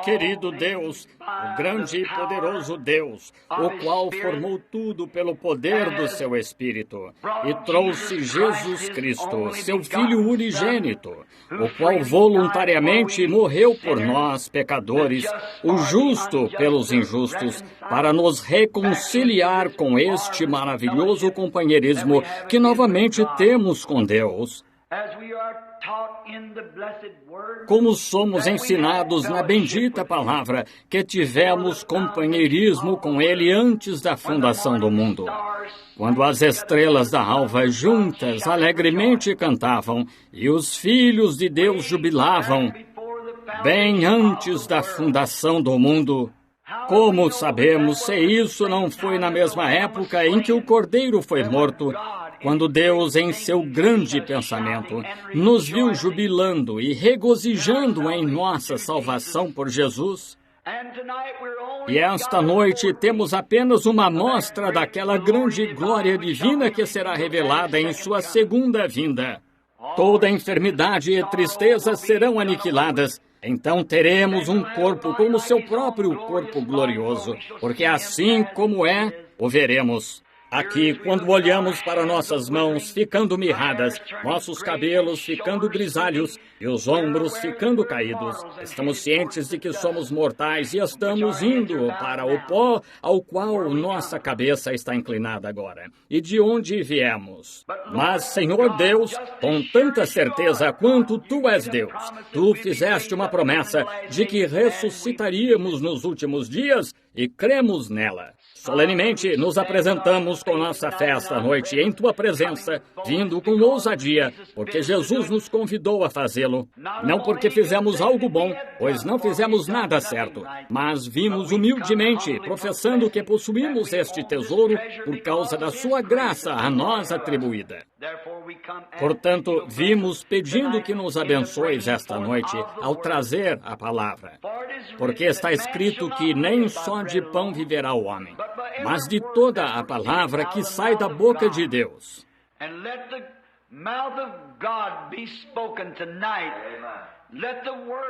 Querido Deus, o grande e poderoso Deus, o qual formou tudo pelo poder do seu Espírito e trouxe Jesus Cristo, seu Filho unigênito, o qual voluntariamente morreu por nós, pecadores, o justo pelos injustos, para nos reconciliar com este maravilhoso companheirismo que novamente temos com Deus. Como somos ensinados na bendita palavra que tivemos companheirismo com Ele antes da fundação do mundo, quando as estrelas da alva juntas alegremente cantavam e os filhos de Deus jubilavam, bem antes da fundação do mundo. Como sabemos se isso não foi na mesma época em que o Cordeiro foi morto, quando Deus, em seu grande pensamento, nos viu jubilando e regozijando em nossa salvação por Jesus? E esta noite temos apenas uma amostra daquela grande glória divina que será revelada em sua segunda vinda. Toda enfermidade e tristeza serão aniquiladas. Então teremos um corpo como seu próprio corpo glorioso, porque assim como é, o veremos. Aqui, quando olhamos para nossas mãos ficando mirradas, nossos cabelos ficando grisalhos e os ombros ficando caídos, estamos cientes de que somos mortais e estamos indo para o pó ao qual nossa cabeça está inclinada agora, e de onde viemos. Mas, Senhor Deus, com tanta certeza quanto Tu és Deus, Tu fizeste uma promessa de que ressuscitaríamos nos últimos dias e cremos nela. Solenemente nos apresentamos com nossa fé esta noite em Tua presença, vindo com ousadia, porque Jesus nos convidou a fazê-lo. Não porque fizemos algo bom, pois não fizemos nada certo, mas vimos humildemente, professando que possuímos este tesouro por causa da Sua graça a nós atribuída. Portanto, vimos pedindo que nos abençoes esta noite ao trazer a palavra. Porque está escrito que nem só de pão viverá o homem, mas de toda a palavra que sai da boca de Deus.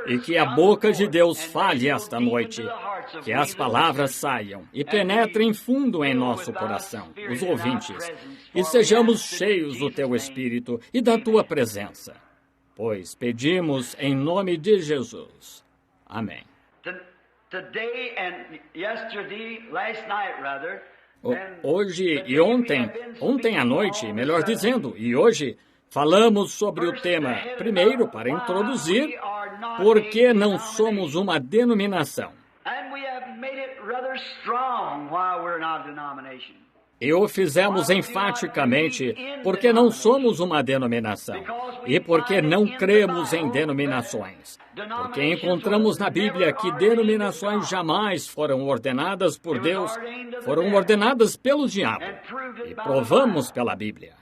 E que a boca de Deus fale esta noite, que as palavras saiam e penetrem fundo em nosso coração, os ouvintes, e sejamos cheios do Teu Espírito e da Tua presença. Pois pedimos em nome de Jesus. Amém. Hoje e ontem à noite, melhor dizendo, e hoje, falamos sobre o tema, primeiro, para introduzir, por que não somos uma denominação. E o fizemos enfaticamente porque não somos uma denominação e porque não cremos em denominações. Porque encontramos na Bíblia que denominações jamais foram ordenadas por Deus, foram ordenadas pelo diabo. E provamos pela Bíblia.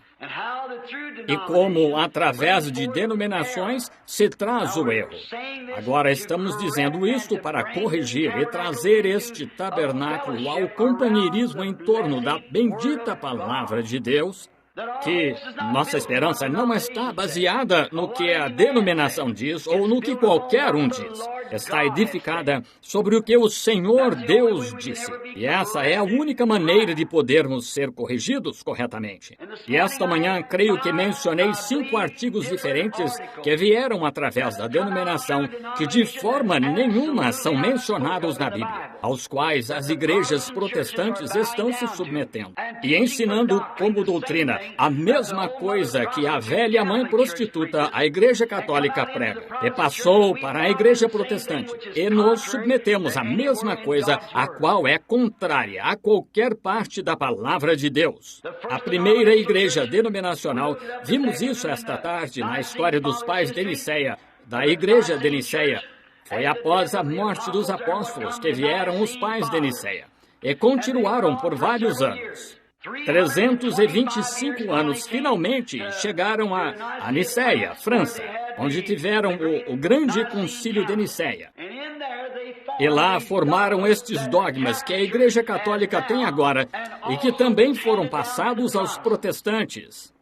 E como, através de denominações, se traz o erro. Agora estamos dizendo isto para corrigir e trazer este tabernáculo ao companheirismo em torno da bendita palavra de Deus, que nossa esperança não está baseada no que a denominação diz ou no que qualquer um diz. Está edificada sobre o que o Senhor Deus disse. E essa é a única maneira de podermos ser corrigidos corretamente. E esta manhã, creio que mencionei 5 artigos diferentes que vieram através da denominação, que de forma nenhuma são mencionados na Bíblia, aos quais as igrejas protestantes estão se submetendo e ensinando como doutrina a mesma coisa que a velha mãe prostituta, a Igreja Católica, prega, e passou para a Igreja Protestante, e nos submetemos à mesma coisa, a qual é contrária a qualquer parte da palavra de Deus. A primeira igreja denominacional, vimos isso esta tarde na história dos pais de Niceia, da Igreja de Niceia. Foi após a morte dos apóstolos que vieram os pais de Niceia, e continuaram por vários anos. 325 anos finalmente chegaram a Niceia, França, onde tiveram o grande concílio de Niceia. E lá formaram estes dogmas que a Igreja Católica tem agora e que também foram passados aos protestantes.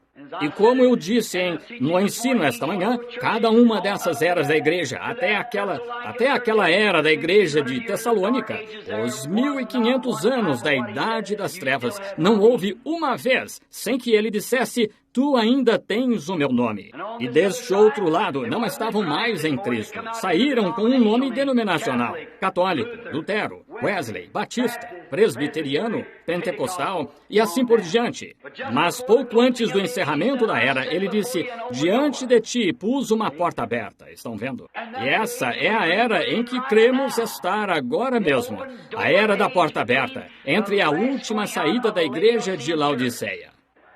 E como eu disse no ensino esta manhã, cada uma dessas eras da igreja, até aquela era da igreja de Tessalônica, os 1500 anos da Idade das Trevas, não houve uma vez sem que ele dissesse: tu ainda tens o meu nome. E deste outro lado, não estavam mais em Cristo. Saíram com um nome denominacional: católico, Lutero, Wesley, Batista, presbiteriano, pentecostal e assim por diante. Mas pouco antes do encerramento da era, ele disse: diante de ti pus uma porta aberta. Estão vendo? E essa é a era em que cremos estar agora mesmo. A era da porta aberta, entre a última saída da igreja de Laodiceia.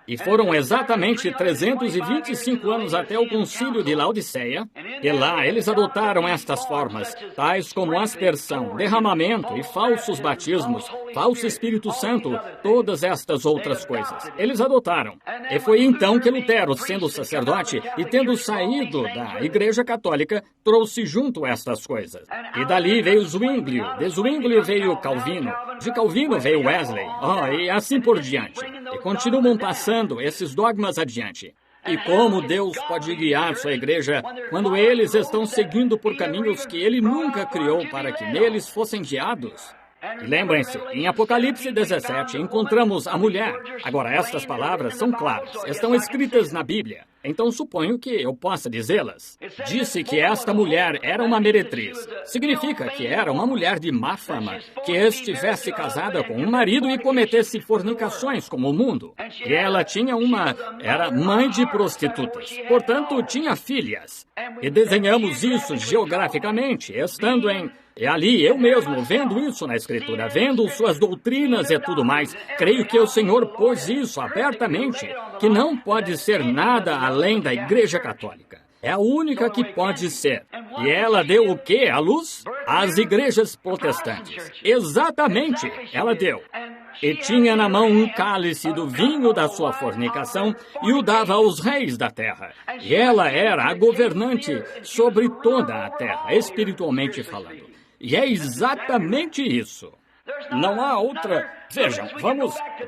E foram exatamente 325 anos até o concílio de Laodiceia, e lá eles adotaram estas formas, tais como aspersão, derramamento e falsos batismos, falso Espírito Santo, todas estas outras coisas. Eles adotaram. E foi então que Lutero, sendo sacerdote e tendo saído da Igreja Católica, trouxe junto estas coisas. E dali veio Zwinglio, de Zwinglio veio Calvino, de Calvino veio Wesley, e assim por diante. E continuam passando esses dogmas adiante. E como Deus pode guiar sua igreja quando eles estão seguindo por caminhos que Ele nunca criou para que neles fossem guiados? E lembrem-se, em Apocalipse 17 encontramos a mulher. Agora, estas palavras são claras, estão escritas na Bíblia. Então suponho que eu possa dizê-las. Disse que esta mulher era uma meretriz. Significa que era uma mulher de má fama, que estivesse casada com um marido e cometesse fornicações como o mundo. E ela era mãe de prostitutas. Portanto, tinha filhas. E desenhamos isso geograficamente, estando E ali, eu mesmo, vendo isso na Escritura, vendo suas doutrinas e tudo mais, creio que o Senhor pôs isso abertamente, que não pode ser nada além da Igreja Católica. É a única que pode ser. E ela deu o quê à luz? As igrejas protestantes. Exatamente, ela deu. E tinha na mão um cálice do vinho da sua fornicação e o dava aos reis da terra. E ela era a governante sobre toda a terra, espiritualmente falando. E é exatamente isso. Não há outra... Vejam,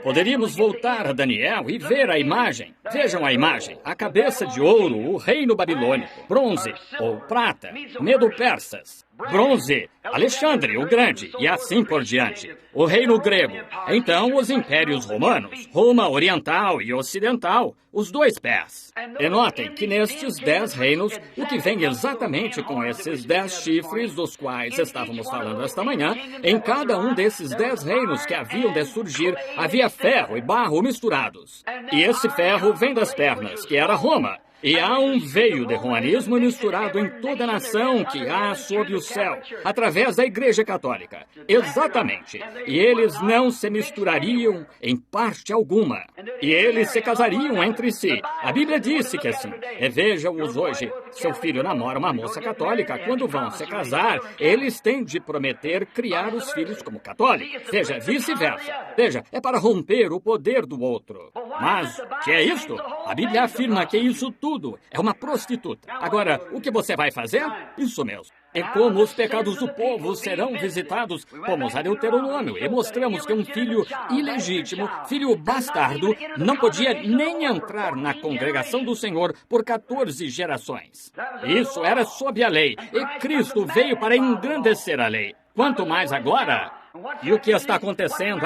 poderíamos voltar a Daniel e ver a imagem. Vejam a imagem. A cabeça de ouro, o reino babilônico. Bronze ou prata, Medo-Persas. Bronze, Alexandre o Grande, e assim por diante. O reino grego. Então, os impérios romanos, Roma oriental e ocidental, os dois pés. E notem que nestes 10 reinos, o que vem exatamente com esses 10 chifres dos quais estávamos falando esta manhã, em cada um desses 10 reinos que haviam de surgir, havia ferro e barro misturados. E esse ferro vem das pernas, que era Roma. E há um veio de romanismo misturado em toda a nação que há sob o céu, através da Igreja Católica. Exatamente. E eles não se misturariam em parte alguma. E eles se casariam entre si. A Bíblia disse que assim. E veja-os hoje. Seu filho namora uma moça católica. Quando vão se casar, eles têm de prometer criar os filhos como católicos. Veja, vice-versa. Veja, é para romper o poder do outro. Mas, que é isto? A Bíblia afirma que isso tudo é uma prostituta. Agora, o que você vai fazer? Isso mesmo. E como os pecados do povo serão visitados, fomos a Deuteronômio e mostramos que um filho ilegítimo, filho bastardo, não podia nem entrar na congregação do Senhor por 14 gerações. Isso era sob a lei, e Cristo veio para engrandecer a lei. Quanto mais agora... E o que está acontecendo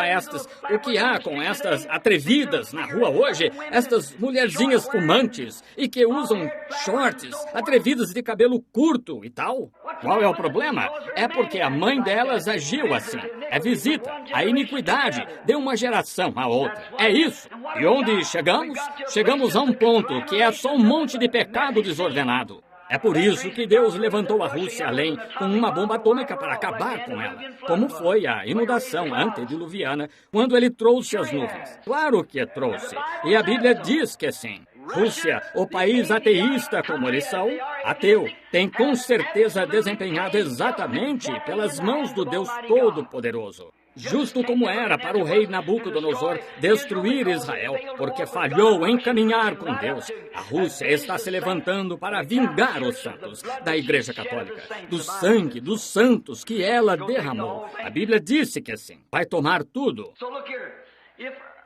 o que há com estas atrevidas na rua hoje, estas mulherzinhas fumantes e que usam shorts, atrevidas de cabelo curto e tal? Qual é o problema? É porque a mãe delas agiu assim. É visita, a iniquidade de uma geração à outra. É isso. E onde chegamos? Chegamos a um ponto que é só um monte de pecado desordenado. É por isso que Deus levantou a Rússia além com uma bomba atômica para acabar com ela, como foi a inundação antediluviana, quando ele trouxe as nuvens. Claro que trouxe. E a Bíblia diz que sim. Rússia, o país ateísta como eles são, ateu, tem com certeza desempenhado exatamente pelas mãos do Deus Todo-Poderoso. Justo como era para o rei Nabucodonosor destruir Israel, porque falhou em caminhar com Deus. A Rússia está se levantando para vingar os santos da Igreja Católica, do sangue dos santos que ela derramou. A Bíblia disse que sim, vai tomar tudo.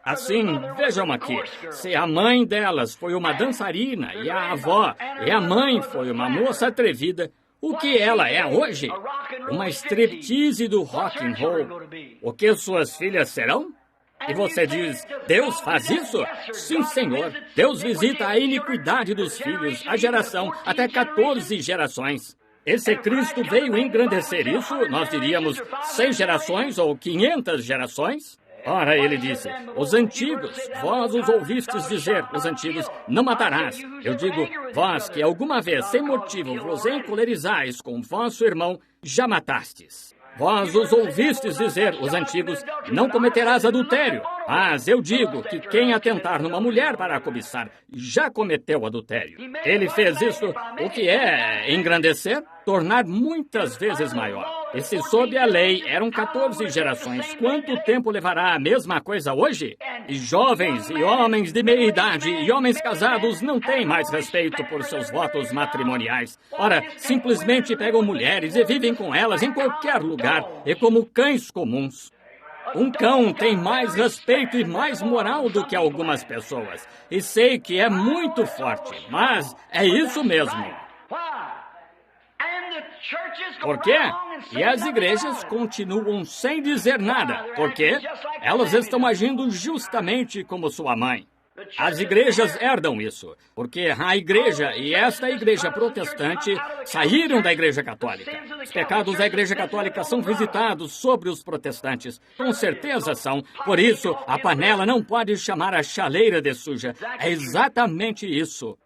Assim, vejam aqui, se a mãe delas foi uma dançarina e a avó e a mãe foi uma moça atrevida, o que ela é hoje? Uma striptease do rock and roll. O que suas filhas serão? E você diz, Deus faz isso? Sim, Senhor. Deus visita a iniquidade dos filhos, a geração, até 14 gerações. E se Cristo veio engrandecer isso, nós diríamos 100 gerações ou 500 gerações? Ora, ele disse, os antigos, vós os ouvistes dizer, os antigos, não matarás. Eu digo, vós que alguma vez, sem motivo, vos encolerizais com vosso irmão, já matastes. Vós os ouvistes dizer, os antigos, não cometerás adultério. Mas eu digo que quem atentar numa mulher para a cobiçar, já cometeu adultério. Ele fez isso, o que é engrandecer? Tornar muitas vezes maior. E se sob a lei eram 14 gerações, quanto tempo levará a mesma coisa hoje? E jovens e homens de meia idade e homens casados não têm mais respeito por seus votos matrimoniais. Ora, simplesmente pegam mulheres e vivem com elas em qualquer lugar, e como cães comuns. Um cão tem mais respeito e mais moral do que algumas pessoas. E sei que é muito forte, mas é isso mesmo. Por quê? E as igrejas continuam sem dizer nada. Por quê? Elas estão agindo justamente como sua mãe. As igrejas herdam isso, porque a igreja e esta igreja protestante saíram da igreja católica. Os pecados da igreja católica são visitados sobre os protestantes. Com certeza são. Por isso, a panela não pode chamar a chaleira de suja. É exatamente isso.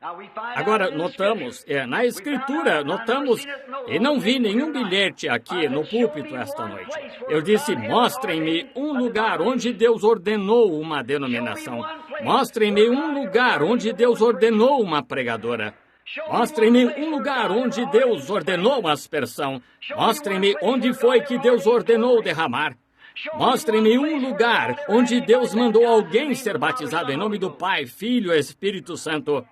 Agora, notamos, na Escritura, notamos, e não vi nenhum bilhete aqui no púlpito esta noite. Eu disse, mostrem-me um lugar onde Deus ordenou uma denominação. Mostrem-me um lugar onde Deus ordenou uma pregadora. Mostrem-me um lugar onde Deus ordenou uma aspersão. Mostrem-me onde foi que Deus ordenou derramar. Mostrem-me um lugar onde Deus mandou alguém ser batizado em nome do Pai, Filho e Espírito Santo.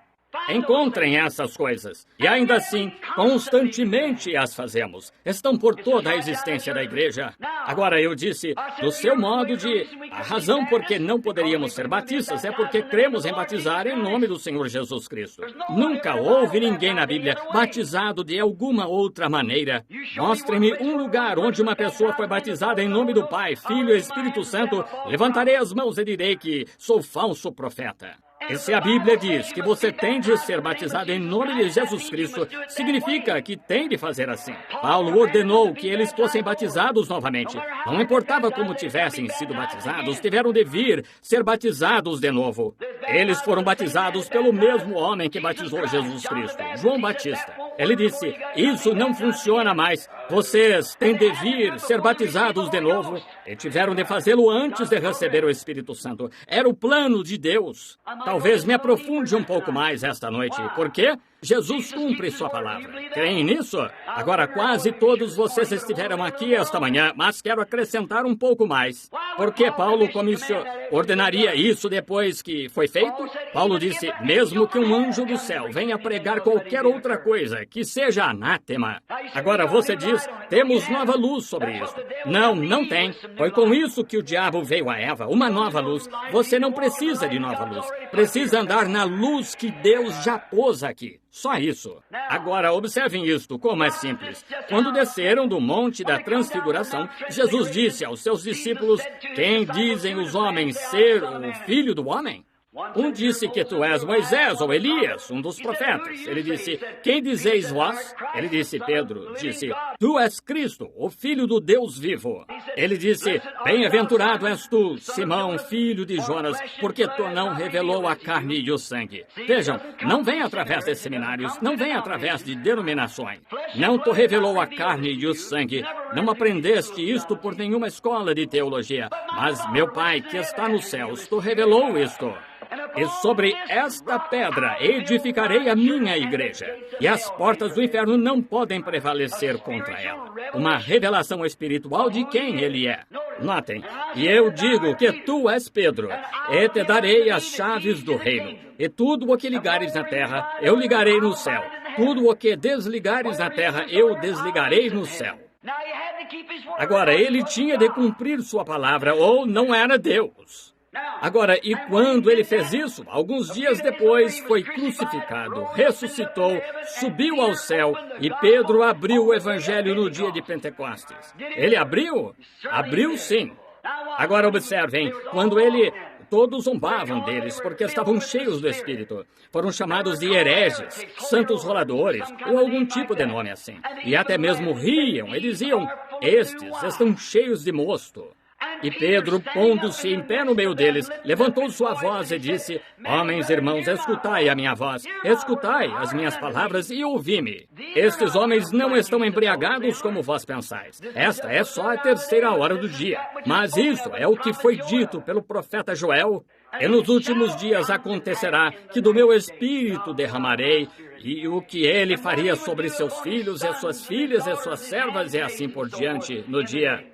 Encontrem essas coisas. E ainda assim, constantemente as fazemos. Estão por toda a existência da igreja. Agora, eu disse, do seu modo de... A razão por que não poderíamos ser batistas é porque cremos em batizar em nome do Senhor Jesus Cristo. Nunca houve ninguém na Bíblia batizado de alguma outra maneira. Mostre-me um lugar onde uma pessoa foi batizada em nome do Pai, Filho e Espírito Santo. Levantarei as mãos e direi que sou falso profeta. E se a Bíblia diz que você tem de ser batizado em nome de Jesus Cristo, significa que tem de fazer assim. Paulo ordenou que eles fossem batizados novamente. Não importava como tivessem sido batizados, tiveram de vir ser batizados de novo. Eles foram batizados pelo mesmo homem que batizou Jesus Cristo, João Batista. Ele disse, isso não funciona mais. Vocês têm de vir ser batizados de novo. E tiveram de fazê-lo antes de receber o Espírito Santo. Era o plano de Deus. Talvez me aprofunde um pouco mais esta noite. Por quê? Jesus cumpre sua palavra. Creem nisso? Agora, quase todos vocês estiveram aqui esta manhã, mas quero acrescentar um pouco mais. Por que Paulo ordenaria isso depois que foi feito? Paulo disse, mesmo que um anjo do céu venha pregar qualquer outra coisa, que seja anátema. Agora você diz, temos nova luz sobre isso. Não, não tem. Foi com isso que o diabo veio a Eva, uma nova luz. Você não precisa de nova luz. Precisa andar na luz que Deus já pôs aqui. Só isso. Agora, observem isto, como é simples. Quando desceram do Monte da Transfiguração, Jesus disse aos seus discípulos, quem dizem os homens ser o Filho do Homem? Um disse que tu és Moisés ou Elias, um dos profetas. Ele disse, quem dizeis vós? Ele disse, Pedro, disse, tu és Cristo, o Filho do Deus vivo. Ele disse, bem-aventurado és tu, Simão, filho de Jonas, porque tu não revelou a carne e o sangue. Vejam, não vem através de seminários, não vem através de denominações. Não te revelou a carne e o sangue. Não aprendeste isto por nenhuma escola de teologia, mas meu Pai que está nos céus te revelou isto. E sobre esta pedra edificarei a minha igreja, e as portas do inferno não podem prevalecer contra ela. Uma revelação espiritual de quem ele é. Notem, e eu digo que tu és Pedro, e te darei as chaves do reino. E tudo o que ligares na terra, eu ligarei no céu. Tudo o que desligares na terra, eu desligarei no céu. Agora, ele tinha de cumprir sua palavra, ou não era Deus. Agora, e quando ele fez isso, alguns dias depois foi crucificado, ressuscitou, subiu ao céu e Pedro abriu o evangelho no dia de Pentecostes. Ele abriu? Abriu sim. Agora observem, todos zombavam deles, porque estavam cheios do Espírito. Foram chamados de hereges, santos roladores, ou algum tipo de nome assim. E até mesmo riam e diziam, estes estão cheios de mosto. E Pedro, pondo-se em pé no meio deles, levantou sua voz e disse, homens, irmãos, escutai a minha voz, escutai as minhas palavras e ouvi-me. Estes homens não estão embriagados como vós pensais. Esta é só a terceira hora do dia. Mas isso é o que foi dito pelo profeta Joel. E nos últimos dias acontecerá que do meu espírito derramarei, e o que ele faria sobre seus filhos e suas filhas e suas servas e assim por diante no dia.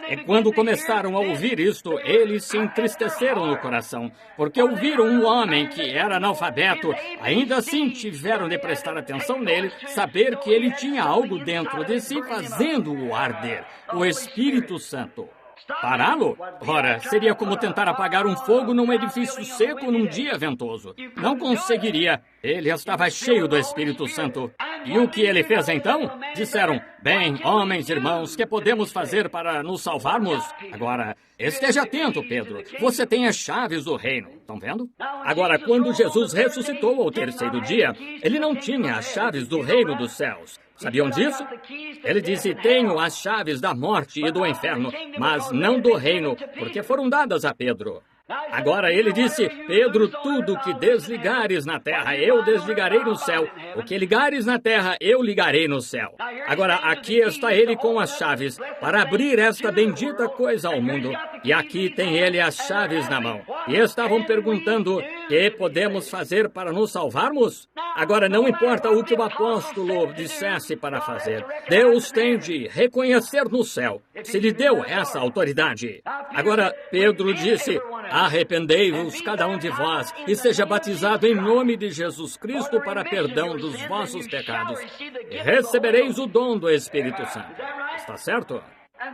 E quando começaram a ouvir isto, eles se entristeceram no coração, porque ouviram um homem que era analfabeto, ainda assim tiveram de prestar atenção nele, saber que ele tinha algo dentro de si fazendo-o arder, o Espírito Santo. Pará-lo? Ora, seria como tentar apagar um fogo num edifício seco num dia ventoso. Não conseguiria. Ele estava cheio do Espírito Santo. E o que ele fez então? Disseram, bem, homens, irmãos, que podemos fazer para nos salvarmos? Agora, esteja atento, Pedro. Você tem as chaves do reino. Estão vendo? Agora, quando Jesus ressuscitou ao terceiro dia, ele não tinha as chaves do reino dos céus. Sabiam disso? Ele disse, tenho as chaves da morte e do inferno, mas não do reino, porque foram dadas a Pedro. Agora ele disse, Pedro, tudo que desligares na terra, eu desligarei no céu. O que ligares na terra, eu ligarei no céu. Agora, aqui está ele com as chaves para abrir esta bendita coisa ao mundo. E aqui tem ele as chaves na mão. E estavam perguntando, que podemos fazer para nos salvarmos? Agora, não importa o que o apóstolo dissesse para fazer. Deus tem de reconhecer no céu. Se lhe deu essa autoridade. Agora, Pedro disse, arrependei-vos, cada um de vós, e seja batizado em nome de Jesus Cristo para perdão dos vossos pecados, e recebereis o dom do Espírito Santo. Está certo?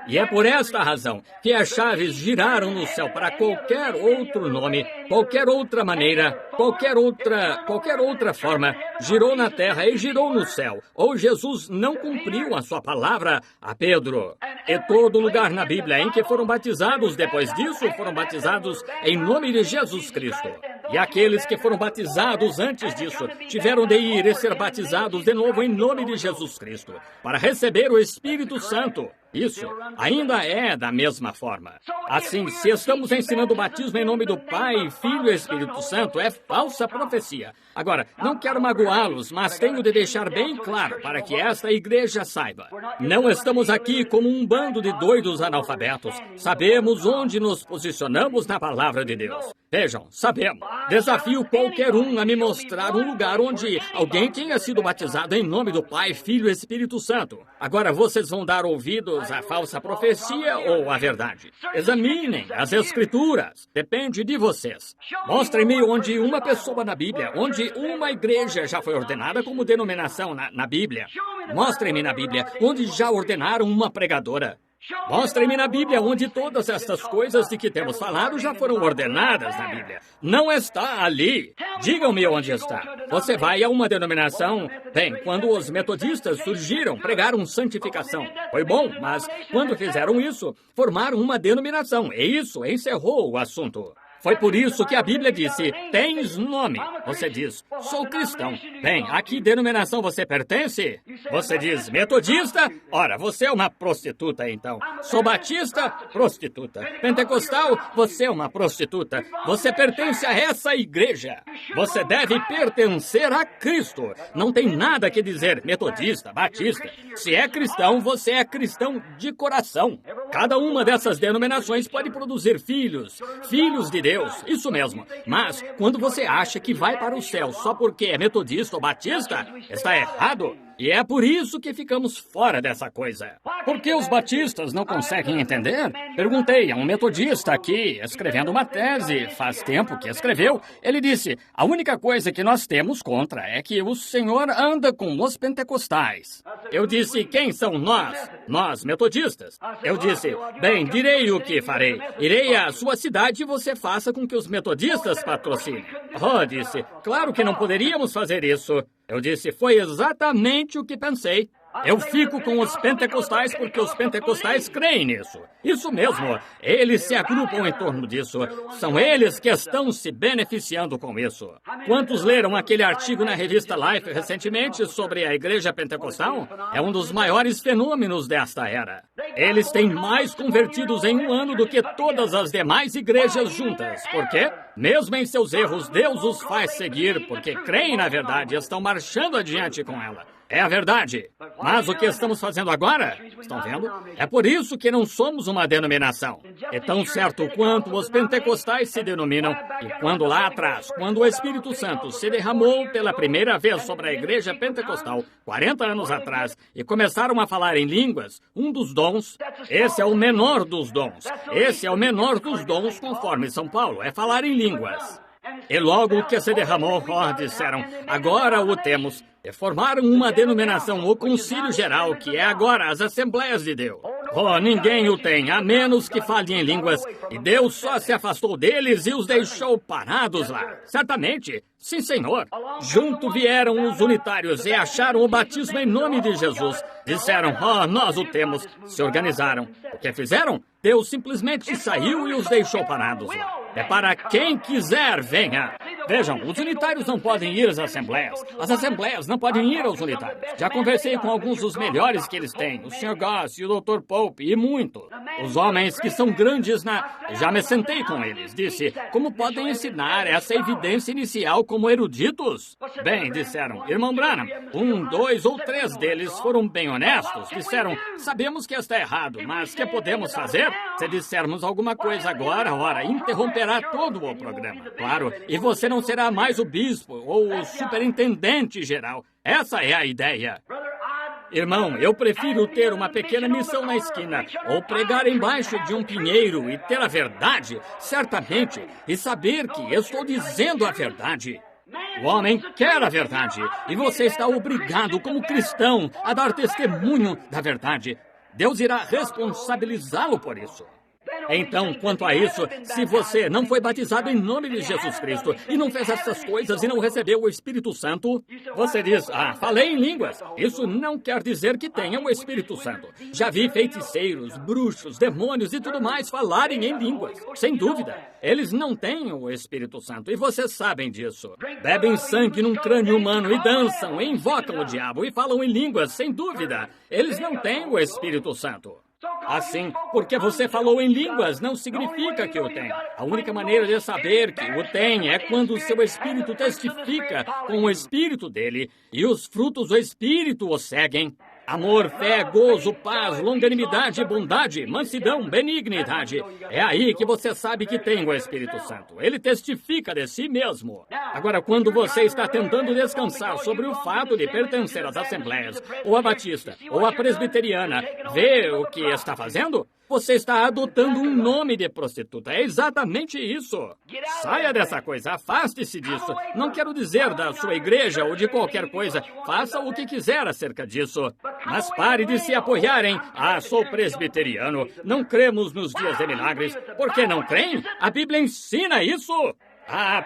E é por esta razão que as chaves giraram no céu para qualquer outro nome, qualquer outra maneira, qualquer outra forma, girou na terra e girou no céu. Ou Jesus não cumpriu a sua palavra a Pedro. E todo lugar na Bíblia em que foram batizados depois disso, foram batizados em nome de Jesus Cristo. E aqueles que foram batizados antes disso, tiveram de ir e ser batizados de novo em nome de Jesus Cristo, para receber o Espírito Santo. Isso ainda é da mesma forma. Assim, se estamos ensinando o batismo em nome do Pai, Filho e Espírito Santo, é falsa profecia. Agora, não quero magoá-los, mas tenho de deixar bem claro para que esta igreja saiba. Não estamos aqui como um bando de doidos analfabetos. Sabemos onde nos posicionamos na palavra de Deus. Vejam, sabemos. Desafio qualquer um a me mostrar um lugar onde alguém tenha sido batizado em nome do Pai, Filho e Espírito Santo. Agora, vocês vão dar ouvidos à falsa profecia ou à verdade? Examinem as Escrituras. Depende de vocês. Mostrem-me onde uma pessoa na Bíblia, onde uma igreja já foi ordenada como denominação na Bíblia. Mostrem-me na Bíblia onde já ordenaram uma pregadora. Mostrem-me na Bíblia onde todas estas coisas de que temos falado já foram ordenadas na Bíblia. Não está ali. Digam-me onde está. Você vai a uma denominação. Bem, quando os metodistas surgiram, pregaram santificação. Foi bom, mas quando fizeram isso, formaram uma denominação. E isso encerrou o assunto. Foi por isso que a Bíblia disse, tens nome. Você diz, sou cristão. Bem, a que denominação você pertence? Você diz, metodista? Ora, você é uma prostituta, então. Sou batista? Prostituta. Pentecostal? Você é uma prostituta. Você pertence a essa igreja. Você deve pertencer a Cristo. Não tem nada que dizer metodista, batista. Se é cristão, você é cristão de coração. Cada uma dessas denominações pode produzir filhos de Deus. Isso mesmo. Mas, quando você acha que vai para o céu só porque é metodista ou batista, está errado. E é por isso que ficamos fora dessa coisa. Por que os batistas não conseguem entender? Perguntei a um metodista aqui, escrevendo uma tese, faz tempo que escreveu. Ele disse, a única coisa que nós temos contra é que o Senhor anda com os pentecostais. Eu disse, quem são nós? Nós, metodistas. Eu disse, bem, direi o que farei. Irei à sua cidade e você faça com que os metodistas patrocinem. Oh, disse, claro que não poderíamos fazer isso. Eu disse, foi exatamente o que pensei. Eu fico com os pentecostais porque os pentecostais creem nisso. Isso mesmo, eles se agrupam em torno disso. São eles que estão se beneficiando com isso. Quantos leram aquele artigo na revista Life recentemente sobre a igreja pentecostal? É um dos maiores fenômenos desta era. Eles têm mais convertidos em um ano do que todas as demais igrejas juntas. Por quê? Mesmo em seus erros, Deus os faz seguir porque creem na verdade e estão marchando adiante com ela. É a verdade. Mas o que estamos fazendo agora? Estão vendo? É por isso que não somos uma denominação. É tão certo quanto os pentecostais se denominam. E quando lá atrás, quando o Espírito Santo se derramou pela primeira vez sobre a igreja pentecostal, 40 anos atrás, e começaram a falar em línguas, um dos dons, esse é o menor dos dons. Esse é o menor dos dons, conforme São Paulo, é falar em línguas. E logo que se derramou, disseram, agora o temos. E formaram uma denominação, o Concílio Geral, que é agora as Assembleias de Deus. Ninguém o tem, a menos que fale em línguas. E Deus só se afastou deles e os deixou parados lá. Certamente, sim, Senhor. Junto vieram os unitários e acharam o batismo em nome de Jesus. Disseram, nós o temos. Se organizaram. O que fizeram? Deus simplesmente saiu e os deixou parados lá. É para quem quiser, venha. Vejam, os unitários não podem ir às assembleias. As assembleias não podem ir aos unitários. Já conversei com alguns dos melhores que eles têm. O Sr. Goss e o Dr. Pope e muito. Os homens que são grandes Já me sentei com eles. Disse, como podem ensinar essa evidência inicial como eruditos? Bem, disseram, irmão Branham, 1, 2 ou 3 deles foram bem honestos. Disseram, sabemos que está errado, mas que podemos fazer? Se dissermos alguma coisa agora, interromperá todo o programa. Claro, e você não será mais o bispo ou o superintendente geral. Essa é a ideia. Irmão, eu prefiro ter uma pequena missão na esquina, ou pregar embaixo de um pinheiro e ter a verdade, certamente, e saber que estou dizendo a verdade. O homem quer a verdade, e você está obrigado, como cristão, a dar testemunho da verdade. Deus irá responsabilizá-lo por isso. Então, quanto a isso, se você não foi batizado em nome de Jesus Cristo e não fez essas coisas e não recebeu o Espírito Santo, você diz, falei em línguas. Isso não quer dizer que tenha o Espírito Santo. Já vi feiticeiros, bruxos, demônios e tudo mais falarem em línguas. Sem dúvida, eles não têm o Espírito Santo e vocês sabem disso. Bebem sangue num crânio humano e dançam, e invocam o diabo e falam em línguas, sem dúvida. Eles não têm o Espírito Santo. Assim, porque você falou em línguas, não significa que o tem. A única maneira de saber que o tem é quando o seu espírito testifica com o espírito dele e os frutos do espírito o seguem. Amor, fé, gozo, paz, longanimidade, bondade, mansidão, benignidade. É aí que você sabe que tem o Espírito Santo. Ele testifica de si mesmo. Agora, quando você está tentando descansar sobre o fato de pertencer às assembleias, ou à batista, ou à presbiteriana, vê o que está fazendo? Você está adotando um nome de prostituta. É exatamente isso. Saia dessa coisa, afaste-se disso. Não quero dizer da sua igreja ou de qualquer coisa. Faça o que quiser acerca disso. Mas pare de se apoiarem. Sou presbiteriano. Não cremos nos dias de milagres. Por que não creem? A Bíblia ensina isso.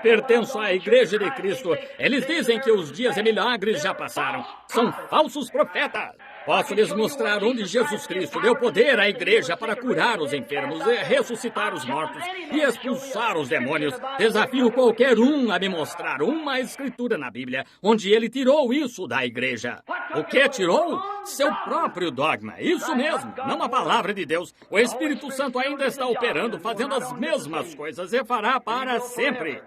Pertenço à Igreja de Cristo. Eles dizem que os dias de milagres já passaram. São falsos profetas. Posso lhes mostrar onde Jesus Cristo deu poder à igreja para curar os enfermos, e ressuscitar os mortos e expulsar os demônios. Desafio qualquer um a me mostrar uma escritura na Bíblia onde ele tirou isso da igreja. O que tirou? Seu próprio dogma. Isso mesmo, não a palavra de Deus. O Espírito Santo ainda está operando, fazendo as mesmas coisas e fará para sempre.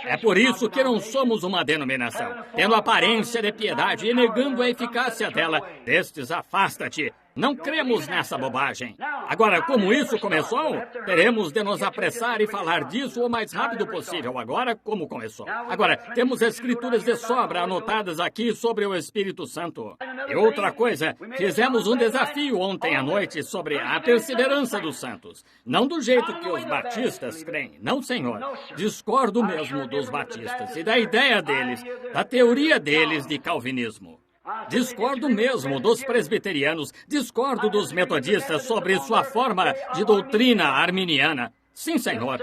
É por isso que não somos uma denominação, tendo aparência de piedade e negando a eficácia dela. Destes, afasta-te. Não cremos nessa bobagem. Agora, como isso começou, teremos de nos apressar e falar disso o mais rápido possível. Agora, como começou? Agora, temos escrituras de sobra anotadas aqui sobre o Espírito Santo. E outra coisa, fizemos um desafio ontem à noite sobre a perseverança dos santos. Não do jeito que os batistas creem. Não, senhor. Discordo mesmo dos batistas e da ideia deles, da teoria deles de calvinismo. Discordo mesmo dos presbiterianos, discordo dos metodistas sobre sua forma de doutrina arminiana. Sim, senhor.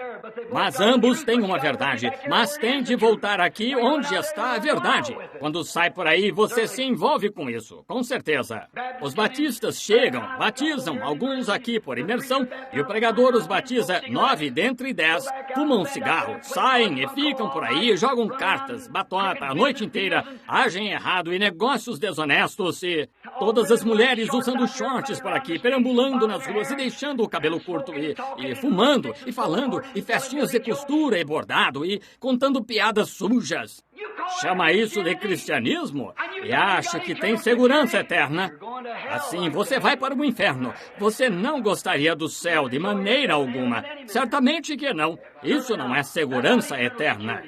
Mas ambos têm uma verdade, mas tem de voltar aqui onde está a verdade. Quando sai por aí, você se envolve com isso, com certeza. Os batistas chegam, batizam, alguns aqui por imersão, e o pregador os batiza 9 dentre 10, fumam cigarro, saem e ficam por aí, jogam cartas, batota a noite inteira, agem errado e negócios desonestos e... Todas as mulheres usando shorts por aqui, perambulando nas ruas e deixando o cabelo curto e fumando, e falando, e festinhas de costura e bordado, e contando piadas sujas. Chama isso de cristianismo e acha que tem segurança eterna. Assim, você vai para o inferno. Você não gostaria do céu de maneira alguma. Certamente que não. Isso não é segurança eterna.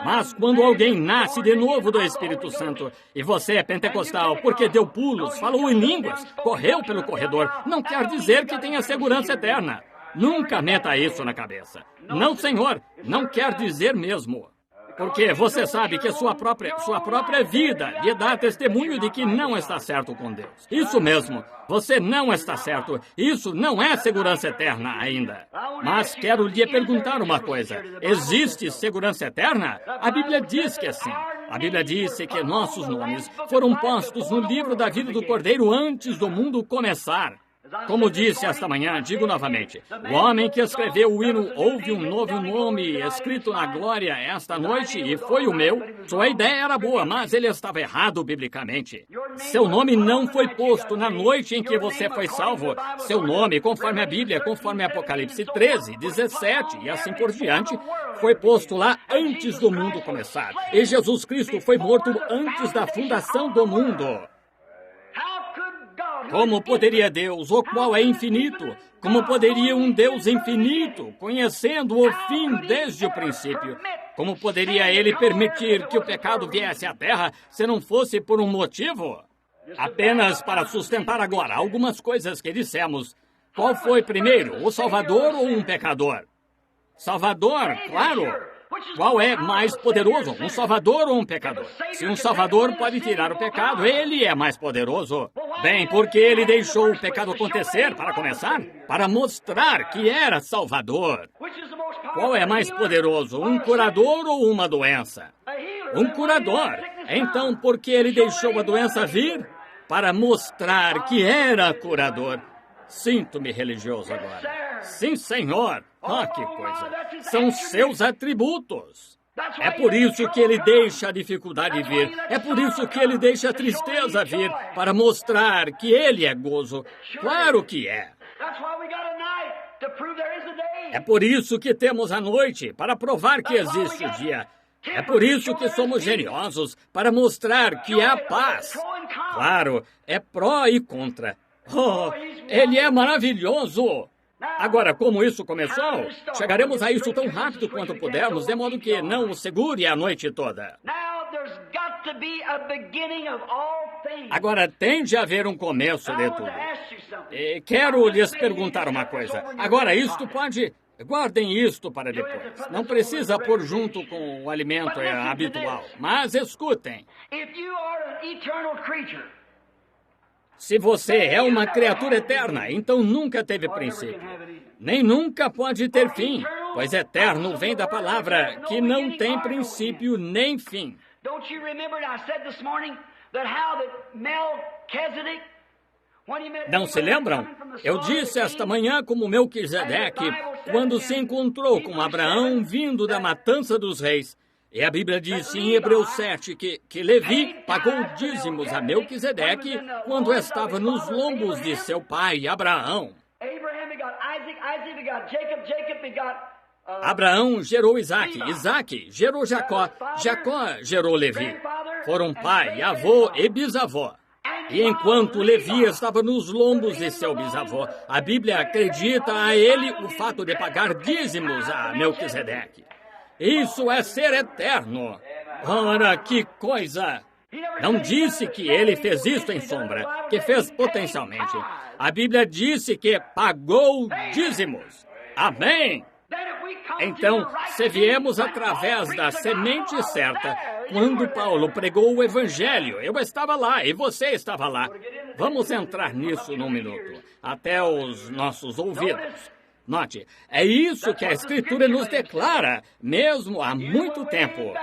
Mas quando alguém nasce de novo do Espírito Santo, e você é pentecostal porque deu pulos, falou em línguas, correu pelo corredor, não quer dizer que tenha segurança eterna. Nunca meta isso na cabeça. Não, senhor, não quer dizer mesmo. Porque você sabe que sua própria vida lhe dá testemunho de que não está certo com Deus. Isso mesmo, você não está certo. Isso não é segurança eterna ainda. Mas quero lhe perguntar uma coisa. Existe segurança eterna? A Bíblia diz que sim. A Bíblia disse que nossos nomes foram postos no livro da vida do Cordeiro antes do mundo começar. Como disse esta manhã, digo novamente, o homem que escreveu o hino houve um novo nome escrito na glória esta noite e foi o meu. Sua ideia era boa, mas ele estava errado biblicamente. Seu nome não foi posto na noite em que você foi salvo. Seu nome, conforme a Bíblia, conforme Apocalipse 13, 17 e assim por diante, foi posto lá antes do mundo começar. E Jesus Cristo foi morto antes da fundação do mundo. Como poderia Deus, o qual é infinito, como poderia um Deus infinito, conhecendo o fim desde o princípio, como poderia ele permitir que o pecado viesse à Terra se não fosse por um motivo? Apenas para sustentar agora algumas coisas que dissemos. Qual foi primeiro, o Salvador ou um pecador? Salvador, claro. Qual é mais poderoso, um salvador ou um pecador? Se um salvador pode tirar o pecado, ele é mais poderoso. Bem, porque ele deixou o pecado acontecer, para começar? Para mostrar que era salvador. Qual é mais poderoso, um curador ou uma doença? Um curador. Então, por que ele deixou a doença vir? Para mostrar que era curador. Sinto-me religioso agora. Sim, senhor. Que coisa. São seus atributos. É por isso que ele deixa a dificuldade vir. É por isso que ele deixa a tristeza vir. Para mostrar que ele é gozo. Claro que é. É por isso que temos a noite. Para provar que existe o dia. É por isso que somos geniosos. Para mostrar que há paz. Claro, é pró e contra. Ele é maravilhoso. Agora, como isso começou, chegaremos a isso tão rápido quanto pudermos, de modo que não o segure a noite toda. Agora, tem de haver um começo de tudo. E quero lhes perguntar uma coisa. Agora, isto pode... Guardem isto para depois. Não precisa pôr junto com o alimento habitual. Mas escutem. Se você é uma criatura eterna, então nunca teve princípio. Nem nunca pode ter fim, pois eterno vem da palavra que não tem princípio nem fim. Não se lembram? Eu disse esta manhã como Melquisedeque, quando se encontrou com Abraão vindo da matança dos reis. E a Bíblia diz em Hebreus 7 que Levi pagou dízimos a Melquisedeque quando estava nos lombos de seu pai, Abraão. Abraão gerou Isaque, Isaque gerou Jacó, Jacó gerou Levi. Foram pai, avô e bisavó. E enquanto Levi estava nos lombos de seu bisavô, a Bíblia acredita a ele o fato de pagar dízimos a Melquisedeque. Isso é ser eterno. Ora, que coisa! Não disse que ele fez isto em sombra, que fez potencialmente. A Bíblia disse que pagou dízimos. Amém! Então, se viemos através da semente certa, quando Paulo pregou o Evangelho, eu estava lá e você estava lá. Vamos entrar nisso num minuto, até os nossos ouvidos. Note, é isso que a Escritura nos declara, mesmo há muito tempo.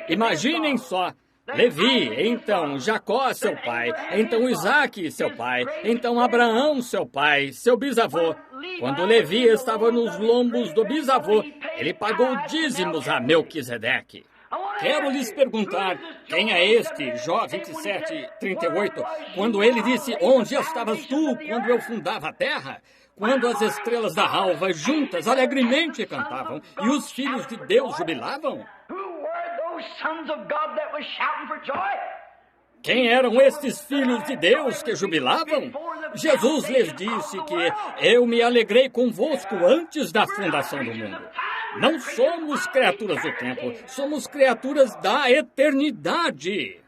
Imaginem só. Levi, então Jacó, seu pai, então Isaque, seu pai, então Abraão, seu pai, seu bisavô. Quando Levi estava nos lombos do bisavô, ele pagou dízimos a Melquisedeque. Quero lhes perguntar, quem é este, Jó 27:38, quando ele disse, onde estavas tu quando eu fundava a terra? Quando as estrelas da alva juntas alegremente cantavam e os filhos de Deus jubilavam? Quem eram estes filhos de Deus que jubilavam? Jesus lhes disse que eu me alegrei convosco antes da fundação do mundo. Não somos criaturas do tempo, somos criaturas da eternidade.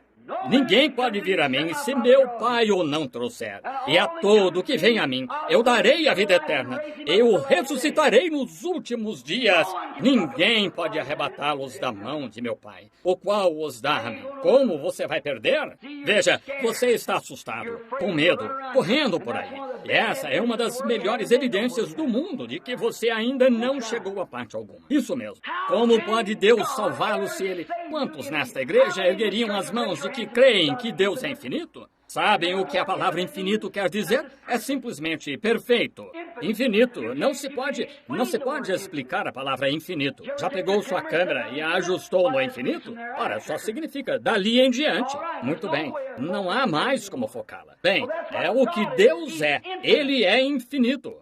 Ninguém pode vir a mim se meu Pai o não trouxer. E a todo que vem a mim, eu darei a vida eterna. Eu o ressuscitarei nos últimos dias. Ninguém pode arrebatá-los da mão de meu Pai, o qual os dá a mim. Como você vai perder? Veja, você está assustado, com medo, correndo por aí. E essa é uma das melhores evidências do mundo de que você ainda não chegou a parte alguma. Isso mesmo. Como pode Deus salvá-lo se ele... Quantos nesta igreja ergueriam as mãos de que creem que Deus é infinito? Sabem o que a palavra infinito quer dizer? É simplesmente perfeito. Infinito. Não se pode explicar a palavra infinito. Já pegou sua câmera e a ajustou no infinito? Ora, só significa dali em diante. Muito bem. Não há mais como focá-la. Bem, é o que Deus é. Ele é infinito.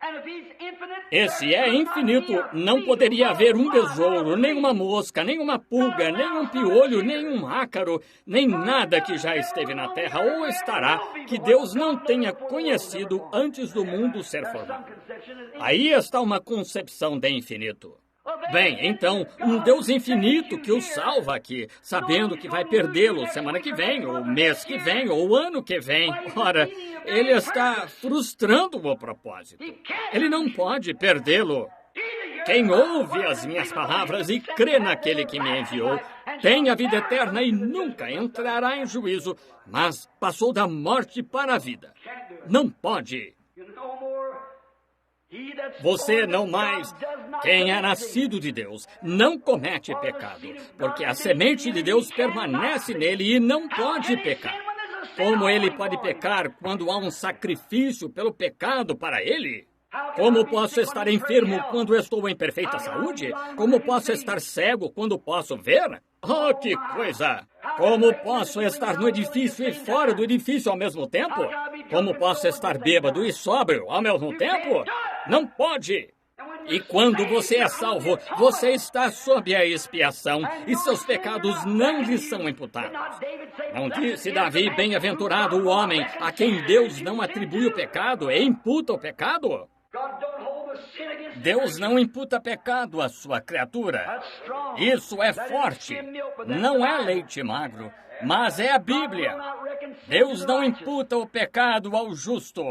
Esse é infinito. Não poderia haver um besouro, nem uma mosca, nem uma pulga, nem um piolho, nem um ácaro, nem nada que já esteve na terra ou estará, que Deus não tenha conhecido antes do mundo ser formado. Aí está uma concepção de infinito. Bem, então, um Deus infinito que o salva aqui, sabendo que vai perdê-lo semana que vem, ou mês que vem, ou ano que vem. Ora, ele está frustrando o propósito. Ele não pode perdê-lo. Quem ouve as minhas palavras e crê naquele que me enviou, tem a vida eterna e nunca entrará em juízo, mas passou da morte para a vida. Não pode. Você não mais. Quem é nascido de Deus não comete pecado, porque a semente de Deus permanece nele e não pode pecar. Como ele pode pecar quando há um sacrifício pelo pecado para ele? Como posso estar enfermo quando estou em perfeita saúde? Como posso estar cego quando posso ver? Oh, que coisa! Como posso estar no edifício e fora do edifício ao mesmo tempo? Como posso estar bêbado e sóbrio ao mesmo tempo? Não pode! E quando você é salvo, você está sob a expiação e seus pecados não lhe são imputados. Não disse Davi, bem-aventurado o homem a quem Deus não atribui o pecado e imputa o pecado? Deus não imputa pecado à sua criatura. Isso é forte. Não é leite magro, mas é a Bíblia. Deus não imputa o pecado ao justo.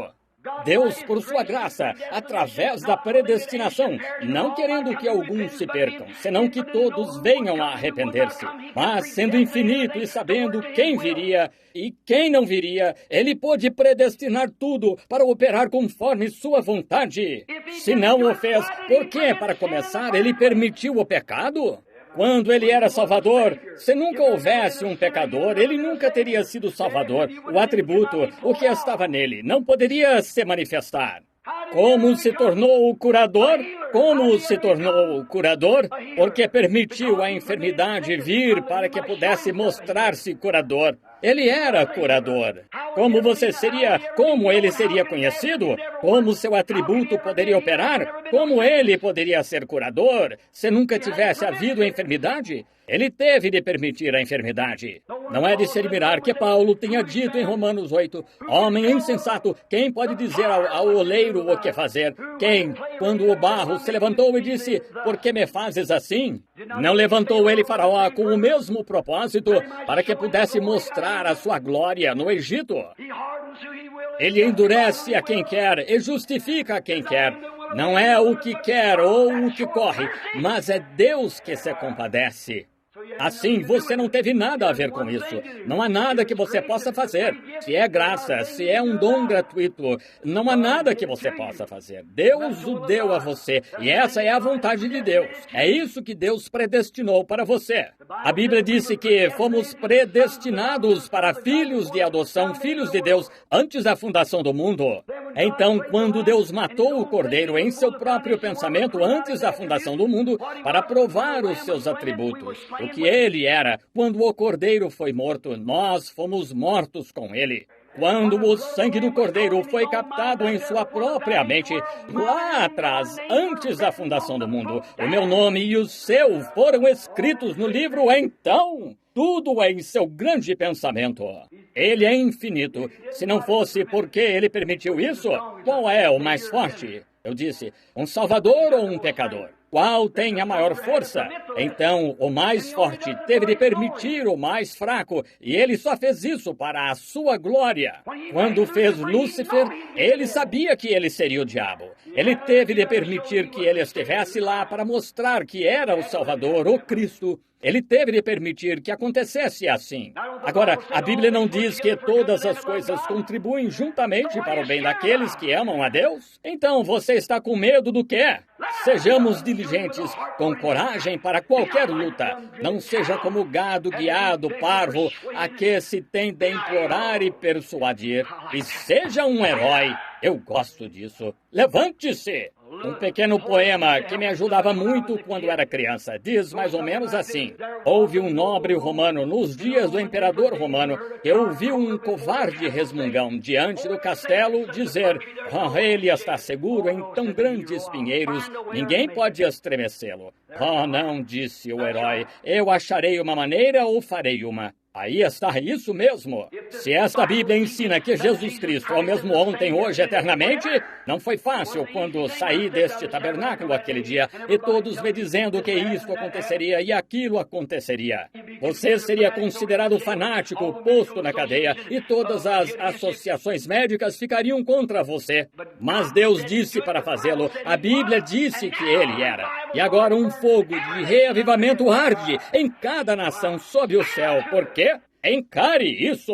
Deus, por sua graça, através da predestinação, não querendo que alguns se percam, senão que todos venham a arrepender-se. Mas, sendo infinito e sabendo quem viria e quem não viria, ele pôde predestinar tudo para operar conforme sua vontade. Se não o fez, por que, para começar, ele permitiu o pecado? Quando ele era Salvador, se nunca houvesse um pecador, ele nunca teria sido Salvador. O atributo, o que estava nele, não poderia se manifestar. Como se tornou o curador? Como se tornou o curador? Porque permitiu a enfermidade vir para que pudesse mostrar-se curador. Ele era curador. Como ele seria conhecido? Como seu atributo poderia operar? Como ele poderia ser curador se nunca tivesse havido enfermidade? Ele teve de permitir a enfermidade. Não é de se admirar que Paulo tenha dito em Romanos 8, homem insensato, quem pode dizer ao oleiro o que fazer? Quem, quando o barro se levantou e disse, por que me fazes assim? Não levantou ele Faraó com o mesmo propósito para que pudesse mostrar a sua glória no Egito? Ele endurece a quem quer e justifica a quem quer. Não é o que quer ou o que corre, mas é Deus que se compadece. Assim, você não teve nada a ver com isso. Não há nada que você possa fazer. Se é graça, se é um dom gratuito, não há nada que você possa fazer. Deus o deu a você, e essa é a vontade de Deus. É isso que Deus predestinou para você. A Bíblia disse que fomos predestinados para filhos de adoção, filhos de Deus, antes da fundação do mundo. Então, quando Deus matou o cordeiro em seu próprio pensamento, antes da fundação do mundo, para provar os seus atributos, o que ele era, quando o cordeiro foi morto, nós fomos mortos com ele. Quando o sangue do cordeiro foi captado em sua própria mente, lá atrás, antes da fundação do mundo, o meu nome e o seu foram escritos no livro, então, tudo é em seu grande pensamento. Ele é infinito. Se não fosse porque ele permitiu isso, qual é o mais forte? Eu disse, um salvador ou um pecador? Qual tem a maior força? Então, o mais forte teve de permitir o mais fraco, e ele só fez isso para a sua glória. Quando fez Lúcifer, ele sabia que ele seria o diabo. Ele teve de permitir que ele estivesse lá para mostrar que era o Salvador, o Cristo. Ele teve de permitir que acontecesse assim. Agora, a Bíblia não diz que todas as coisas contribuem juntamente para o bem daqueles que amam a Deus? Então, você está com medo do quê? Sejamos diligentes, com coragem para qualquer luta. Não seja como gado guiado, parvo, a que se tem de implorar e persuadir. E seja um herói. Eu gosto disso. Levante-se! Um pequeno poema que me ajudava muito quando era criança. Diz mais ou menos assim. Houve um nobre romano nos dias do imperador romano que ouviu um covarde resmungão diante do castelo dizer: "Oh, ele está seguro em tão grandes pinheiros, ninguém pode estremecê-lo." "Oh, não", disse o herói, "eu acharei uma maneira ou farei uma." Aí está, isso mesmo. Se esta Bíblia ensina que Jesus Cristo é o mesmo ontem, hoje, eternamente, não foi fácil quando saí deste tabernáculo aquele dia e todos me dizendo que isto aconteceria e aquilo aconteceria. Você seria considerado fanático, posto na cadeia e todas as associações médicas ficariam contra você. Mas Deus disse para fazê-lo, a Bíblia disse que ele era. E agora um fogo de reavivamento arde em cada nação sob o céu. Por quê? Encare isso!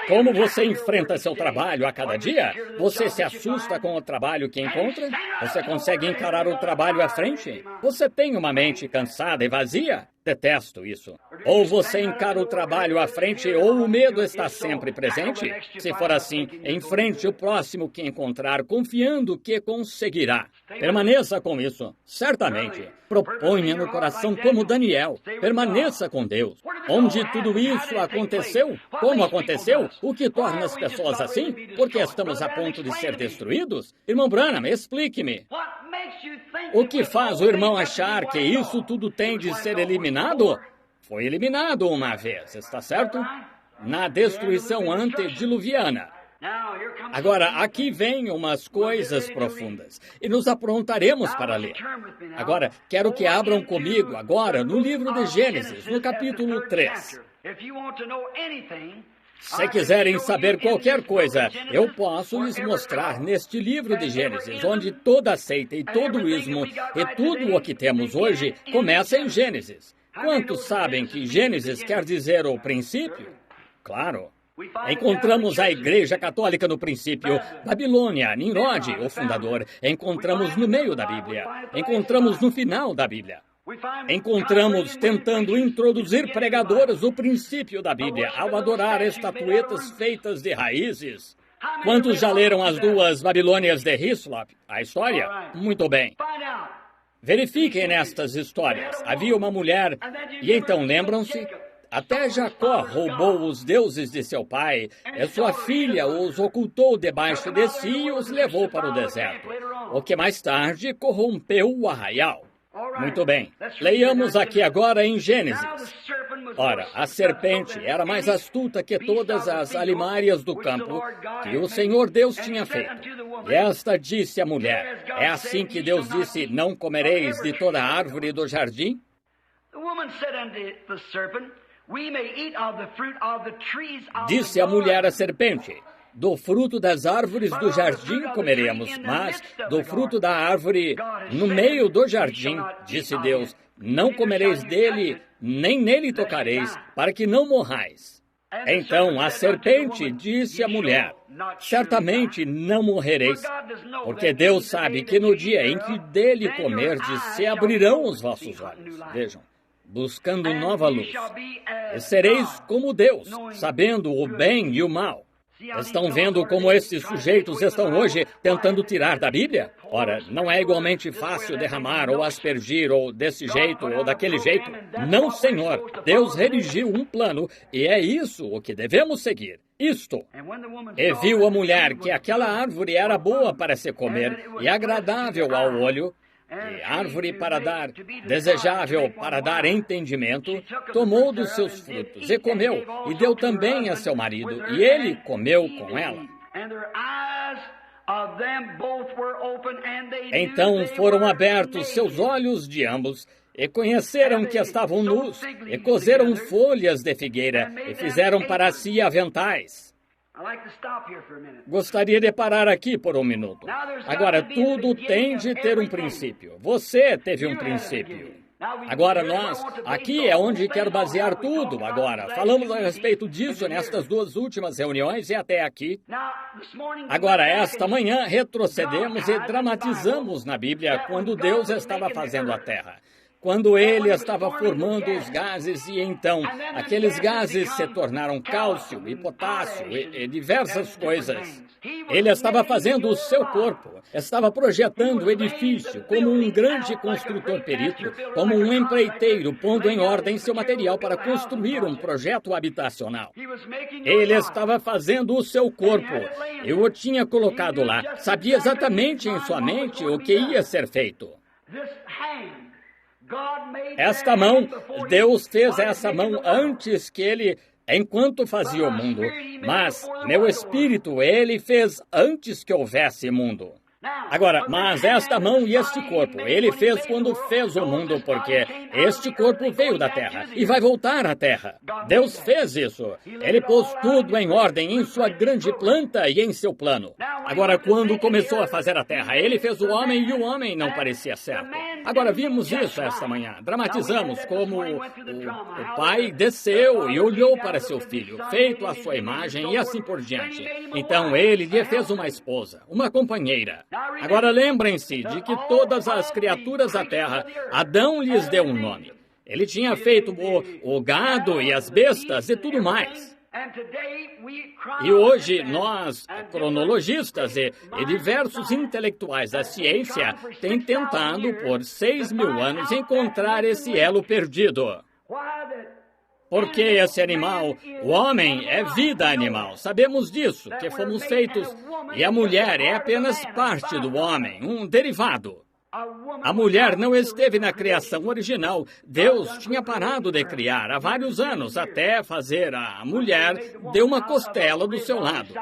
Como você enfrenta seu trabalho a cada dia? Você se assusta com o trabalho que encontra? Você consegue encarar o trabalho à frente? Você tem uma mente cansada e vazia? Detesto isso. Ou você encara o trabalho à frente ou o medo está sempre presente? Se for assim, enfrente o próximo que encontrar, confiando que conseguirá. Permaneça com isso, certamente. Proponha no coração como Daniel. Permaneça com Deus. Onde tudo isso aconteceu? Como aconteceu? O que torna as pessoas assim? Porque estamos a ponto de ser destruídos? Irmão Branham, explique-me. O que faz o irmão achar que isso tudo tem de ser eliminado? Foi eliminado uma vez, está certo? Na destruição antediluviana. Agora, aqui vem umas coisas profundas, e nos aprontaremos para ler. Agora, quero que abram comigo agora no livro de Gênesis, no capítulo 3. Se quiserem saber qualquer coisa, eu posso lhes mostrar neste livro de Gênesis, onde toda seita e todo ismo e tudo o que temos hoje começa em Gênesis. Quantos sabem que Gênesis quer dizer o princípio? Claro. Encontramos a Igreja Católica no princípio, Babilônia, Nimrod, o fundador. Encontramos no meio da Bíblia. Encontramos no final da Bíblia. Encontramos tentando introduzir pregadores o princípio da Bíblia ao adorar estatuetas feitas de raízes. Quantos já leram as duas Babilônias de Hislop? A história? Muito bem. Verifiquem nestas histórias. Havia uma mulher, e então lembram-se? Até Jacó roubou os deuses de seu pai, e sua filha os ocultou debaixo de si e os levou para o deserto, o que mais tarde corrompeu o arraial. Muito bem. Leiamos aqui agora em Gênesis. Ora, a serpente era mais astuta que todas as alimárias do campo que o Senhor Deus tinha feito. E esta disse à mulher, é assim que Deus disse, não comereis de toda a árvore do jardim? Disse a mulher à serpente, do fruto das árvores do jardim comeremos, mas do fruto da árvore no meio do jardim, disse Deus, não comereis dele, nem nele tocareis, para que não morrais. Então a serpente disse à mulher, certamente não morrereis, porque Deus sabe que no dia em que dele comerdes, se abrirão os vossos olhos. Vejam, buscando nova luz. E sereis como Deus, sabendo o bem e o mal. Estão vendo como esses sujeitos estão hoje tentando tirar da Bíblia? Ora, não é igualmente fácil derramar ou aspergir ou desse jeito ou daquele jeito. Não, Senhor. Deus redigiu um plano e é isso o que devemos seguir. Isto. E viu a mulher que aquela árvore era boa para se comer e agradável ao olho, e árvore para dar, desejável para dar entendimento, tomou dos seus frutos e comeu, e deu também a seu marido, e ele comeu com ela. Então foram abertos seus olhos de ambos, e conheceram que estavam nus, e coseram folhas de figueira, e fizeram para si aventais. Gostaria de parar aqui por um minuto. Agora, tudo tem de ter um princípio. Você teve um princípio. Agora aqui é onde quero basear tudo agora. Falamos a respeito disso nestas duas últimas reuniões e até aqui. Agora, esta manhã, retrocedemos e dramatizamos na Bíblia quando Deus estava fazendo a Terra. Quando ele estava formando os gases e então aqueles gases se tornaram cálcio e potássio e diversas coisas. Ele estava fazendo o seu corpo, estava projetando o edifício como um grande construtor perito, como um empreiteiro pondo em ordem seu material para construir um projeto habitacional. Ele estava fazendo o seu corpo. Eu o tinha colocado lá. Sabia exatamente em sua mente o que ia ser feito. Esta mão, Deus fez essa mão antes que ele, enquanto fazia o mundo. Mas, meu espírito, ele fez antes que houvesse mundo. Agora, mas esta mão e este corpo, ele fez quando fez o mundo, porque este corpo veio da terra e vai voltar à terra. Deus fez isso. Ele pôs tudo em ordem em sua grande planta e em seu plano. Agora, quando começou a fazer a terra, ele fez o homem e o homem não parecia certo. Agora, vimos isso esta manhã. Dramatizamos como o pai desceu e olhou para seu filho, feito à sua imagem e assim por diante. Então, ele lhe fez uma esposa, uma companheira. Agora lembrem-se de que todas as criaturas da terra, Adão lhes deu um nome. Ele tinha feito o gado e as bestas e tudo mais. E hoje nós, cronologistas e diversos intelectuais da ciência, têm tentado por 6.000 anos encontrar esse elo perdido. Porque esse animal, o homem, é vida animal. Sabemos disso, que fomos feitos. E a mulher é apenas parte do homem, um derivado. A mulher não esteve na criação original. Deus tinha parado de criar há vários anos, até fazer a mulher de uma costela do seu lado.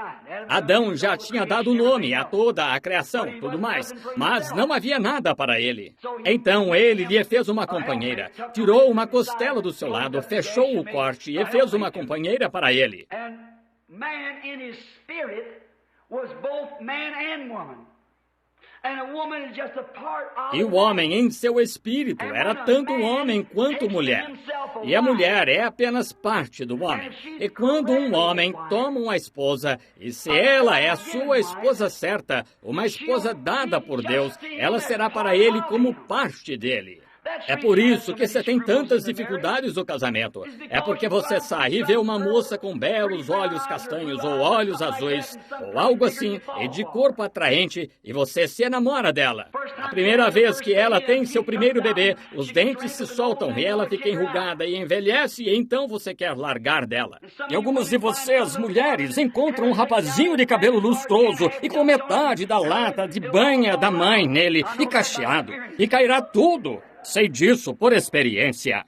Adão já tinha dado nome a toda a criação, tudo mais, mas não havia nada para ele. Então ele lhe fez uma companheira, tirou uma costela do seu lado, fechou o corte e fez uma companheira para ele. E o homem em seu espírito era tanto homem quanto mulher. E a mulher é apenas parte do homem. E quando um homem toma uma esposa, e se ela é a sua esposa certa, uma esposa dada por Deus, ela será para ele como parte dele. É por isso que você tem tantas dificuldades no casamento. É porque você sai e vê uma moça com belos olhos castanhos ou olhos azuis, ou algo assim, e de corpo atraente, e você se enamora dela. A primeira vez que ela tem seu primeiro bebê, os dentes se soltam e ela fica enrugada e envelhece, e então você quer largar dela. E algumas de vocês, mulheres, encontram um rapazinho de cabelo lustroso e com metade da lata de banha da mãe nele, e cacheado, e cairá tudo. Sei disso por experiência.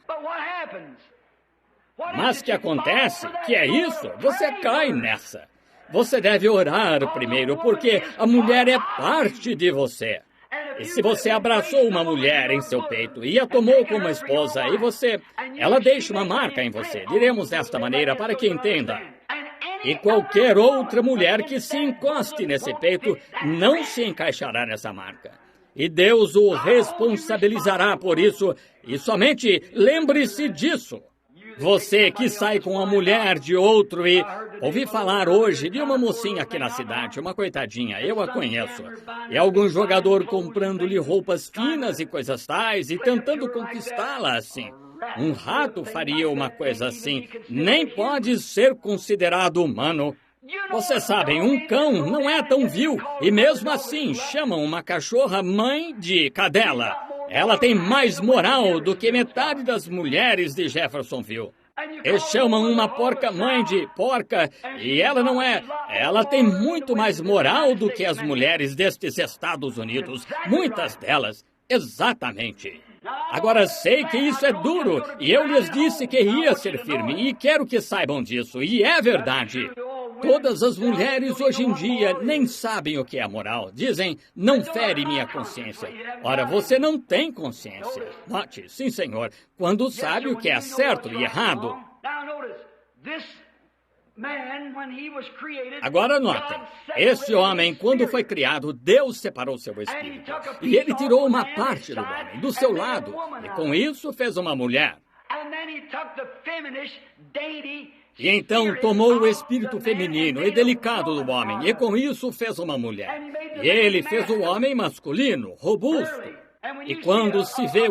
Mas que acontece? Que é isso? Você cai nessa. Você deve orar primeiro, porque a mulher é parte de você. E se você abraçou uma mulher em seu peito e a tomou como esposa, ela deixa uma marca em você. Diremos desta maneira para que entenda. E qualquer outra mulher que se encoste nesse peito não se encaixará nessa marca. E Deus o responsabilizará por isso. E somente lembre-se disso. Você que sai com a mulher de outro e... Ouvi falar hoje de uma mocinha aqui na cidade, uma coitadinha, eu a conheço. É algum jogador comprando-lhe roupas finas e coisas tais e tentando conquistá-la assim. Um rato faria uma coisa assim. Nem pode ser considerado humano. Vocês sabem, um cão não é tão vil e mesmo assim chamam uma cachorra mãe de cadela. Ela tem mais moral do que metade das mulheres de Jeffersonville. Eles chamam uma porca mãe de porca e ela não é. Ela tem muito mais moral do que as mulheres destes Estados Unidos. Muitas delas. Exatamente. Agora sei que isso é duro e eu lhes disse que ia ser firme e quero que saibam disso. E é verdade. Todas as mulheres hoje em dia nem sabem o que é moral. Dizem, não fere minha consciência. Ora, você não tem consciência. Note, sim senhor, quando sabe o que é certo e errado. Agora notem, esse homem, quando foi criado, Deus separou seu espírito. E ele tirou uma parte do homem, do seu lado, e com isso fez uma mulher. E então tomou o espírito feminino e delicado do homem, e com isso fez uma mulher. E ele fez o homem masculino, robusto. E quando se vê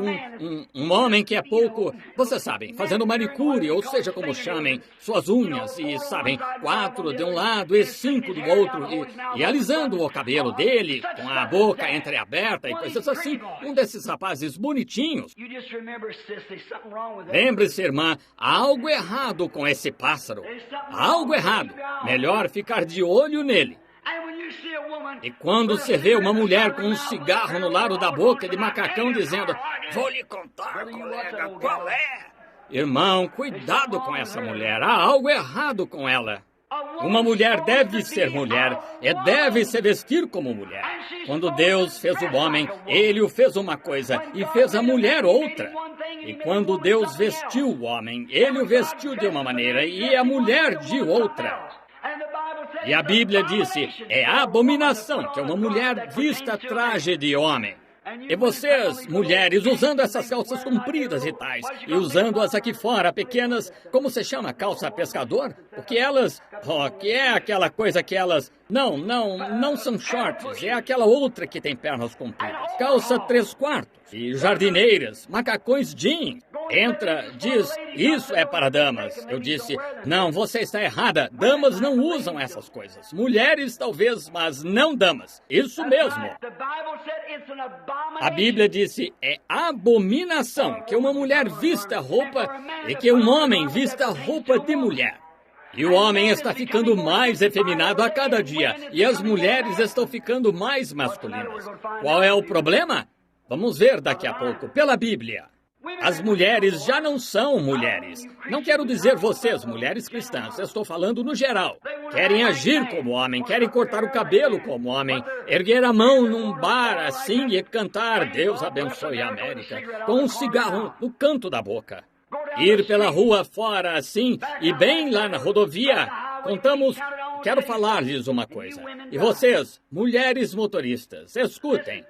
um homem que é pouco, vocês sabem, fazendo manicure, ou seja como chamem, suas unhas, e sabem, 4 de um lado e 5 do outro, e alisando o cabelo dele, com a boca entreaberta e coisas assim, um desses rapazes bonitinhos. Lembre-se, irmã, há algo errado com esse pássaro. Há algo errado. Melhor ficar de olho nele. E quando você vê uma mulher com um cigarro no lado da boca de macacão dizendo, vou lhe contar, colega, qual é? Irmão, cuidado com essa mulher, há algo errado com ela. Uma mulher deve ser mulher e deve se vestir como mulher. Quando Deus fez o homem, ele o fez uma coisa e fez a mulher outra. E quando Deus vestiu o homem, ele o vestiu de uma maneira e a mulher de outra. E a Bíblia disse, é abominação que uma mulher vista traje de homem. E vocês, mulheres, usando essas calças compridas e tais, e usando-as aqui fora, pequenas, como se chama, calça pescador? Porque elas, que é aquela coisa que elas... Não são shorts, é aquela outra que tem pernas compridas. Calça 3/4 e jardineiras, macacões jeans. Entra, diz, isso é para damas. Eu disse, não, você está errada. Damas não usam essas coisas. Mulheres talvez, mas não damas. Isso mesmo. A Bíblia disse, é abominação que uma mulher vista roupa e que um homem vista roupa de mulher. E o homem está ficando mais efeminado a cada dia, e as mulheres estão ficando mais masculinas. Qual é o problema? Vamos ver daqui a pouco, pela Bíblia. As mulheres já não são mulheres. Não quero dizer vocês, mulheres cristãs, eu estou falando no geral. Querem agir como homem, querem cortar o cabelo como homem, erguer a mão num bar assim e cantar Deus abençoe a América, com um cigarro no canto da boca. Ir pela rua fora assim e bem lá na rodovia. Quero falar-lhes uma coisa. E vocês, mulheres motoristas, escutem.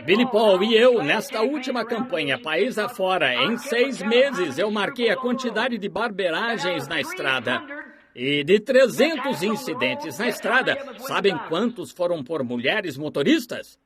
Billy Paul e eu, nesta última campanha país afora, em 6 meses, eu marquei a quantidade de barberagens na estrada. E de 300 incidentes na estrada, sabem quantos foram por mulheres motoristas?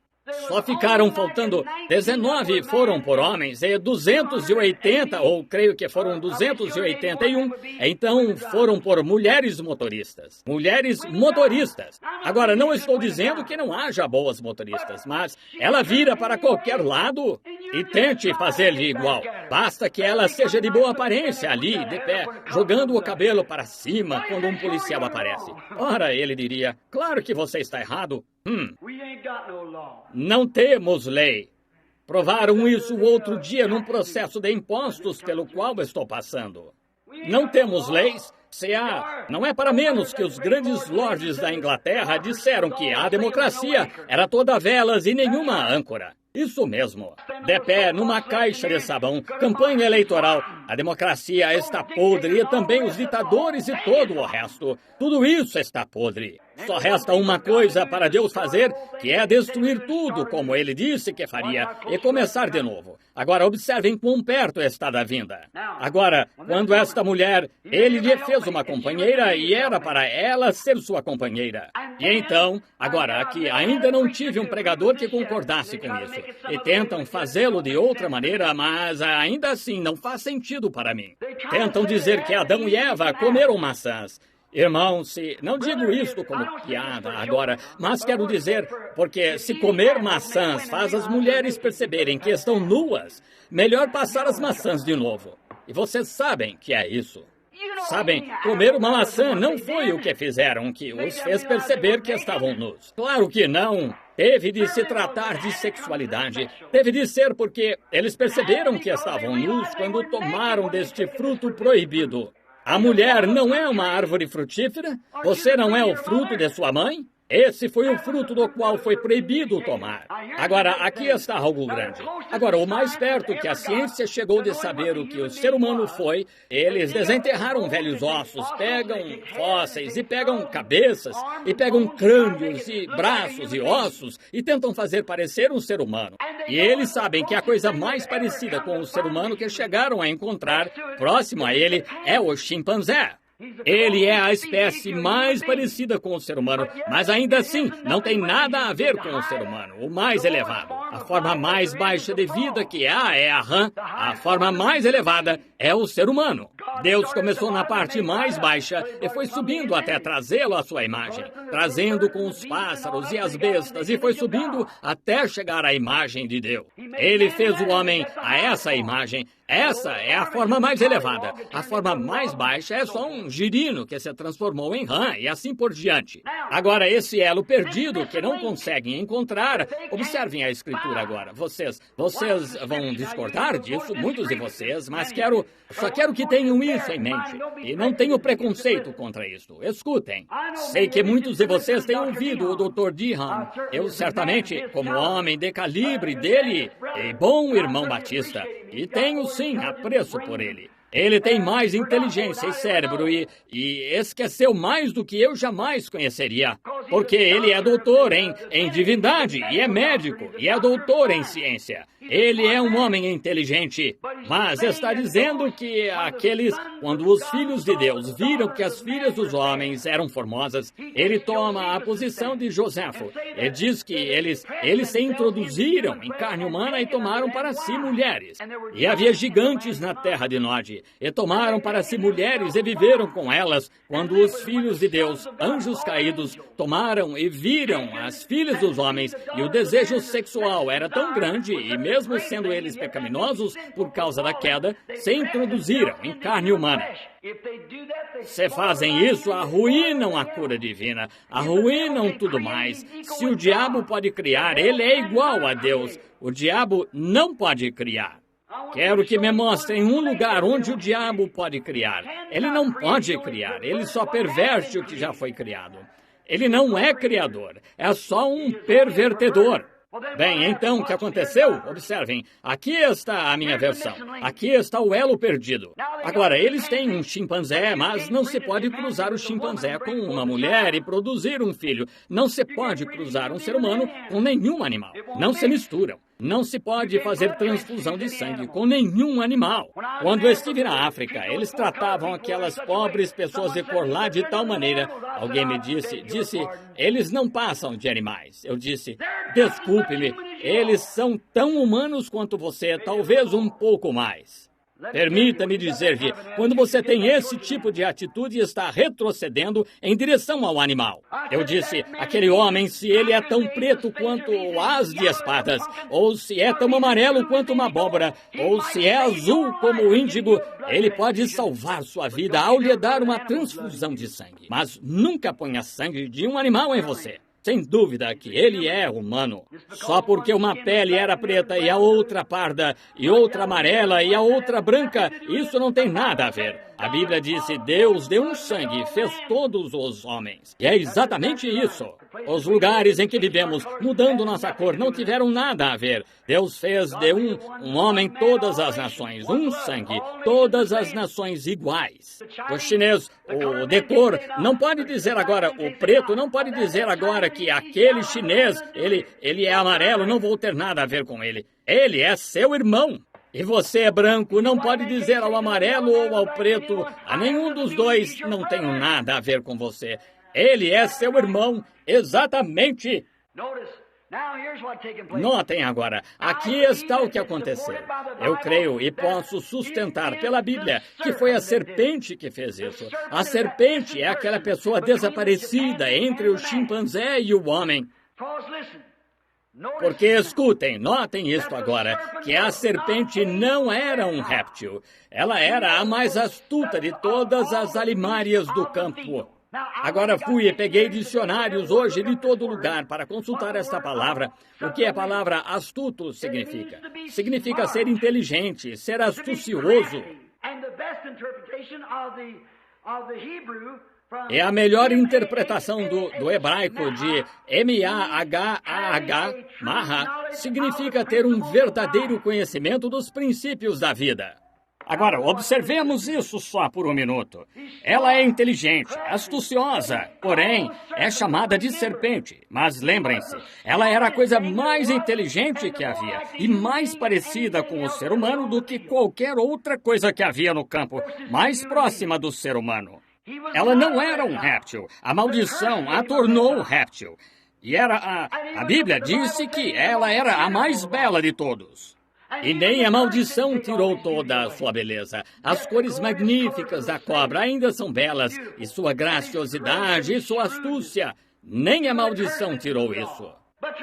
Só ficaram faltando 19 foram por homens e 280, ou creio que foram 281, então foram por mulheres motoristas. Mulheres motoristas. Agora, não estou dizendo que não haja boas motoristas, mas ela vira para qualquer lado e tente fazer-lhe igual. Basta que ela seja de boa aparência ali, de pé, jogando o cabelo para cima quando um policial aparece. Ora, ele diria, claro que você está errado. Não temos lei. Provaram isso outro dia num processo de impostos pelo qual estou passando. Não temos leis. Se há, não é para menos que os grandes lordes da Inglaterra disseram que a democracia era toda velas e nenhuma âncora. Isso mesmo. De pé numa caixa de sabão, campanha eleitoral. A democracia está podre e também os ditadores e todo o resto. Tudo isso está podre. Só resta uma coisa para Deus fazer, que é destruir tudo, como ele disse que faria, e começar de novo. Agora, observem quão perto está da vinda. Agora, quando esta mulher, ele lhe fez uma companheira e era para ela ser sua companheira. E então, agora, aqui ainda não tive um pregador que concordasse com isso. E tentam fazê-lo de outra maneira, mas ainda assim não faz sentido para mim. Tentam dizer que Adão e Eva comeram maçãs. Irmão, não digo isto como piada agora, mas quero dizer, porque se comer maçãs faz as mulheres perceberem que estão nuas, melhor passar as maçãs de novo. E vocês sabem que é isso. Sabem, comer uma maçã não foi o que fizeram que os fez perceber que estavam nus. Claro que não. Teve de se tratar de sexualidade. Teve de ser porque eles perceberam que estavam nus quando tomaram deste fruto proibido. A mulher não é uma árvore frutífera? Você não é o fruto de sua mãe? Esse foi o fruto do qual foi proibido tomar. Agora, aqui está algo grande. Agora, o mais perto que a ciência chegou de saber o que o ser humano foi, eles desenterraram velhos ossos, pegam fósseis e pegam cabeças, e pegam crânios e braços e ossos, e tentam fazer parecer um ser humano. E eles sabem que a coisa mais parecida com o ser humano que chegaram a encontrar, próximo a ele, é o chimpanzé. Ele é a espécie mais parecida com o ser humano, mas ainda assim não tem nada a ver com o ser humano, o mais elevado. A forma mais baixa de vida que há é a rã, a forma mais elevada é o ser humano. Deus começou na parte mais baixa e foi subindo até trazê-lo à sua imagem, trazendo com os pássaros e as bestas, e foi subindo até chegar à imagem de Deus. Ele fez o homem a essa imagem. Essa é a forma mais elevada. A forma mais baixa é só um girino que se transformou em rã e assim por diante. Agora, esse elo perdido que não conseguem encontrar, observem a escritura agora. Vocês vão discordar disso, muitos de vocês, mas só quero que tenham isso em mente. E não tenho preconceito contra isso. Escutem. Sei que muitos de vocês têm ouvido o Dr. Dehan. Eu certamente, como homem de calibre dele, e bom irmão Batista, e tenho sim apreço por ele. Ele tem mais inteligência e cérebro e esqueceu mais do que eu jamais conheceria. Porque ele é doutor em divindade e é médico e é doutor em ciência. Ele é um homem inteligente, mas está dizendo que quando os filhos de Deus viram que as filhas dos homens eram formosas, ele toma a posição de Joséfo. Ele diz que eles se introduziram em carne humana e tomaram para si mulheres. E havia gigantes na terra de Nod, e tomaram para si mulheres e viveram com elas, quando os filhos de Deus, anjos caídos, tomaram e viram as filhas dos homens, e o desejo sexual era tão grande, e mesmo sendo eles pecaminosos por causa da queda, se introduziram em carne humana. Se fazem isso, arruinam a cura divina, arruinam tudo mais. Se o diabo pode criar, ele é igual a Deus. O diabo não pode criar. Quero que me mostrem um lugar onde o diabo pode criar. Ele não pode criar, ele só perverte o que já foi criado. Ele não é criador, é só um pervertedor. Bem, então, o que aconteceu? Observem, aqui está a minha versão. Aqui está o elo perdido. Agora, eles têm um chimpanzé, mas não se pode cruzar o chimpanzé com uma mulher e produzir um filho. Não se pode cruzar um ser humano com nenhum animal. Não se misturam. Não se pode fazer transfusão de sangue com nenhum animal. Quando eu estive na África, eles tratavam aquelas pobres pessoas de cor lá de tal maneira. Alguém me disse, eles não passam de animais. Eu disse, desculpe-me, eles são tão humanos quanto você, talvez um pouco mais. Permita-me dizer-lhe, quando você tem esse tipo de atitude, está retrocedendo em direção ao animal. Eu disse, aquele homem, se ele é tão preto quanto o as de espadas, ou se é tão amarelo quanto uma abóbora, ou se é azul como o índigo, ele pode salvar sua vida ao lhe dar uma transfusão de sangue. Mas nunca ponha sangue de um animal em você. Sem dúvida que ele é humano. Só porque uma pele era preta e a outra parda, e outra amarela e a outra branca, isso não tem nada a ver. A Bíblia disse, Deus deu um sangue e fez todos os homens. E é exatamente isso. Os lugares em que vivemos, mudando nossa cor, não tiveram nada a ver. Deus fez de um homem todas as nações, um sangue, todas as nações iguais. O chinês, o de cor, não pode dizer agora, o preto não pode dizer agora que aquele chinês, ele é amarelo, não vou ter nada a ver com ele. Ele é seu irmão. E você é branco, não pode dizer ao amarelo ou ao preto, a nenhum dos dois, não tenho nada a ver com você. Ele é seu irmão, exatamente. Notem agora, aqui está o que aconteceu. Eu creio e posso sustentar pela Bíblia que foi a serpente que fez isso. A serpente é aquela pessoa desaparecida entre o chimpanzé e o homem. Porque, escutem, notem isto agora, que a serpente não era um réptil. Ela era a mais astuta de todas as alimárias do campo. Agora fui e peguei dicionários hoje de todo lugar para consultar esta palavra. O que a palavra astuto significa? Significa ser inteligente, ser astucioso. É a melhor interpretação do hebraico de M-A-H-A-H, Maha, significa ter um verdadeiro conhecimento dos princípios da vida. Agora, observemos isso só por um minuto. Ela é inteligente, astuciosa, porém, é chamada de serpente. Mas lembrem-se, ela era a coisa mais inteligente que havia e mais parecida com o ser humano do que qualquer outra coisa que havia no campo, mais próxima do ser humano. Ela não era um réptil. A maldição a tornou réptil. E a Bíblia disse que ela era a mais bela de todos. E nem a maldição tirou toda a sua beleza. As cores magníficas da cobra ainda são belas, e sua graciosidade e sua astúcia. Nem a maldição tirou isso.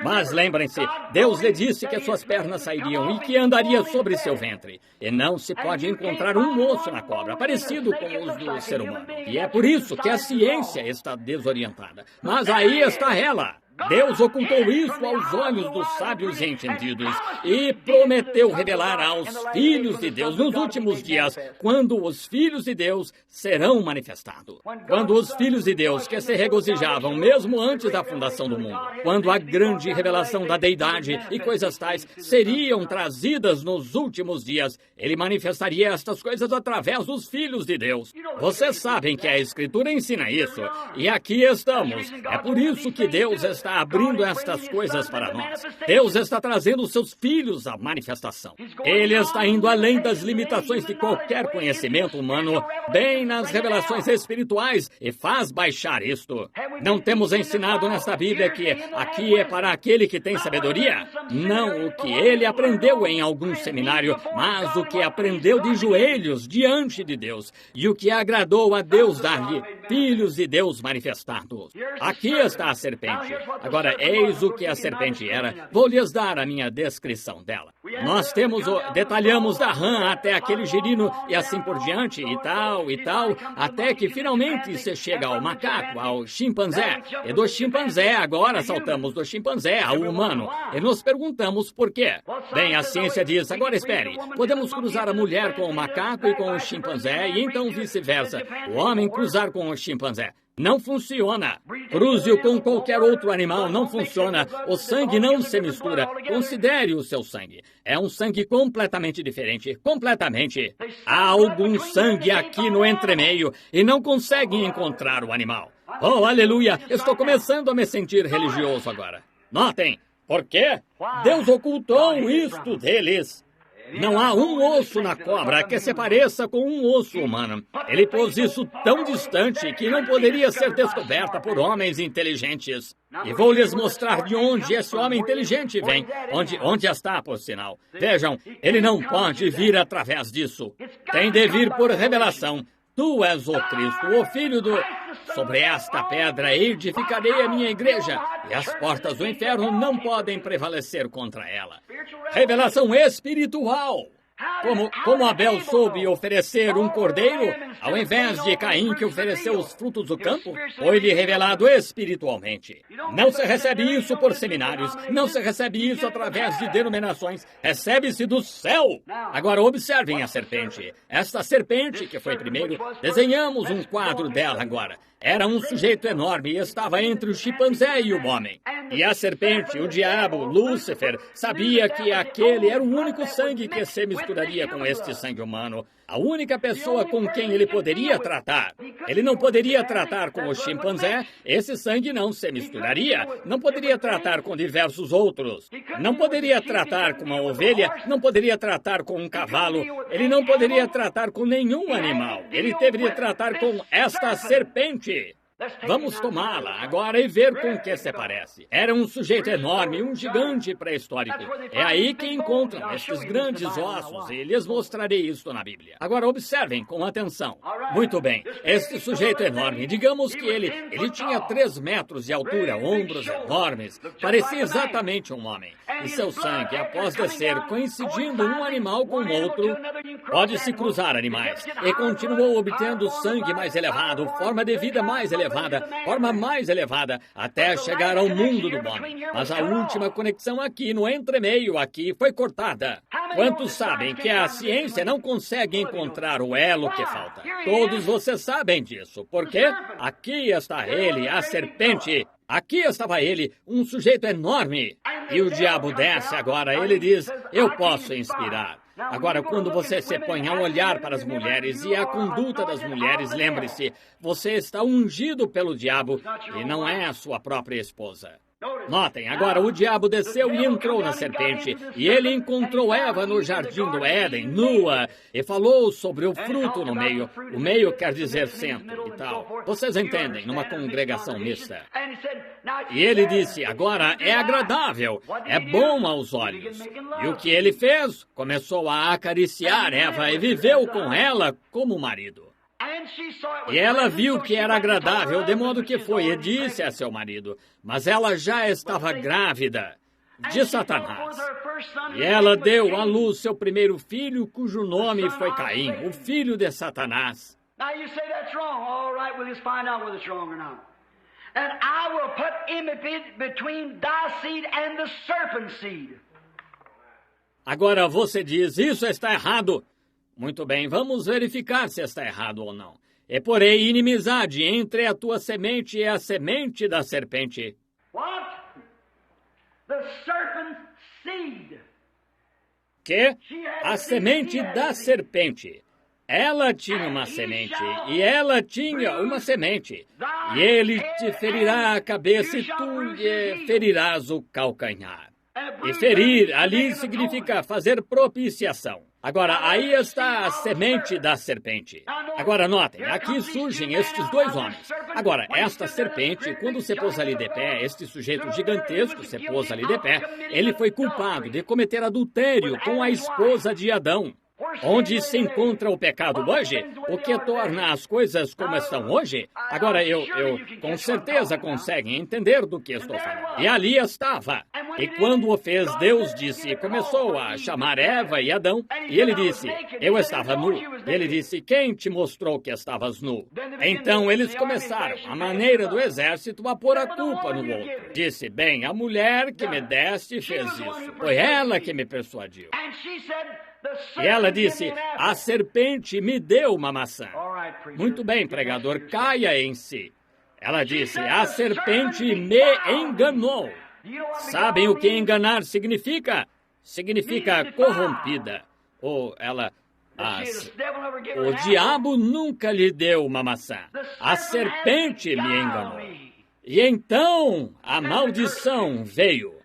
Mas lembrem-se, Deus lhe disse que suas pernas sairiam e que andaria sobre seu ventre. E não se pode encontrar um osso na cobra, parecido com os do ser humano. E é por isso que a ciência está desorientada. Mas aí está ela. Deus ocultou isso aos olhos dos sábios e entendidos e prometeu revelar aos filhos de Deus nos últimos dias, quando os filhos de Deus serão manifestados. Quando os filhos de Deus que se regozijavam mesmo antes da fundação do mundo, quando a grande revelação da deidade e coisas tais seriam trazidas nos últimos dias, ele manifestaria estas coisas através dos filhos de Deus. Vocês sabem que a Escritura ensina isso, e aqui estamos. É por isso que Deus está abrindo estas coisas para nós. Deus está trazendo os seus filhos à manifestação. Ele está indo além das limitações de qualquer conhecimento humano, bem nas revelações espirituais, e faz baixar isto. Não temos ensinado nesta Bíblia que aqui é para aquele que tem sabedoria? Não o que ele aprendeu em algum seminário, mas o que aprendeu de joelhos diante de Deus, e o que agradou a Deus dar-lhe filhos de Deus manifestados. Aqui está a serpente. Agora, eis o que a serpente era. Vou lhes dar a minha descrição dela. Nós detalhamos da rã até aquele girino e assim por diante, e tal, até que finalmente se chega ao macaco, ao chimpanzé. E do chimpanzé, agora saltamos do chimpanzé ao humano. E nos perguntamos por quê. Bem, a ciência diz, agora espere, podemos cruzar a mulher com o macaco e com o chimpanzé, e então vice-versa. O homem cruzar com o chimpanzé. Não funciona. Cruze-o com qualquer outro animal, não funciona. O sangue não se mistura. Considere o seu sangue. É um sangue completamente diferente. Completamente. Há algum sangue aqui no entremeio e não conseguem encontrar o animal. Oh, aleluia! Estou começando a me sentir religioso agora. Notem. Por quê? Deus ocultou isto deles. Não há um osso na cobra que se pareça com um osso humano. Ele pôs isso tão distante que não poderia ser descoberta por homens inteligentes. E vou lhes mostrar de onde esse homem inteligente vem. Onde está, por sinal. Vejam, ele não pode vir através disso. Tem de vir por revelação. Tu és o Cristo, o Filho do... Sobre esta pedra edificarei a minha igreja, e as portas do inferno não podem prevalecer contra ela. Revelação espiritual. Como Abel soube oferecer um cordeiro, ao invés de Caim que ofereceu os frutos do campo, foi-lhe revelado espiritualmente. Não se recebe isso por seminários, não se recebe isso através de denominações, recebe-se do céu. Agora observem a serpente. Esta serpente que foi primeiro, desenhamos um quadro dela agora. Era um sujeito enorme e estava entre o chimpanzé e o homem. E a serpente, o diabo, Lúcifer, sabia que aquele era o único sangue que se misturaria com este sangue humano. A única pessoa com quem ele poderia tratar. Ele não poderia tratar com o chimpanzé, esse sangue não se misturaria. Não poderia tratar com diversos outros. Não poderia tratar com uma ovelha, não poderia tratar com um cavalo. Ele não poderia tratar com nenhum animal. Ele deveria tratar com esta serpente. Vamos tomá-la agora e ver com o que se parece. Era um sujeito enorme, um gigante pré-histórico. É aí que encontram estes grandes ossos e lhes mostrarei isso na Bíblia. Agora observem com atenção. Muito bem, este sujeito enorme, digamos que ele tinha 3 metros de altura, ombros enormes, parecia exatamente um homem. E seu sangue, após descer, coincidindo um animal com outro, pode-se cruzar animais, e continuou obtendo sangue mais elevado, forma de vida mais elevada, forma mais elevada, até chegar ao mundo do homem. Mas a última conexão aqui, no entremeio aqui, foi cortada. Quantos sabem que a ciência não consegue encontrar o elo que falta? Todos vocês sabem disso, porque aqui está ele, a serpente. Aqui estava ele, um sujeito enorme. E o diabo desce agora, ele diz, eu posso inspirar. Agora, quando você se põe a olhar para as mulheres e a conduta das mulheres, lembre-se, você está ungido pelo diabo e não é a sua própria esposa. Notem, agora o diabo desceu e entrou na serpente, e ele encontrou Eva no jardim do Éden, nua, e falou sobre o fruto no meio. O meio quer dizer centro e tal. Vocês entendem, numa congregação mista. E ele disse, agora é agradável, é bom aos olhos. E o que ele fez? Começou a acariciar Eva e viveu com ela como marido. E ela viu que era agradável, de modo que foi e disse a seu marido, mas ela já estava grávida de Satanás. E ela deu à luz seu primeiro filho, cujo nome foi Caim, o filho de Satanás. Agora você diz, isso está errado. Muito bem, vamos verificar se está errado ou não. E porém inimizade entre a tua semente e a semente da serpente. What? The serpent's seed. Que? A semente da serpente. Ela tinha uma semente, e ela tinha uma semente. E ele te ferirá a cabeça e tu lhe ferirás o calcanhar. E ferir ali significa fazer propiciação. Agora, aí está a semente da serpente. Agora, notem, aqui surgem estes 2 homens. Agora, esta serpente, quando se pôs ali de pé, este sujeito gigantesco se pôs ali de pé, ele foi culpado de cometer adultério com a esposa de Adão. Onde se encontra o pecado hoje? O que torna as coisas como estão hoje? Agora, eu com certeza conseguem entender do que estou falando. E ali estava. E quando o fez, Deus disse, começou a chamar Eva e Adão, e ele disse, eu estava nu. Ele disse, quem te mostrou que estavas nu? Então eles começaram, à maneira do exército, a pôr a culpa no outro. Disse, bem, a mulher que me deste fez isso. Foi ela que me persuadiu. E ela disse, a serpente me deu uma maçã. Muito bem, pregador, caia em si. Ela disse, a serpente me enganou. Sabem o que enganar significa? Significa corrompida. Ou ela... O diabo nunca lhe deu uma maçã. A serpente me enganou. E então a maldição veio.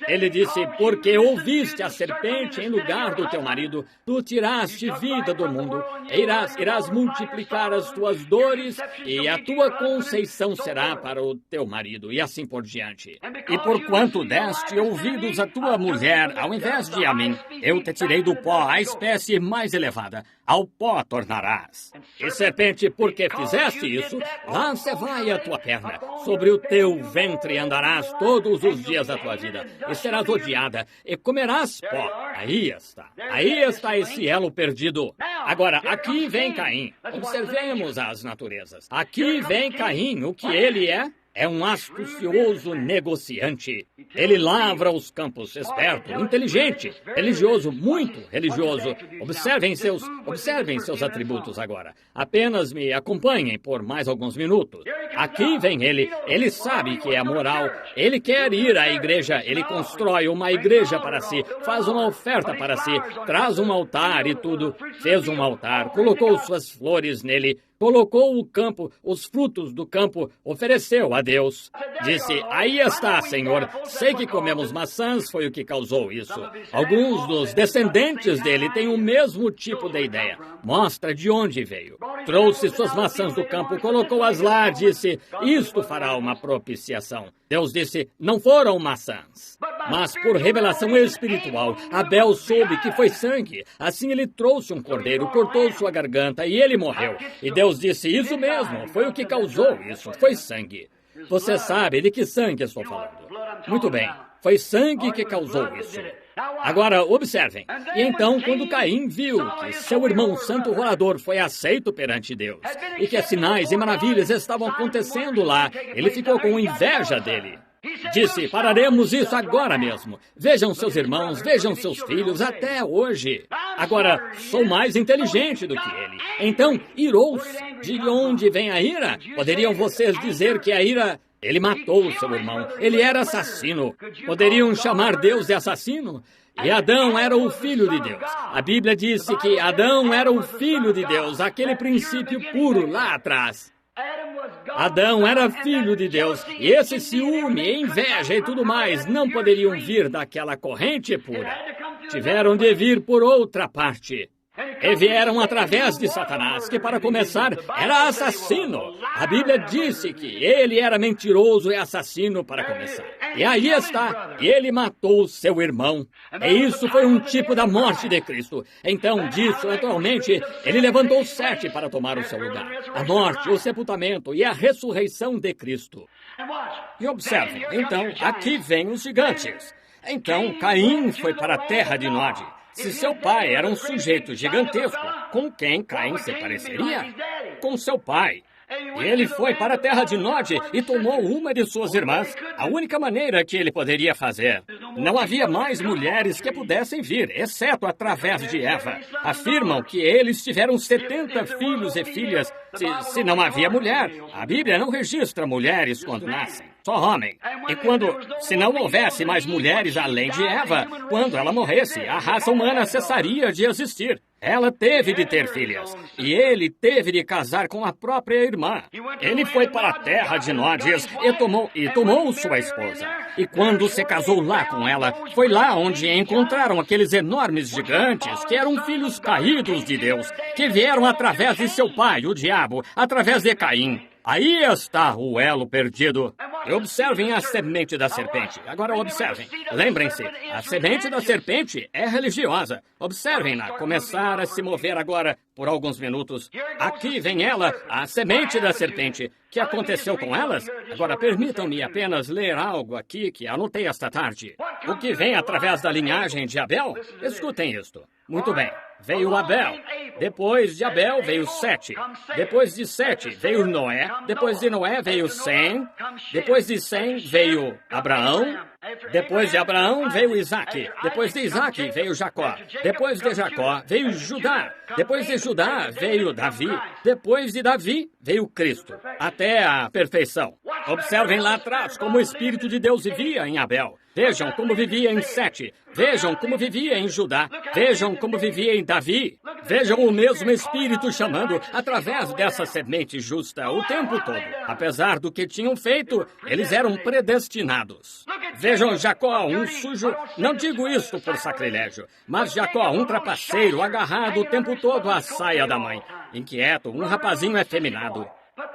Ele disse, porque ouviste a serpente em lugar do teu marido, tu tiraste vida do mundo, e irás multiplicar as tuas dores, e a tua conceição será para o teu marido, e assim por diante. E porquanto deste ouvidos à tua mulher, ao invés de a mim, eu te tirei do pó, a espécie mais elevada, ao pó tornarás. E serpente, porque fizeste isso, lá se vai a tua perna, sobre o teu ventre andarás todos os dias da tua vida. e serás odiada, e comerás pó. Aí está esse elo perdido. Agora, aqui vem Caim. Observemos as naturezas. Aqui vem Caim, o que ele é? É um astucioso negociante. Ele lavra os campos, esperto, inteligente, religioso, muito religioso. Observem seus atributos agora. Apenas me acompanhem por mais alguns minutos. Aqui vem ele. Ele sabe que é moral. Ele quer ir à igreja. Ele constrói uma igreja para si. Faz uma oferta para si. Traz um altar e tudo. Fez um altar. Colocou suas flores nele. Colocou o campo, os frutos do campo, ofereceu a Deus. Disse, aí está, Senhor, sei que comemos maçãs, foi o que causou isso. Alguns dos descendentes dele têm o mesmo tipo de ideia. Mostra de onde veio. Trouxe suas maçãs do campo, colocou-as lá, disse, isto fará uma propiciação. Deus disse, não foram maçãs. Mas por revelação espiritual, Abel soube que foi sangue. Assim ele trouxe um cordeiro, cortou sua garganta e ele morreu. E Deus disse, isso mesmo, foi o que causou isso, foi sangue. Você sabe de que sangue estou falando. Muito bem, foi sangue que causou isso. Agora, observem. E então, quando Caim viu que seu irmão santo rolador foi aceito perante Deus, e que sinais e maravilhas estavam acontecendo lá, ele ficou com inveja dele. Disse, pararemos isso agora mesmo. Vejam seus irmãos, vejam seus filhos, até hoje. Agora, sou mais inteligente do que ele. Então, irou-se. De onde vem a ira? Poderiam vocês dizer que a ira... Ele matou seu irmão. Ele era assassino. Poderiam chamar Deus de assassino? E Adão era o filho de Deus. A Bíblia disse que Adão era o filho de Deus, aquele princípio puro lá atrás. Adão era filho de Deus, e esse ciúme, inveja e tudo mais não poderiam vir daquela corrente pura. Tiveram de vir por outra parte. E vieram através de Satanás, que para começar era assassino. A Bíblia disse que ele era mentiroso e assassino para começar. E aí está, ele matou seu irmão. E isso foi um tipo da morte de Cristo. Então, disso, atualmente, ele levantou 7 para tomar o seu lugar. A morte, o sepultamento e a ressurreição de Cristo. E observem, então, aqui vêm os gigantes. Então, Caim foi para a terra de Nod. Se seu pai era um sujeito gigantesco, com quem Caim se pareceria? Com seu pai. E ele foi para a terra de Nod e tomou uma de suas irmãs, a única maneira que ele poderia fazer. Não havia mais mulheres que pudessem vir, exceto através de Eva. Afirmam que eles tiveram 70 filhos e filhas. Se não havia mulher, a Bíblia não registra mulheres quando nascem, só homem. E se não houvesse mais mulheres além de Eva, quando ela morresse, a raça humana cessaria de existir. Ela teve de ter filhas, e ele teve de casar com a própria irmã. Ele foi para a terra de Nódias e tomou sua esposa. E quando se casou lá com ela, foi lá onde encontraram aqueles enormes gigantes que eram filhos caídos de Deus, que vieram através de seu pai, o diabo, através de Caim. Aí está o elo perdido. E observem a semente da serpente. Agora observem. Lembrem-se, a semente da serpente é religiosa. Observem-na começar a se mover agora por alguns minutos. Aqui vem ela, a semente da serpente. O que aconteceu com elas? Agora permitam-me apenas ler algo aqui que anotei esta tarde. O que vem através da linhagem de Abel? Escutem isto. Muito bem. Veio Abel. Depois de Abel veio Sete. Depois de Sete veio Noé. Depois de Noé veio Sem. Depois de Sem veio Abraão. Depois de Abraão veio Isaque. Depois de Isaque veio Jacó. Depois de Jacó veio Judá. Depois de Judá veio Davi. Depois de Davi veio Cristo. Até a perfeição. Observem lá atrás como o Espírito de Deus vivia em Abel. Vejam como vivia em Sete. Vejam como vivia em Judá. Vejam como vivia em Davi. Vejam o mesmo Espírito chamando através dessa semente justa o tempo todo. Apesar do que tinham feito, eles eram predestinados. Vejam Jacó, um sujo, não digo isto por sacrilégio, mas Jacó, um trapaceiro, agarrado o tempo todo à saia da mãe. Inquieto, um rapazinho efeminado.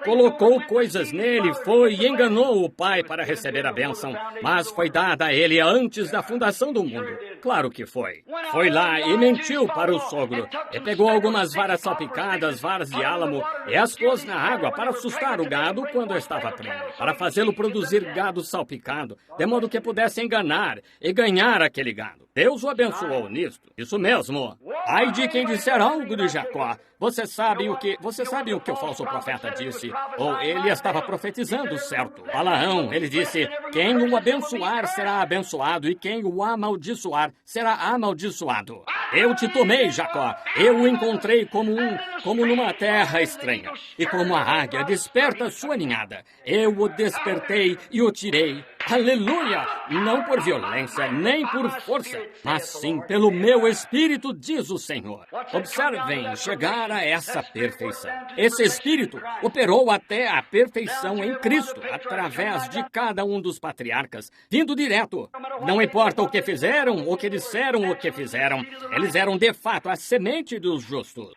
Colocou coisas nele, foi e enganou o pai para receber a bênção, mas foi dada a ele antes da fundação do mundo. Claro que foi. Foi lá e mentiu para o sogro. E pegou algumas varas salpicadas, varas de álamo, e as pôs na água para assustar o gado quando estava prenhe, para fazê-lo produzir gado salpicado, de modo que pudesse enganar e ganhar aquele gado. Deus o abençoou nisto. Isso mesmo. Ai de quem disser algo de Jacó. Você sabe o que o falso profeta disse? Ou ele estava profetizando, certo? Balaão, ele disse, quem o abençoar será abençoado e quem o amaldiçoar será amaldiçoado. Eu te tomei, Jacó. Eu o encontrei como numa terra estranha. E como a águia desperta sua ninhada. Eu o despertei e o tirei. Aleluia! Não por violência, nem por força, mas sim pelo meu Espírito, diz o Senhor. Observem chegar a essa perfeição. Esse Espírito operou até a perfeição em Cristo, através de cada um dos patriarcas, vindo direto. Não importa o que fizeram, o que disseram, o que fizeram, eles eram de fato a semente dos justos.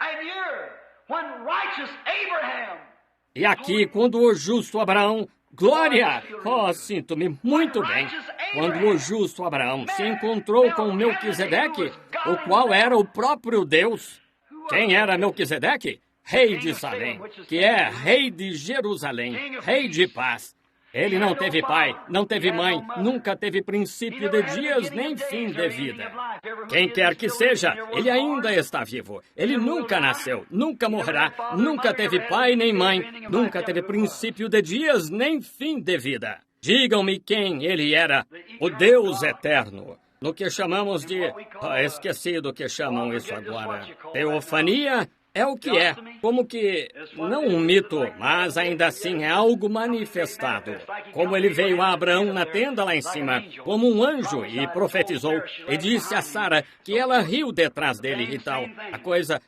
E aqui, quando o justo Abraão... Glória! Oh, sinto-me muito bem. Quando o justo Abraão se encontrou com Melquisedeque, o qual era o próprio Deus. Quem era Melquisedeque? Rei de Salém, que é rei de Jerusalém, rei de paz. Ele não teve pai, não teve mãe, nunca teve princípio de dias nem fim de vida. Quem quer que seja, ele ainda está vivo. Ele nunca nasceu, nunca morrerá, nunca teve pai nem mãe, nunca teve princípio de dias nem fim de vida. Digam-me quem ele era, o Deus eterno. No que chamamos de... esqueci do que chamam isso agora. Teofania... É o que é, como que, não um mito, mas ainda assim é algo manifestado. Como ele veio a Abraão na tenda lá em cima, como um anjo, e profetizou, e disse a Sara que ela riu detrás dele e tal.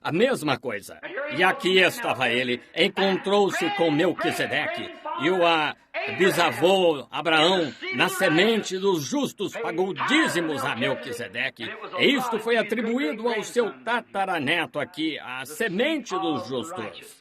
A mesma coisa. E aqui estava ele, encontrou-se com Melquisedeque, e o bisavô Abraão, na semente dos justos, pagou dízimos a Melquisedeque. E isto foi atribuído ao seu tataraneto aqui, a semente dos justos.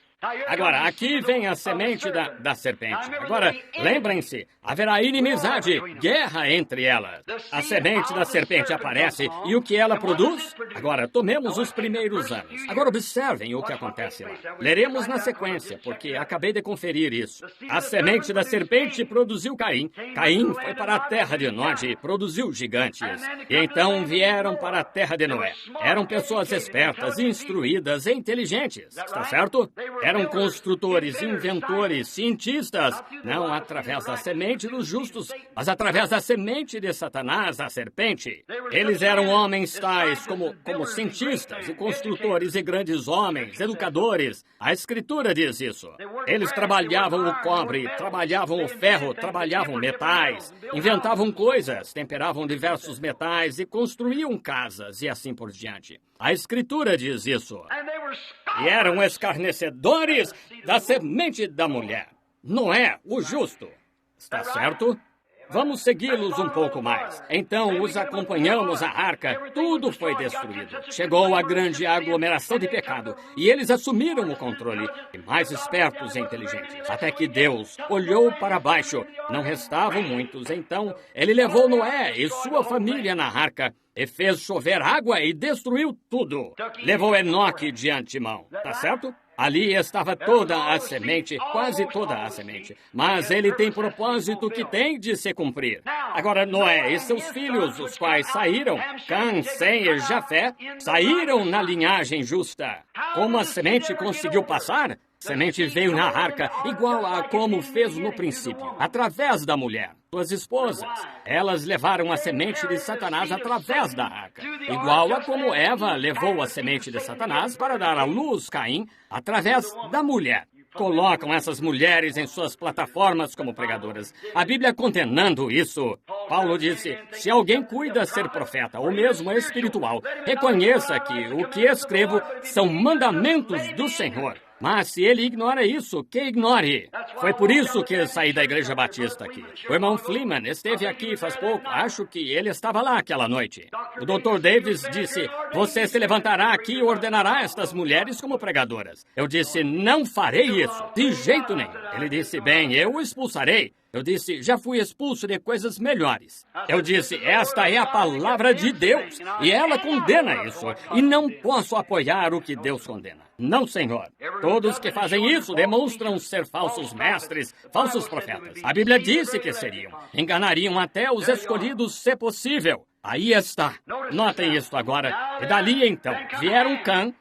Agora, aqui vem a semente da serpente. Agora, lembrem-se, haverá inimizade, guerra entre elas. A semente da serpente aparece e o que ela produz? Agora, tomemos os primeiros anos. Agora, observem o que acontece lá. Leremos na sequência, porque acabei de conferir isso. A semente da serpente produziu Caim. Caim foi para a terra de Nod e produziu gigantes. E então vieram para a terra de Noé. Eram pessoas espertas, instruídas e inteligentes. Está certo? Eram construtores, inventores, cientistas, não através da semente dos justos, mas através da semente de Satanás, a serpente. Eles eram homens tais como cientistas e construtores e grandes homens, educadores. A Escritura diz isso. Eles trabalhavam o cobre, trabalhavam o ferro, trabalhavam metais, inventavam coisas, temperavam diversos metais e construíam casas e assim por diante. A Escritura diz isso. E eram escarnecedores da semente da mulher. Noé, o justo. Está certo? Vamos segui-los um pouco mais. Então os acompanhamos à arca. Tudo foi destruído. Chegou a grande aglomeração de pecado. E eles assumiram o controle. E mais espertos e inteligentes. Até que Deus olhou para baixo. Não restavam muitos. Então ele levou Noé e sua família na arca. E fez chover água e destruiu tudo. Levou Enoque de antemão. Tá certo? Ali estava toda a semente, quase toda a semente. Mas ele tem propósito que tem de se cumprir. Agora, Noé e seus filhos, os quais saíram, Cã, Sem e Jafé, saíram na linhagem justa. Como a semente conseguiu passar? A semente veio na arca, igual a como fez no princípio, através da mulher, suas esposas. Elas levaram a semente de Satanás através da arca, igual a como Eva levou a semente de Satanás para dar à luz Caim através da mulher. Colocam essas mulheres em suas plataformas como pregadoras. A Bíblia condenando isso. Paulo disse, se alguém cuida ser profeta, ou mesmo espiritual, reconheça que o que escrevo são mandamentos do Senhor. Mas se ele ignora isso, que ignore. Foi por isso que saí da Igreja Batista aqui. O irmão Fleeman esteve aqui faz pouco. Acho que ele estava lá aquela noite. O Dr. Davis disse, você se levantará aqui e ordenará estas mulheres como pregadoras. Eu disse, não farei isso, de jeito nenhum. Ele disse, bem, eu o expulsarei. Eu disse, já fui expulso de coisas melhores. Eu disse, esta é a palavra de Deus, e ela condena isso, e não posso apoiar o que Deus condena. Não, Senhor. Todos que fazem isso demonstram ser falsos mestres, falsos profetas. A Bíblia disse que seriam. Enganariam até os escolhidos, se possível. Aí está. Notem isso agora. E dali, então, vieram Cã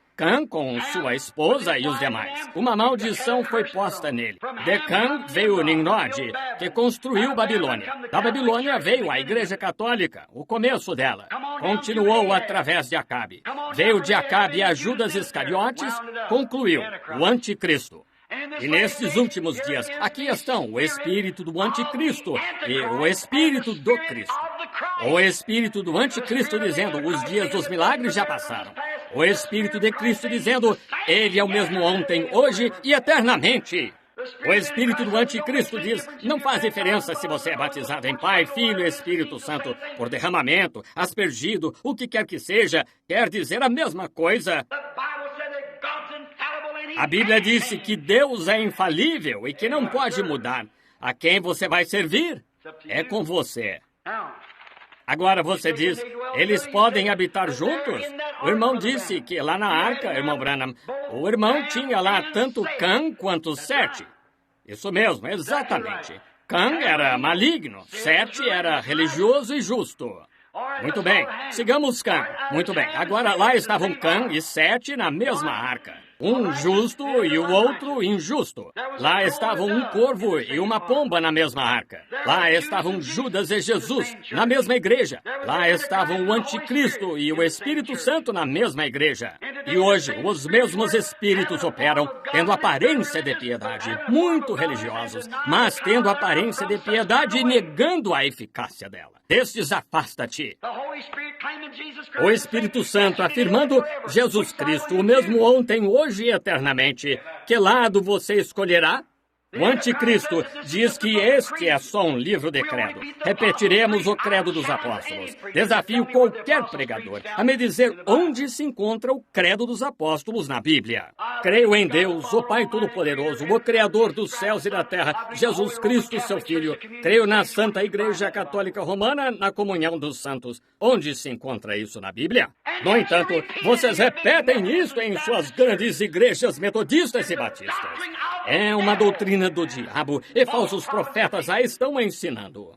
com sua esposa e os demais. Uma maldição foi posta nele. De Cã veio Nimrod, que construiu Babilônia. Da Babilônia veio a Igreja Católica, o começo dela. Continuou através de Acabe. Veio de Acabe a Judas Iscariotes, concluiu o Anticristo. E nestes últimos dias, aqui estão o espírito do Anticristo e o espírito do Cristo. O espírito do Anticristo dizendo, os dias dos milagres já passaram. O espírito de Cristo dizendo, ele é o mesmo ontem, hoje e eternamente. O espírito do Anticristo diz, não faz diferença se você é batizado em Pai, Filho e Espírito Santo por derramamento, aspergido, o que quer que seja, quer dizer a mesma coisa. A Bíblia disse que Deus é infalível e que não pode mudar. A quem você vai servir? É com você. Agora você diz, eles podem habitar juntos? O irmão disse que lá na arca, irmão Branham, o irmão tinha lá tanto Cã quanto Sete. Isso mesmo, exatamente. Cã era maligno, Sete era religioso e justo. Muito bem, sigamos Cã. Muito bem, agora lá estavam Cã e Sete na mesma arca. Um justo e o outro injusto. Lá estavam um corvo e uma pomba na mesma arca. Lá estavam Judas e Jesus na mesma igreja. Lá estavam o Anticristo e o Espírito Santo na mesma igreja. E hoje, os mesmos espíritos operam, tendo aparência de piedade, muito religiosos, mas tendo aparência de piedade e negando a eficácia dela. Destes afasta-te. O Espírito Santo afirmando Jesus Cristo, o mesmo ontem, hoje e eternamente. Que lado você escolherá? O Anticristo diz que este é só um livro de credo. Repetiremos o credo dos apóstolos. Desafio qualquer pregador a me dizer onde se encontra o credo dos apóstolos na Bíblia. Creio em Deus, o Pai Todo-Poderoso, o Criador dos céus e da terra, Jesus Cristo, seu Filho. Creio na Santa Igreja Católica Romana, na comunhão dos santos. Onde se encontra isso na Bíblia? No entanto, vocês repetem isso em suas grandes igrejas metodistas e batistas. É uma doutrina do diabo e falsos profetas a estão ensinando.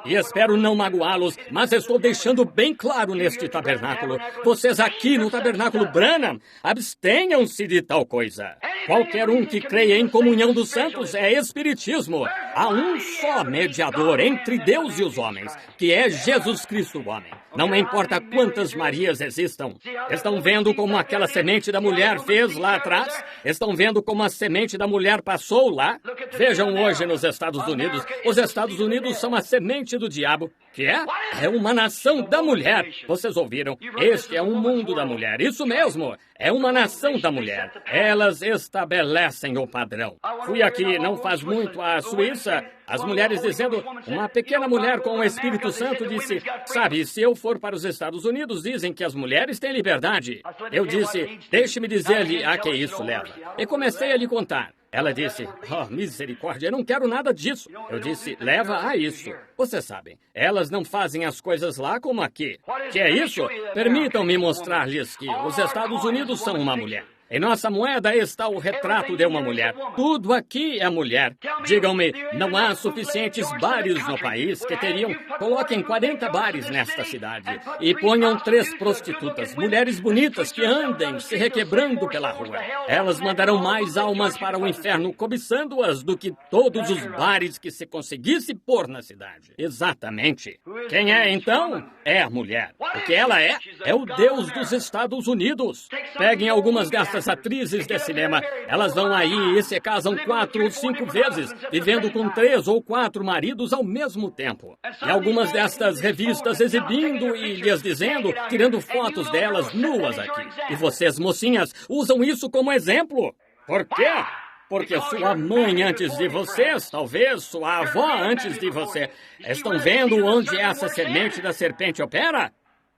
E espero não magoá-los, mas estou deixando bem claro neste tabernáculo. Vocês aqui no tabernáculo Branham, abstenham-se de tal coisa. Qualquer um que creia em comunhão dos santos é espiritismo. Há um só mediador entre Deus e os homens, que é Jesus Cristo, o homem. Não importa quantas Marias existam. Estão vendo como aquela semente da mulher fez lá atrás? Estão vendo como a semente da mulher passou lá? Vejam hoje nos Estados Unidos. Os Estados Unidos são a semente do diabo, que é uma nação da mulher. Vocês ouviram? Este é um mundo da mulher. Isso mesmo, é uma nação da mulher. Elas estabelecem o padrão. Fui aqui não faz muito à Suíça, as mulheres dizendo, uma pequena mulher com o Espírito Santo disse, sabe, se eu for para os Estados Unidos, dizem que as mulheres têm liberdade. Eu disse, deixe-me dizer-lhe a que isso leva. E comecei a lhe contar. Ela disse, oh, misericórdia, eu não quero nada disso. Eu disse, leva a isso. Vocês sabem, elas não fazem as coisas lá como aqui. Que é isso? Permitam-me mostrar-lhes que os Estados Unidos são uma mulher. Em nossa moeda está o retrato de uma mulher. Tudo aqui é mulher. Digam-me, não há suficientes bares no país que teriam... Coloquem 40 bares nesta cidade e ponham 3 prostitutas, mulheres bonitas que andem se requebrando pela rua. Elas mandarão mais almas para o inferno cobiçando-as do que todos os bares que se conseguisse pôr na cidade. Exatamente. Quem é, então? É a mulher. O que ela é o Deus dos Estados Unidos. Peguem algumas destas atrizes de cinema. Elas vão aí e se casam 4 ou 5 vezes, vivendo com 3 ou 4 maridos ao mesmo tempo. E algumas destas revistas exibindo e lhes dizendo, tirando fotos delas nuas aqui. E vocês, mocinhas, usam isso como exemplo. Por quê? Porque sua mãe antes de vocês, talvez sua avó antes de você, estão vendo onde essa semente da serpente opera?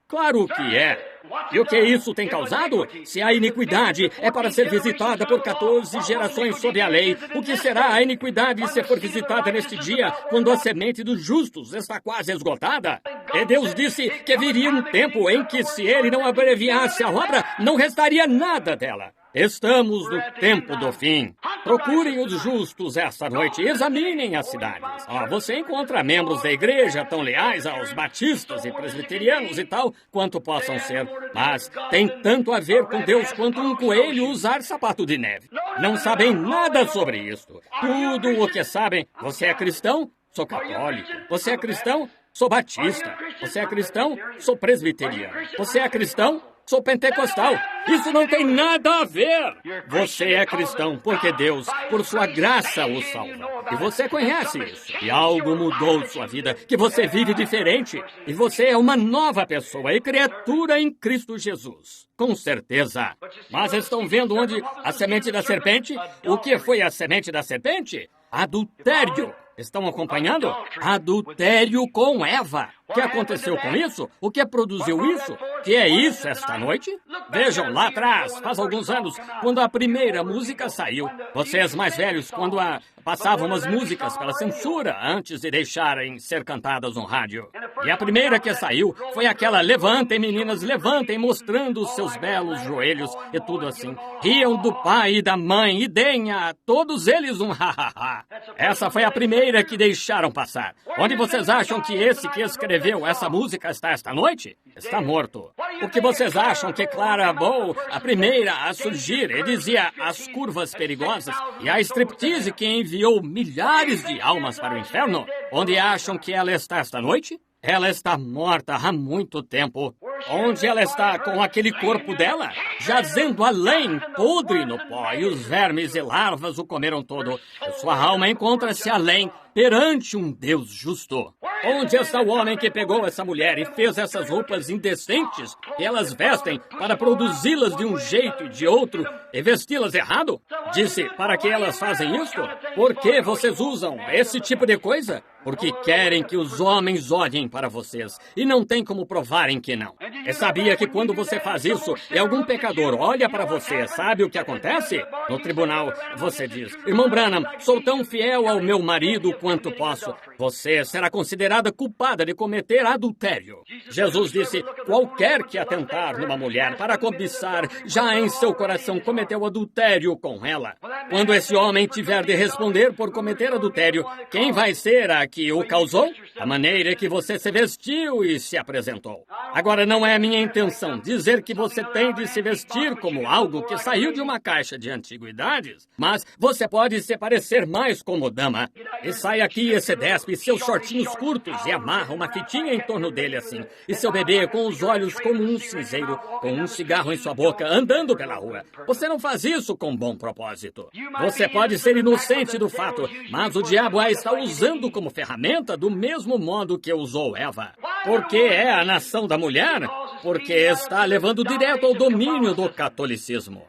Claro que é. E o que isso tem causado? Se a iniquidade é para ser visitada por 14 gerações sob a lei, o que será a iniquidade se for visitada neste dia, quando a semente dos justos está quase esgotada? E Deus disse que viria um tempo em que, se ele não abreviasse a obra, não restaria nada dela. Estamos no tempo do fim. Procurem os justos esta noite e examinem as cidades. Você encontra membros da igreja tão leais aos batistas e presbiterianos e tal quanto possam ser, mas tem tanto a ver com Deus quanto um coelho usar sapato de neve. Não sabem nada sobre isso. Tudo o que sabem, você é cristão? Sou católico. Você é cristão? Sou batista. Você é cristão? Sou presbiteriano. Você é cristão? Sou pentecostal. Isso não tem nada a ver. Você é cristão porque Deus, por sua graça, o salva. E você conhece isso. E algo mudou sua vida, que você vive diferente. E você é uma nova pessoa e criatura em Cristo Jesus. Com certeza. Mas estão vendo onde a semente da serpente? O que foi a semente da serpente? Adultério. Estão acompanhando? Adultério com Eva. O que aconteceu com isso? O que produziu isso? O que é isso esta noite? Vejam, lá atrás, faz alguns anos, quando a primeira música saiu. Vocês mais velhos, quando passavam as músicas pela censura antes de deixarem ser cantadas no rádio. E a primeira que saiu foi aquela "Levantem, meninas, levantem", mostrando os seus belos joelhos e tudo assim. Riam do pai e da mãe e deem a todos eles um ha-ha-ha. Essa foi a primeira que deixaram passar. Onde vocês acham que esse que escreveu essa música está esta noite? Está morto. O que vocês acham que Clara Bow, a primeira a surgir, e dizia as curvas perigosas, e a striptease que enviou milhares de almas para o inferno? Onde acham que ela está esta noite? Ela está morta há muito tempo. Onde ela está com aquele corpo dela? Jazendo além, podre no pó, e os vermes e larvas o comeram todo. E sua alma encontra-se além, perante um Deus justo. Onde está o homem que pegou essa mulher e fez essas roupas indecentes que elas vestem para produzi-las de um jeito e de outro e vesti-las errado? Disse, para que elas fazem isso? Por que vocês usam esse tipo de coisa? Porque querem que os homens olhem para vocês e não tem como provarem que não. E sabia que quando você faz isso e algum pecador olha para você, sabe o que acontece? No tribunal, você diz, irmão Branham, sou tão fiel ao meu marido quanto posso. Você será considerada culpada de cometer adultério. Jesus disse, qualquer que atentar numa mulher para cobiçar, já em seu coração cometeu adultério com ela. Quando esse homem tiver de responder por cometer adultério, quem vai ser a que o causou? A maneira que você se vestiu e se apresentou. Agora, não é minha intenção dizer que você tem de se vestir como algo que saiu de uma caixa de antiguidades, mas você pode se parecer mais como dama. E sai aqui e se despe seus shortinhos curtos e amarra uma fitinha em torno dele assim, e seu bebê com os olhos como um cinzeiro, com um cigarro em sua boca, andando pela rua. Você não faz isso com bom propósito. Você pode ser inocente do fato, mas o diabo a está usando como ferramenta do mesmo modo que usou Eva. Por que é a nação da mulher? Porque está levando direto ao domínio do catolicismo.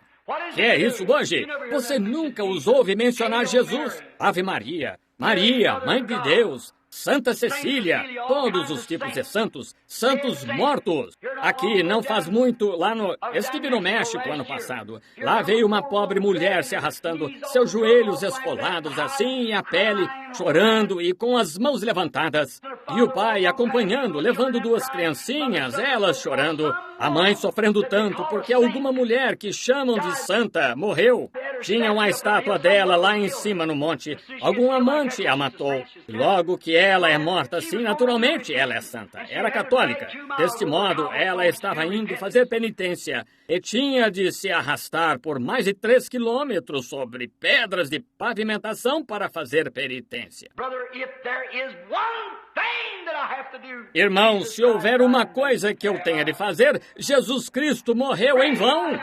Que é isso hoje? Você nunca os ouve mencionar Jesus, Ave Maria, Maria, Mãe de Deus, Santa Cecília, todos os tipos de santos, santos mortos. Aqui não faz muito, estive no México ano passado. Lá veio uma pobre mulher se arrastando, seus joelhos esfolados assim, e a pele, chorando e com as mãos levantadas. E o pai acompanhando, levando duas criancinhas, elas chorando. A mãe sofrendo tanto porque alguma mulher que chamam de santa morreu. Tinha uma estátua dela lá em cima no monte. Algum amante a matou. E logo que ela é morta assim, naturalmente ela é santa. Era católica. Deste modo, ela estava indo fazer penitência e tinha de se arrastar por mais de 3 quilômetros sobre pedras de pavimentação para fazer penitência. Irmão, se houver uma coisa que eu tenha de fazer, Jesus Cristo morreu em vão.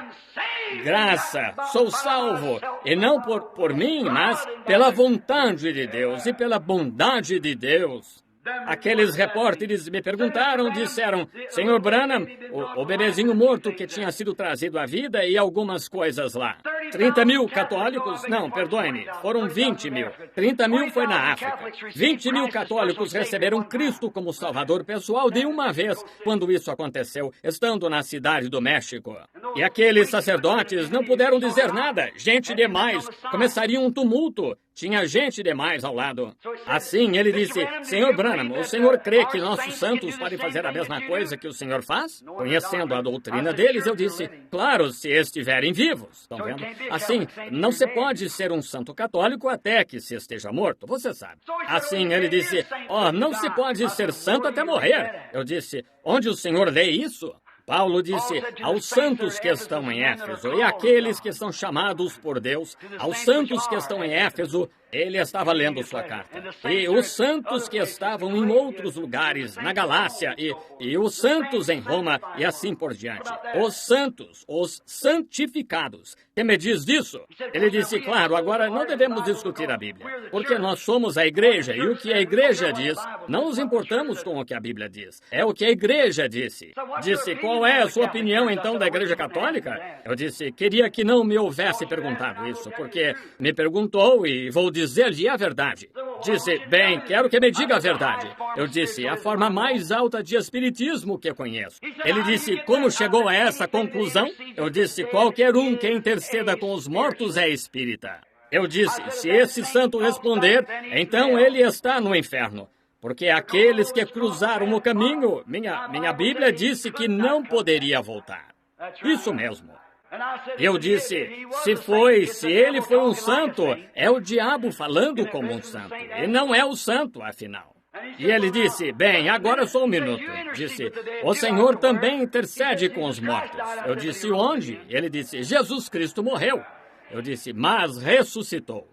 Graça, sou salvo, e não por mim, mas pela vontade de Deus e pela bondade de Deus. Aqueles repórteres me perguntaram, disseram, Sr. Branham, o bebezinho morto que tinha sido trazido à vida e algumas coisas lá. 30 mil católicos? Não, perdoe-me, foram 20 mil. 30 mil foi na África. 20 mil católicos receberam Cristo como Salvador pessoal de uma vez, quando isso aconteceu, estando na cidade do México. E aqueles sacerdotes não puderam dizer nada. Gente demais. Começaria um tumulto. Tinha gente demais ao lado. Assim, ele disse, Sr. Branham, o senhor crê que nossos santos podem fazer a mesma coisa que o senhor faz? Conhecendo a doutrina deles, eu disse, claro, se estiverem vivos. Estão vendo? Assim, não se pode ser um santo católico até que se esteja morto, você sabe. Assim, ele disse, não se pode ser santo até morrer. Eu disse, onde o senhor lê isso? Paulo disse, aos santos que estão em Éfeso e àqueles que são chamados por Deus, aos santos que estão em Éfeso, ele estava lendo sua carta. E os santos que estavam em outros lugares, na Galácia, e os santos em Roma, e assim por diante. Os santos, os santificados. Que me diz disso? Ele disse, claro, agora não devemos discutir a Bíblia, porque nós somos a igreja, e o que a igreja diz, não nos importamos com o que a Bíblia diz. É o que a igreja disse. Disse, qual é a sua opinião, então, da igreja católica? Eu disse, queria que não me houvesse perguntado isso, porque me perguntou e vou dizer-lhe a verdade. Disse, bem, quero que me diga a verdade. Eu disse, a forma mais alta de espiritismo que conheço. Ele disse, como chegou a essa conclusão? Eu disse, qualquer um que interceda com os mortos é espírita. Eu disse, se esse santo responder, então ele está no inferno. Porque aqueles que cruzaram o caminho, minha Bíblia disse que não poderia voltar. Isso mesmo. Eu disse, se ele foi um santo, é o diabo falando como um santo, e não é o santo, afinal. E ele disse, bem, agora só um minuto. Disse, o Senhor também intercede com os mortos. Eu disse, onde? Ele disse, Jesus Cristo morreu. Eu disse, mas ressuscitou.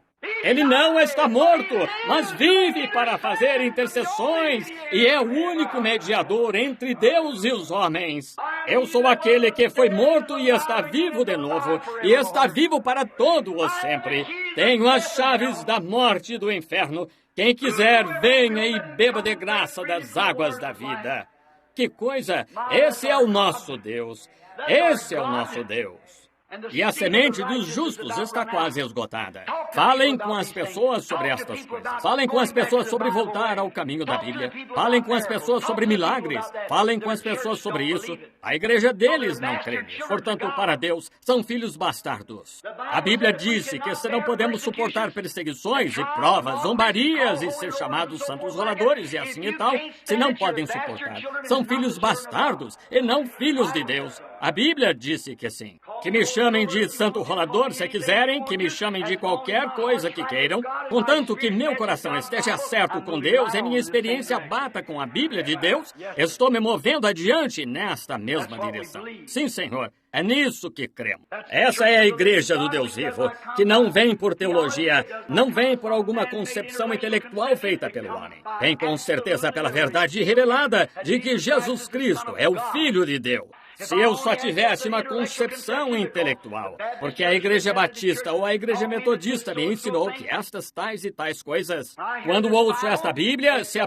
Ele não está morto, mas vive para fazer intercessões e é o único mediador entre Deus e os homens. Eu sou aquele que foi morto e está vivo de novo, e está vivo para todo o sempre. Tenho as chaves da morte e do inferno. Quem quiser, venha e beba de graça das águas da vida. Que coisa! Esse é o nosso Deus. Esse é o nosso Deus. E a semente dos justos está quase esgotada. Falem com as pessoas sobre estas coisas. Falem com as pessoas sobre voltar ao caminho da Bíblia. Falem com as pessoas sobre milagres. Falem com as pessoas sobre isso. A igreja deles não crê nisso. Portanto, para Deus, são filhos bastardos. A Bíblia disse que se não podemos suportar perseguições e provas, zombarias e ser chamados santos roladores e assim e tal, se não podem suportar. São filhos bastardos e não filhos de Deus. A Bíblia disse que sim. Que me chamem de santo rolador se quiserem, que me chamem de qualquer coisa que queiram, contanto que meu coração esteja certo com Deus e minha experiência bata com a Bíblia de Deus, estou me movendo adiante nesta mesma direção. Sim, Senhor, é nisso que cremos. Essa é a igreja do Deus vivo, que não vem por teologia, não vem por alguma concepção intelectual feita pelo homem. Vem com certeza pela verdade revelada de que Jesus Cristo é o Filho de Deus. Se eu só tivesse uma concepção intelectual, porque a Igreja Batista ou a Igreja Metodista me ensinou que estas tais e tais coisas, quando ouço esta Bíblia, se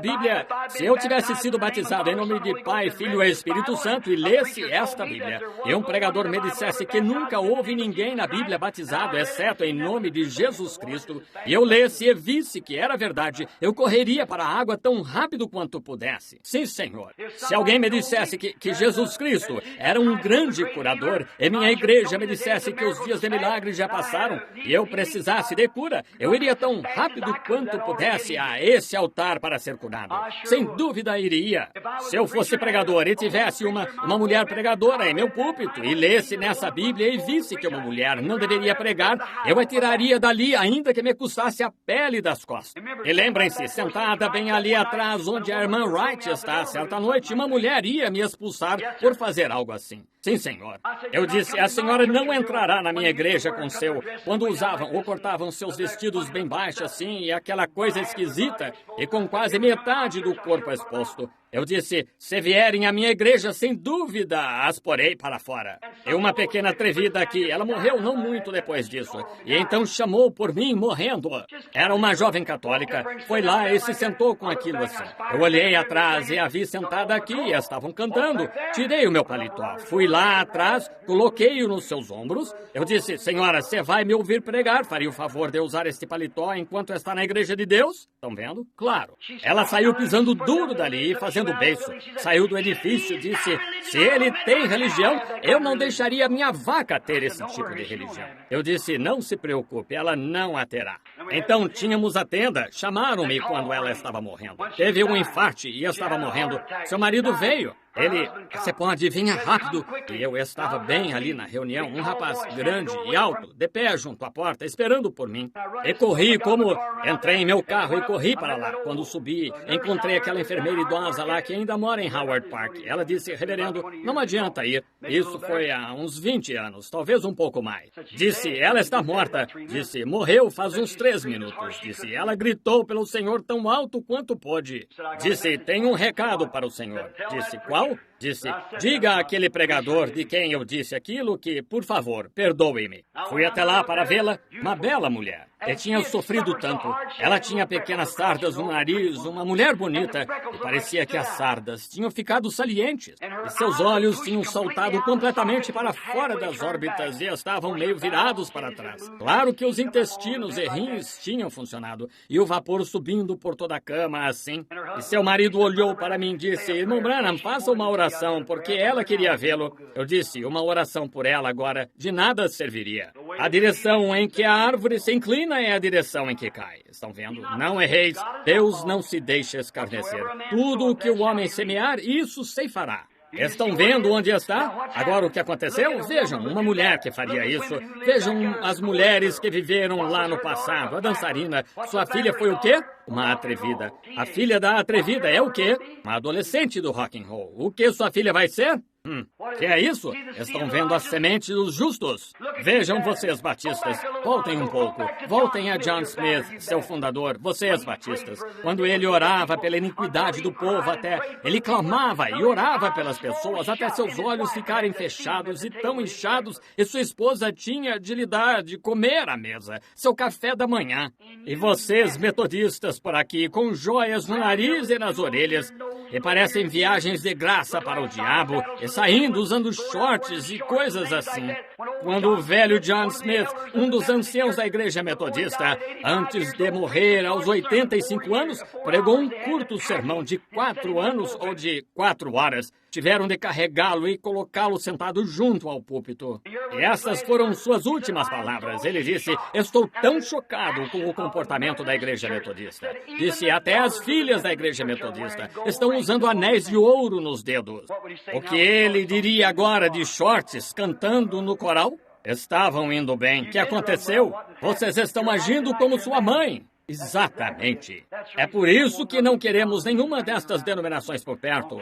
eu tivesse sido batizado em nome de Pai, Filho e Espírito Santo e lesse esta Bíblia, e um pregador me dissesse que nunca houve ninguém na Bíblia batizado, exceto em nome de Jesus Cristo, e eu lesse e visse que era verdade, eu correria para a água tão rápido quanto pudesse. Sim, Senhor. Se alguém me dissesse que Jesus Cristo era um grande curador, e minha igreja me dissesse que os dias de milagres já passaram, e eu precisasse de cura, eu iria tão rápido quanto pudesse a esse altar para ser curado. Sem dúvida iria. Se eu fosse pregador e tivesse uma mulher pregadora em meu púlpito, e lesse nessa Bíblia e visse que uma mulher não deveria pregar, eu a tiraria dali, ainda que me custasse a pele das costas. E lembrem-se, sentada bem ali atrás, onde a irmã Wright está, certa noite, uma mulher ia me expulsar por fazer algo assim. Sim, senhor. Eu disse, a senhora não entrará na minha igreja com quando usavam ou cortavam seus vestidos bem baixos assim, e aquela coisa esquisita, e com quase metade do corpo exposto. Eu disse, se vierem à minha igreja, sem dúvida, as porei para fora. E uma pequena atrevida aqui, ela morreu não muito depois disso, e então chamou por mim morrendo. Era uma jovem católica, foi lá e se sentou com aquilo assim. Eu olhei atrás e a vi sentada aqui, e estavam cantando. Tirei o meu paletó, fui lá atrás, coloquei-o nos seus ombros. Eu disse, senhora, você vai me ouvir pregar, faria o favor de usar este paletó enquanto está na igreja de Deus? Estão vendo? Claro. Ela saiu pisando duro dali, fazendo beiço. Saiu do edifício e disse, se ele tem religião, eu não deixaria minha vaca ter esse tipo de religião. Eu disse, não se preocupe, ela não a terá. Então tínhamos a tenda, chamaram-me quando ela estava morrendo. Teve um infarte e estava morrendo. Seu marido veio. Ele, você pode vir rápido. E eu estava bem ali na reunião, um rapaz grande e alto, de pé junto à porta, esperando por mim. E corri como... Entrei em meu carro e corri para lá. Quando subi, encontrei aquela enfermeira idosa lá que ainda mora em Howard Park. Ela disse, reverendo, não adianta ir. Isso foi há uns 20 anos, talvez um pouco mais. Disse, ela está morta. Disse, morreu faz uns 3 minutos. Disse, ela gritou pelo Senhor tão alto quanto pôde. Disse, tem um recado para o Senhor. Disse, qual? Disse, diga àquele pregador de quem eu disse aquilo que, por favor, perdoe-me. Fui até lá para vê-la, uma bela mulher. E tinha sofrido tanto. Ela tinha pequenas sardas no nariz, uma mulher bonita, e parecia que as sardas tinham ficado salientes. E seus olhos tinham saltado completamente para fora das órbitas e estavam meio virados para trás. Claro que os intestinos e rins tinham funcionado, e o vapor subindo por toda a cama, assim. E seu marido olhou para mim e disse, irmão Branham, faça uma oração, porque ela queria vê-lo. Eu disse, uma oração por ela agora de nada serviria. A direção em que a árvore se inclina é a direção em que cai. Estão vendo? Não erreis. Deus não se deixa escarnecer. Tudo o que o homem semear, isso ceifará. Estão vendo onde está? Agora o que aconteceu? Vejam, uma mulher que faria isso. Vejam as mulheres que viveram lá no passado. A dançarina. Sua filha foi o quê? Uma atrevida. A filha da atrevida é o quê? Uma adolescente do rock and roll. O que sua filha vai ser? Que é isso? Estão vendo a semente dos justos? Vejam vocês, batistas. Voltem um pouco. Voltem a John Smith, seu fundador. Vocês, batistas. Quando ele orava pela iniquidade do povo até... Ele clamava e orava pelas pessoas até seus olhos ficarem fechados e tão inchados e sua esposa tinha de lhe dar de comer à mesa, seu café da manhã. E vocês, metodistas por aqui, com joias no nariz e nas orelhas, e parecem viagens de graça para o diabo, e saindo usando shorts e coisas assim. Quando o velho John Smith, um dos anciãos da igreja metodista, antes de morrer aos 85 anos, pregou um curto sermão de 4 anos ou de 4 horas, tiveram de carregá-lo e colocá-lo sentado junto ao púlpito. E essas foram suas últimas palavras. Ele disse, estou tão chocado com o comportamento da igreja metodista. Disse, até as filhas da igreja metodista estão usando anéis de ouro nos dedos. O que ele diria agora de shorts cantando no coral? Estavam indo bem. O que aconteceu? Vocês estão agindo como sua mãe. Exatamente. É por isso que não queremos nenhuma destas denominações por perto,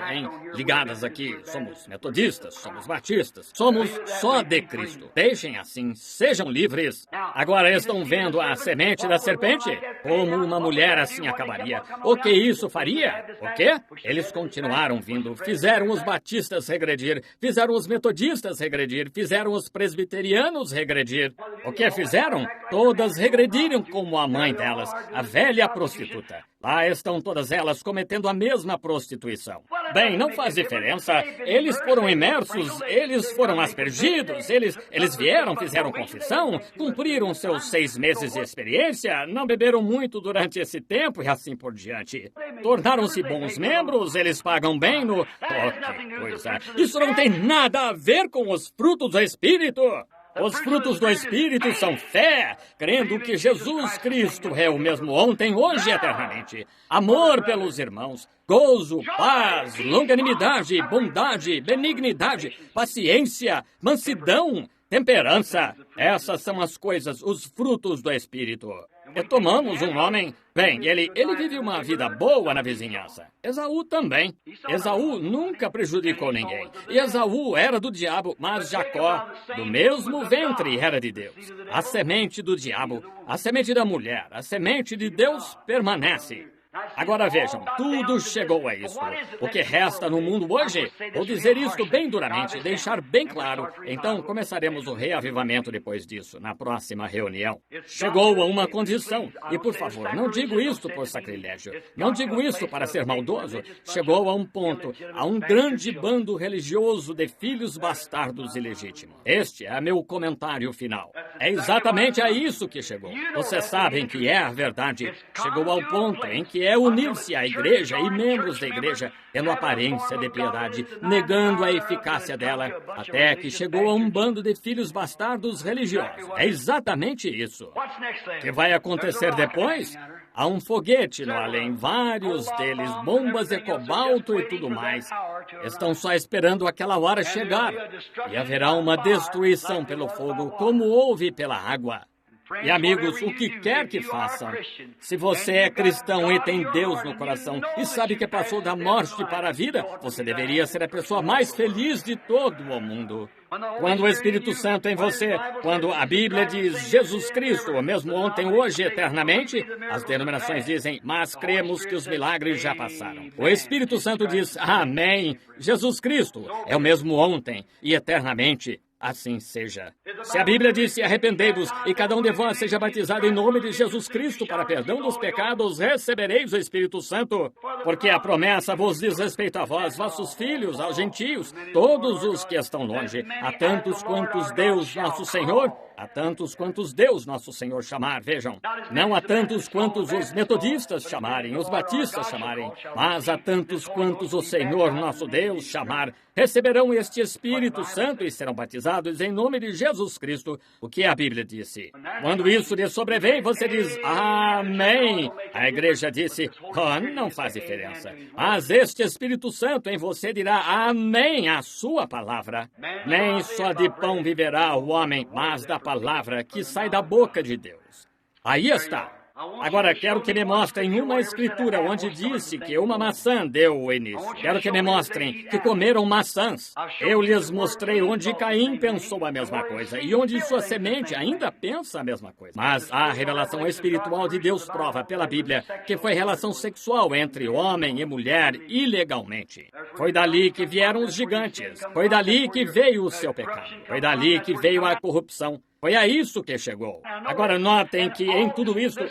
ligadas aqui. Somos metodistas, somos batistas, somos só de Cristo. Deixem assim, sejam livres. Agora estão vendo a semente da serpente? Como uma mulher assim acabaria. O que isso faria? O quê? Eles continuaram vindo, fizeram os batistas regredir, fizeram os metodistas regredir, fizeram os presbiterianos regredir. O que fizeram? Todas regrediram como a mãe delas, a velha prostituta. Lá estão todas elas cometendo a mesma prostituição. Bem, não faz diferença. Eles foram imersos, eles foram aspergidos, eles vieram, fizeram confissão, cumpriram seus 6 meses de experiência, não beberam muito durante esse tempo e assim por diante. Tornaram-se bons membros, eles pagam bem no... Oh, que coisa! Isso não tem nada a ver com os frutos do Espírito! Os frutos do Espírito são fé, crendo que Jesus Cristo é o mesmo ontem, hoje e eternamente. Amor pelos irmãos, gozo, paz, longanimidade, bondade, benignidade, paciência, mansidão, temperança. Essas são as coisas, os frutos do Espírito. tomamos um homem... Bem, ele vive uma vida boa na vizinhança. Esaú também. Esaú nunca prejudicou ninguém. E Esaú era do diabo, mas Jacó, do mesmo ventre, era de Deus. A semente do diabo, a semente da mulher, a semente de Deus permanece. Agora vejam, tudo chegou a isso. O que resta no mundo hoje? Vou dizer isto bem duramente, deixar bem claro. Então começaremos o reavivamento depois disso, na próxima reunião. Chegou a uma condição, e por favor, não digo isto por sacrilégio, não digo isto para ser maldoso. Chegou a um ponto, a um grande bando religioso de filhos bastardos ilegítimos. Este é meu comentário final. É exatamente a isso que chegou. Vocês sabem que é a verdade. Chegou ao ponto em que é unir-se à igreja e membros da igreja, tendo aparência de piedade, negando a eficácia dela, até que chegou a um bando de filhos bastardos religiosos. É exatamente isso. O que vai acontecer depois? Há um foguete no além, vários deles, bombas de cobalto e tudo mais. Estão só esperando aquela hora chegar. E haverá uma destruição pelo fogo, como houve pela água. E amigos, o que quer que façam, se você é cristão e tem Deus no coração e sabe que passou da morte para a vida, você deveria ser a pessoa mais feliz de todo o mundo. Quando o Espírito Santo em você, quando a Bíblia diz Jesus Cristo, o mesmo ontem, hoje, eternamente, as denominações dizem, mas cremos que os milagres já passaram. O Espírito Santo diz, amém, Jesus Cristo é o mesmo ontem e eternamente. Assim seja. Se a Bíblia disse, arrependei-vos, e cada um de vós seja batizado em nome de Jesus Cristo para perdão dos pecados, recebereis o Espírito Santo. Porque a promessa vos diz respeito a vós, vossos filhos, aos gentios, todos os que estão longe, a tantos quantos Deus nosso Senhor, a tantos quantos Deus nosso Senhor chamar, vejam, não a tantos quantos os metodistas chamarem, os batistas chamarem, mas a tantos quantos o Senhor nosso Deus chamar, receberão este Espírito Santo e serão batizados em nome de Jesus Cristo, o que a Bíblia disse. Quando isso lhe sobrevém, você diz, amém. A igreja disse, não faz diferença. Mas este Espírito Santo em você dirá, amém, a sua palavra. Nem só de pão viverá o homem, mas da palavra que sai da boca de Deus. Aí está. Agora, quero que me mostrem uma escritura onde disse que uma maçã deu o início. Quero que me mostrem que comeram maçãs. Eu lhes mostrei onde Caim pensou a mesma coisa e onde sua semente ainda pensa a mesma coisa. Mas a revelação espiritual de Deus prova pela Bíblia que foi relação sexual entre homem e mulher ilegalmente. Foi dali que vieram os gigantes. Foi dali que veio o seu pecado. Foi dali que veio a corrupção. Foi a isso que chegou. Agora notem que em tudo isto,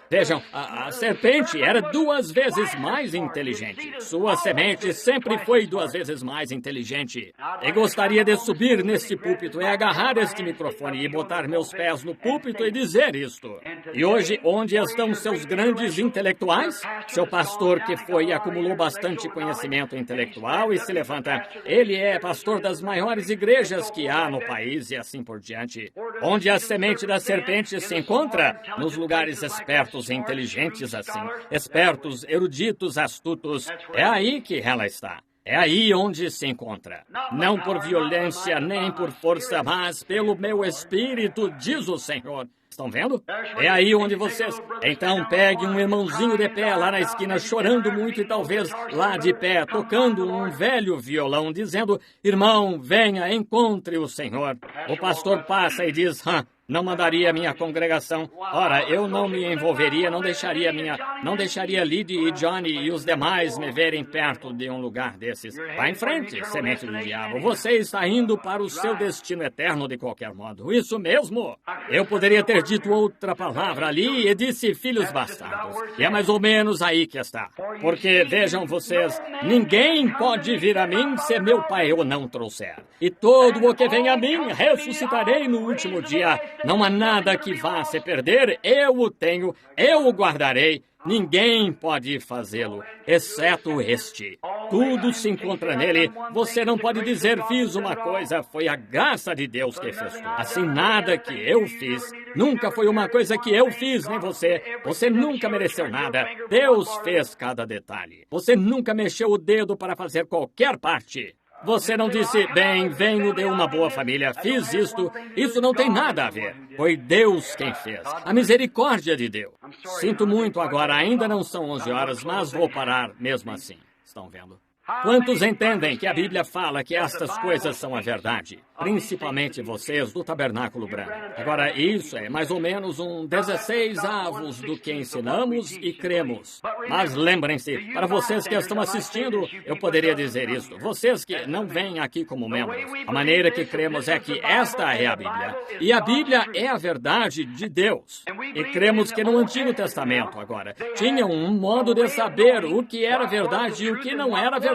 vejam, a serpente era 2 vezes mais inteligente. Sua semente sempre foi 2 vezes mais inteligente. E gostaria de subir neste púlpito e agarrar este microfone e botar meus pés no púlpito e dizer isto. E hoje, onde estão seus grandes intelectuais? Seu pastor que foi e acumulou bastante conhecimento intelectual e se levanta. Ele é pastor das maiores igrejas que há no país e assim por diante. Onde a semente da serpente se encontra? Nos lugares espertos e inteligentes assim. Espertos, eruditos, astutos. É aí que ela está. É aí onde se encontra. Não por violência, nem por força, mas pelo meu espírito, diz o Senhor. Estão vendo? É aí onde vocês... Então pegue um irmãozinho de pé lá na esquina, chorando muito e talvez lá de pé, tocando um velho violão, dizendo, irmão, venha, encontre o Senhor. O pastor passa e diz, não mandaria a minha congregação. Ora, eu não me envolveria, não deixaria Liddy e Johnny e os demais me verem perto de um lugar desses. Vá em frente, semente do diabo. Você está indo para o seu destino eterno de qualquer modo. Isso mesmo. Eu poderia ter dito outra palavra ali e disse filhos bastardos. E é mais ou menos aí que está. Porque, vejam vocês, ninguém pode vir a mim se meu Pai o não trouxer. E todo o que vem a mim, ressuscitarei no último dia. Não há nada que vá se perder, eu o tenho, eu o guardarei. Ninguém pode fazê-lo, exceto este. Tudo se encontra nele. Você não pode dizer, fiz uma coisa, foi a graça de Deus que fez tudo. Assim, nada que eu fiz, nunca foi uma coisa que eu fiz, nem você. Você nunca mereceu nada. Deus fez cada detalhe. Você nunca mexeu o dedo para fazer qualquer parte. Você não disse, bem, venho de uma boa família, fiz isto. Isso não tem nada a ver. Foi Deus quem fez. A misericórdia de Deus. Sinto muito agora, ainda não são 11 horas, mas vou parar mesmo assim. Estão vendo? Quantos entendem que a Bíblia fala que estas coisas são a verdade? Principalmente vocês do Tabernáculo Branco. Agora, isso é mais ou menos 16 avos do que ensinamos e cremos. Mas lembrem-se, para vocês que estão assistindo, eu poderia dizer isso. Vocês que não vêm aqui como membros, a maneira que cremos é que esta é a Bíblia. E a Bíblia é a verdade de Deus. E cremos que no Antigo Testamento, agora, tinham um modo de saber o que era verdade e o que não era verdade.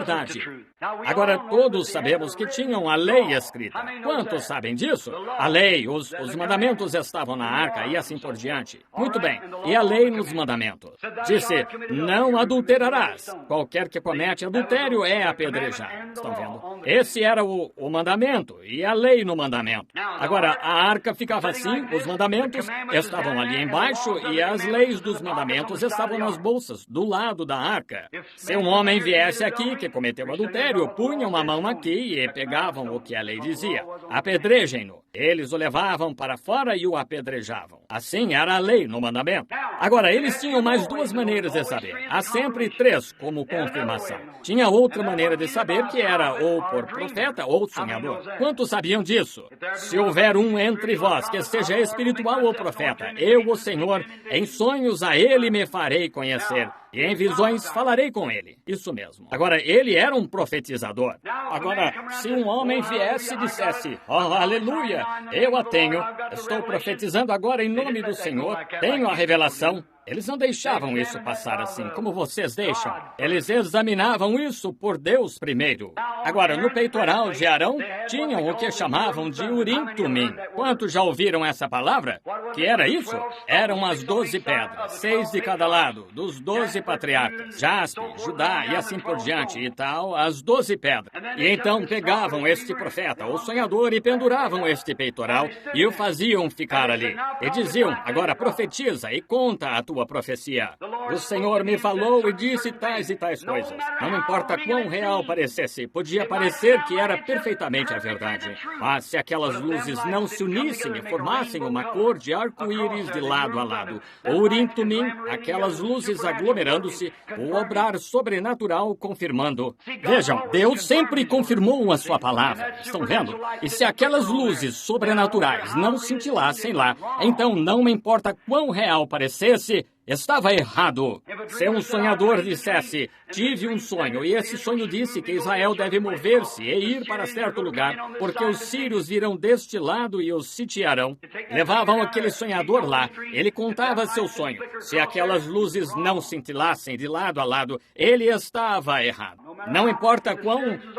Agora, todos sabemos que tinham a lei escrita. Quantos sabem disso? A lei, os mandamentos estavam na arca e assim por diante. Muito bem. E a lei nos mandamentos? Disse, não adulterarás. Qualquer que comete adultério é apedrejado. Estão vendo? Esse era o mandamento e a lei no mandamento. Agora, a arca ficava assim, os mandamentos estavam ali embaixo e as leis dos mandamentos estavam nas bolsas, do lado da arca. Se um homem viesse aqui que cometeu adultério, punham a mão aqui e pegavam o que a lei dizia. Apedrejem-no. Eles o levavam para fora e o apedrejavam. Assim era a lei no mandamento. Agora, eles tinham mais duas maneiras de saber. Há sempre três como confirmação. Tinha outra maneira de saber que era ou por profeta ou sonhador. Quantos sabiam disso? Se houver um entre vós que seja espiritual ou profeta, eu, o Senhor, em sonhos a ele me farei conhecer. E em visões falarei com ele. Isso mesmo. Agora, ele era um profetizador. Agora, se um homem viesse e dissesse, oh, aleluia, eu a tenho, estou profetizando agora em nome do Senhor, tenho a revelação. Eles não deixavam isso passar assim, como vocês deixam. Eles examinavam isso por Deus primeiro. Agora, no peitoral de Arão, tinham o que chamavam de Urim Tumim. Quantos já ouviram essa palavra? Que era isso? Eram as 12 pedras, 6 de cada lado, dos 12 patriarcas, Jaspe, Judá e assim por diante e tal, as 12 pedras. E então pegavam este profeta, o sonhador, e penduravam este peitoral e o faziam ficar ali. E diziam, agora profetiza e conta a tua profecia. O Senhor me falou e disse tais e tais coisas. Não importa quão real parecesse, podia parecer que era perfeitamente a verdade. Mas se aquelas luzes não se unissem e formassem uma cor de arco-íris de lado a lado, o Urim Tumim, aquelas luzes aglomerando-se, o obrar sobrenatural confirmando. Vejam, Deus sempre confirmou a sua palavra. Estão vendo? E se aquelas luzes sobrenaturais não cintilassem lá, então não me importa quão real parecesse, estava errado. Se um sonhador dissesse, tive um sonho, e esse sonho disse que Israel deve mover-se e ir para certo lugar, porque os sírios virão deste lado e os sitiarão. Levavam aquele sonhador lá, ele contava seu sonho. Se aquelas luzes não cintilassem de lado a lado, ele estava errado. Não importa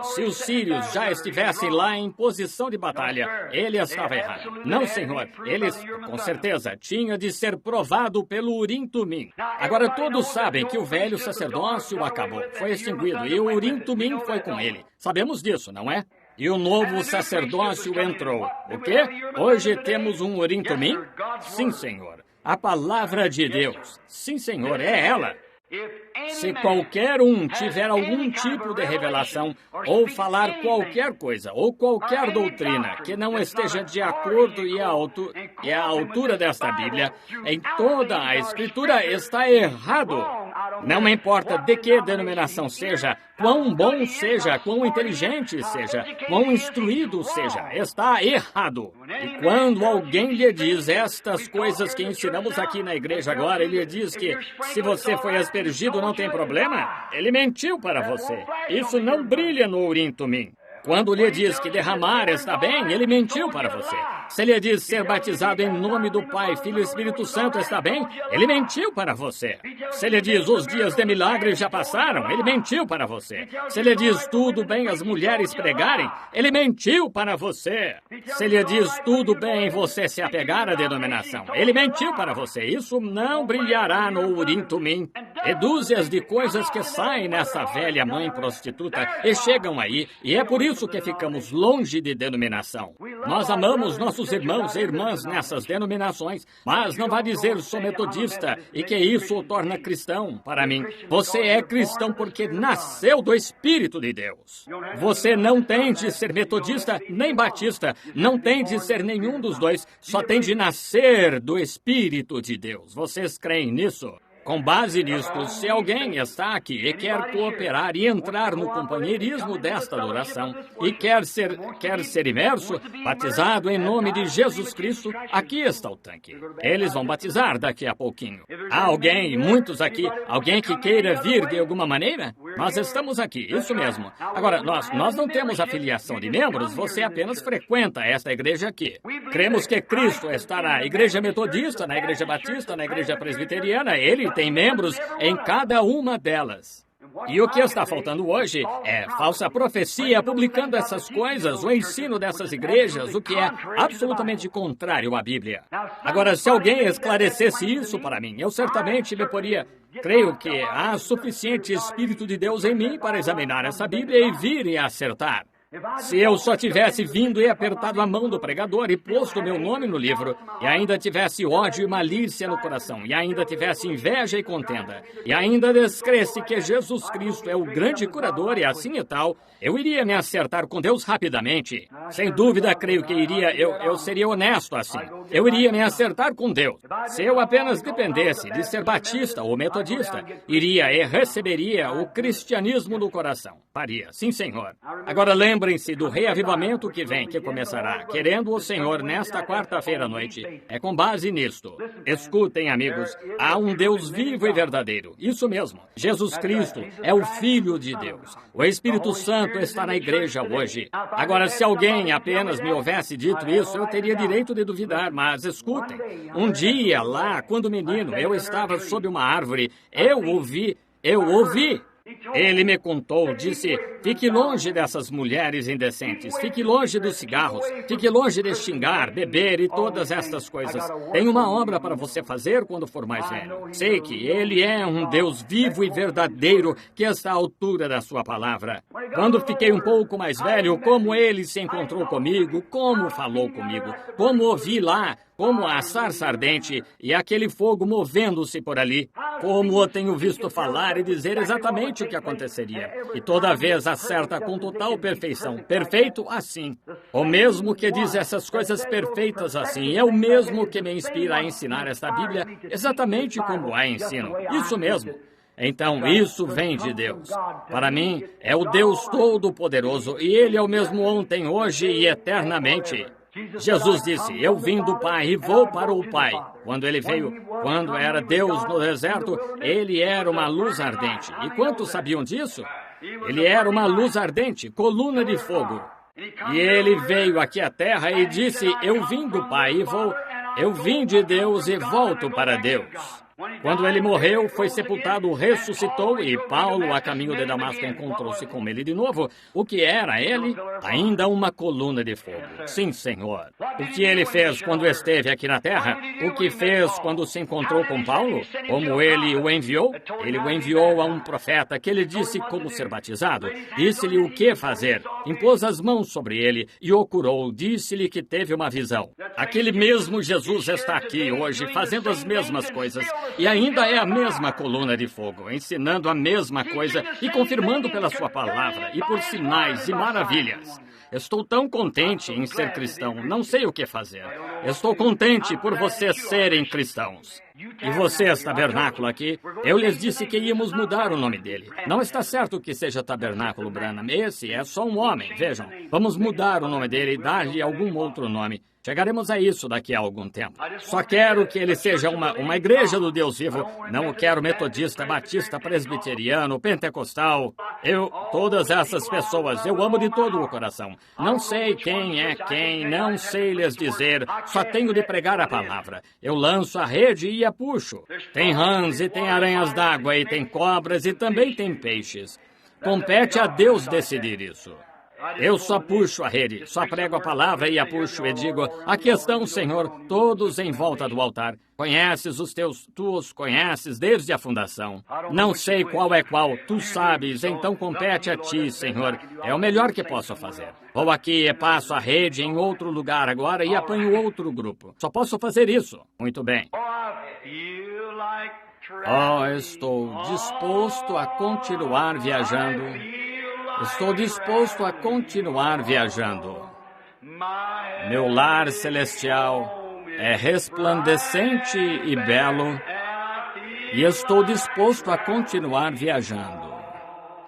se os sírios já estivessem lá em posição de batalha, ele estava errado. Não, Senhor, eles, com certeza, tinha de ser provado pelo Urim Tumim. Agora todos sabem que o velho sacerdócio acabou, foi extinguido, e o Urim Tumim foi com ele. Sabemos disso, não é? E o novo sacerdócio entrou. O quê? Hoje temos um Urim Tumim? Sim, Senhor. A palavra de Deus. Sim, Senhor, é ela. Se qualquer um tiver algum tipo de revelação, ou falar qualquer coisa, ou qualquer doutrina que não esteja de acordo e à altura desta Bíblia, em toda a Escritura está errado. Não importa de que denominação seja, quão bom seja, quão inteligente seja, quão instruído seja, está errado. E quando alguém lhe diz estas coisas que ensinamos aqui na igreja agora, ele diz que se você foi aspergido não tem problema, ele mentiu para você. Isso não brilha no Urim Tumim. Quando lhe diz que derramar está bem, ele mentiu para você. Se lhe diz ser batizado em nome do Pai, Filho e Espírito Santo está bem, ele mentiu para você. Se lhe diz os dias de milagres já passaram, ele mentiu para você. Se lhe diz tudo bem as mulheres pregarem, ele mentiu para você. Se lhe diz tudo bem você se apegar à denominação, ele mentiu para você. Isso não brilhará no Urim Tumim. E dúzias de coisas que saem nessa velha mãe prostituta e chegam aí, e é por isso que ficamos longe de denominação. Nós amamos nossos irmãos e irmãs nessas denominações, mas não vá dizer sou metodista e que isso o torna cristão. Para mim, você é cristão porque nasceu do Espírito de Deus. Você não tem de ser metodista nem batista, não tem de ser nenhum dos dois, só tem de nascer do Espírito de Deus. Vocês creem nisso? Com base nisto, se alguém está aqui e quer cooperar e entrar no companheirismo desta adoração e quer ser imerso, batizado em nome de Jesus Cristo, aqui está o tanque. Eles vão batizar daqui a pouquinho. Há alguém, muitos aqui, alguém que queira vir de alguma maneira? Nós estamos aqui, isso mesmo. Agora, nós não temos afiliação de membros, você apenas frequenta esta igreja aqui. Cremos que Cristo está na igreja metodista, na igreja batista, na igreja presbiteriana, ele tem membros em cada uma delas. E o que está faltando hoje é falsa profecia publicando essas coisas, o ensino dessas igrejas, o que é absolutamente contrário à Bíblia. Agora, se alguém esclarecesse isso para mim, eu certamente me poria... Creio que há suficiente Espírito de Deus em mim para examinar essa Bíblia e vir e acertar. Se eu só tivesse vindo e apertado a mão do pregador e posto meu nome no livro, e ainda tivesse ódio e malícia no coração, e ainda tivesse inveja e contenda, e ainda descresse que Jesus Cristo é o grande curador e assim e tal, eu iria me acertar com Deus rapidamente. Sem dúvida, creio que eu seria honesto assim. Eu iria me acertar com Deus. Se eu apenas dependesse de ser batista ou metodista, iria e receberia o cristianismo no coração. Faria, sim, Senhor. Agora lembrem-se do reavivamento que vem, que começará, querendo o Senhor, nesta quarta-feira à noite. É com base nisto. Escutem, amigos, há um Deus vivo e verdadeiro. Isso mesmo. Jesus Cristo é o Filho de Deus. O Espírito Santo está na igreja hoje. Agora, se alguém apenas me houvesse dito isso, eu teria direito de duvidar, mas escutem. Um dia, lá, quando menino, eu estava sob uma árvore, eu ouvi. Ele me contou, disse, fique longe dessas mulheres indecentes, fique longe dos cigarros, fique longe de xingar, beber e todas estas coisas. Tem uma obra para você fazer quando for mais velho. Sei que Ele é um Deus vivo e verdadeiro que está à altura da sua palavra. Quando fiquei um pouco mais velho, como Ele se encontrou comigo, como falou comigo, como ouvi lá, como a sarça ardente e aquele fogo movendo-se por ali, como eu tenho visto falar e dizer exatamente o que aconteceria. E toda vez acerta com total perfeição. Perfeito assim. O mesmo que diz essas coisas perfeitas assim é o mesmo que me inspira a ensinar esta Bíblia exatamente como a ensino. Isso mesmo. Então, isso vem de Deus. Para mim, é o Deus Todo-Poderoso e Ele é o mesmo ontem, hoje e eternamente. Jesus disse, eu vim do Pai e vou para o Pai. Quando ele veio, quando era Deus no deserto, ele era uma luz ardente. E quantos sabiam disso? Ele era uma luz ardente, coluna de fogo. E ele veio aqui à terra e disse, eu vim do Pai e vou, eu vim de Deus e volto para Deus. Quando ele morreu, foi sepultado, ressuscitou e Paulo, a caminho de Damasco, encontrou-se com ele de novo. O que era ele? Ainda uma coluna de fogo. Sim, Senhor. O que ele fez quando esteve aqui na terra? O que fez quando se encontrou com Paulo? Como ele o enviou? Ele o enviou a um profeta que lhe disse como ser batizado. Disse-lhe o que fazer. Impôs as mãos sobre ele e o curou. Disse-lhe que teve uma visão. Aquele mesmo Jesus está aqui hoje, fazendo as mesmas coisas. E ainda é a mesma coluna de fogo, ensinando a mesma coisa e confirmando pela sua palavra e por sinais e maravilhas. Estou tão contente em ser cristão, não sei o que fazer. Estou contente por vocês serem cristãos. E vocês, tabernáculo aqui, eu lhes disse que íamos mudar o nome dele. Não está certo que seja Tabernáculo Branham. Esse é só um homem, vejam. Vamos mudar o nome dele e dar-lhe algum outro nome. Chegaremos a isso daqui a algum tempo. Só quero que ele seja uma igreja do Deus vivo. Não o quero metodista, batista, presbiteriano, pentecostal. Todas essas pessoas, eu amo de todo o coração. Não sei quem é quem, não sei lhes dizer. Só tenho de pregar a palavra. Eu lanço a rede e a puxo. Tem rãs e tem aranhas d'água e tem cobras e também tem peixes. Compete a Deus decidir isso. Eu só puxo a rede, só prego a palavra e a puxo e digo, aqui estão, Senhor, todos em volta do altar. Conheces tu os conheces desde a fundação. Não sei qual é qual, tu sabes, então compete a ti, Senhor. É o melhor que posso fazer. Vou aqui e passo a rede em outro lugar agora e apanho outro grupo. Só posso fazer isso. Muito bem. Estou disposto a continuar viajando. Estou disposto a continuar viajando. Meu lar celestial é resplandecente e belo, e estou disposto a continuar viajando.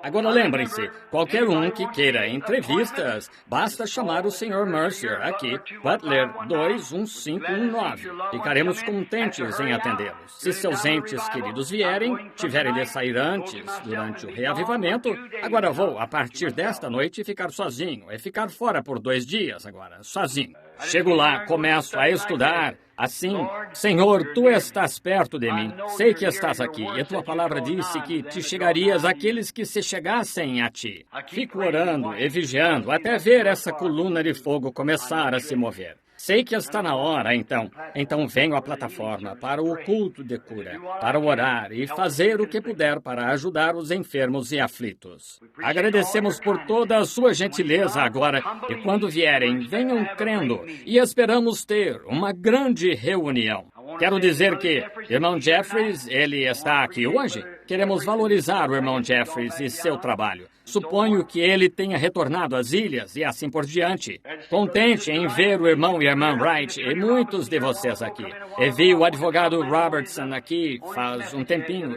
Agora lembrem-se, qualquer um que queira entrevistas, basta chamar o Sr. Mercier aqui, Butler 21519. Ficaremos contentes em atendê-los. Se seus entes queridos vierem, tiverem de sair antes, durante o reavivamento, agora vou, a partir desta noite, ficar sozinho. É ficar fora por 2 dias agora, sozinho. Chego lá, começo a estudar. Assim, Senhor, Tu estás perto de mim. Sei que estás aqui, e a Tua palavra disse que te chegarias àqueles que se chegassem a Ti. Fico orando e vigiando até ver essa coluna de fogo começar a se mover. Sei que está na hora, então. Então venho à plataforma para o culto de cura, para orar e fazer o que puder para ajudar os enfermos e aflitos. Agradecemos por toda a sua gentileza agora, e quando vierem, venham crendo, e esperamos ter uma grande reunião. Quero dizer que, irmão Jeffries, ele está aqui hoje? Queremos valorizar o irmão Jeffries e seu trabalho. Suponho que ele tenha retornado às ilhas e assim por diante. Contente em ver o irmão e a irmã Wright e muitos de vocês aqui. E vi o advogado Robertson aqui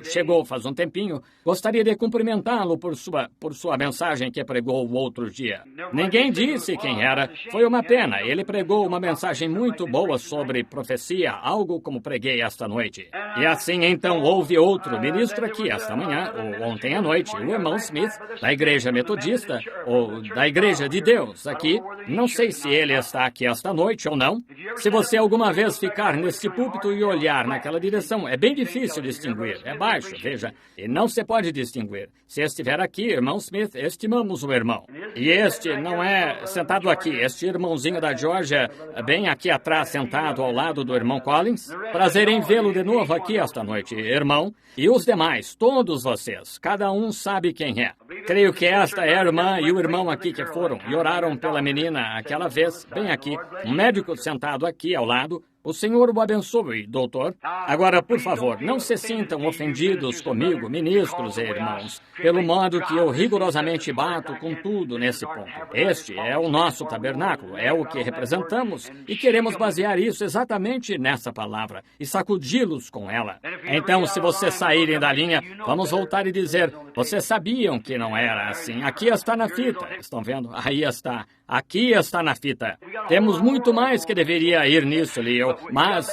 chegou faz um tempinho. Gostaria de cumprimentá-lo por sua mensagem que pregou o outro dia. Ninguém disse quem era. Foi uma pena. Ele pregou uma mensagem muito boa sobre profecia, algo como preguei esta noite. E assim então houve outro ministro aqui esta manhã, ou ontem à noite, o irmão Smith, da Igreja Metodista, ou da Igreja de Deus, aqui. Não sei se ele está aqui esta noite ou não. Se você alguma vez ficar neste púlpito e olhar naquela direção, é bem difícil distinguir. É baixo, veja, e não se pode distinguir. Se estiver aqui, irmão Smith, estimamos o irmão. E este não é sentado aqui, este irmãozinho da Geórgia, bem aqui atrás, sentado ao lado do irmão Collins. Prazer em vê-lo de novo aqui esta noite, irmão. E os demais, todos vocês, cada um sabe quem é. Creio que esta é a irmã e o irmão aqui que foram e oraram pela menina aquela vez, bem aqui, um médico sentado aqui ao lado. O Senhor o abençoe, doutor. Agora, por favor, não se sintam ofendidos comigo, ministros e irmãos, pelo modo que eu rigorosamente bato com tudo nesse ponto. Este é o nosso tabernáculo, é o que representamos, e queremos basear isso exatamente nessa palavra e sacudi-los com ela. Então, se vocês saírem da linha, vamos voltar e dizer, vocês sabiam que não era assim. Aqui está na fita. Estão vendo? Aí está. Aqui está na fita. Temos muito mais que deveria ir nisso, Leo, mas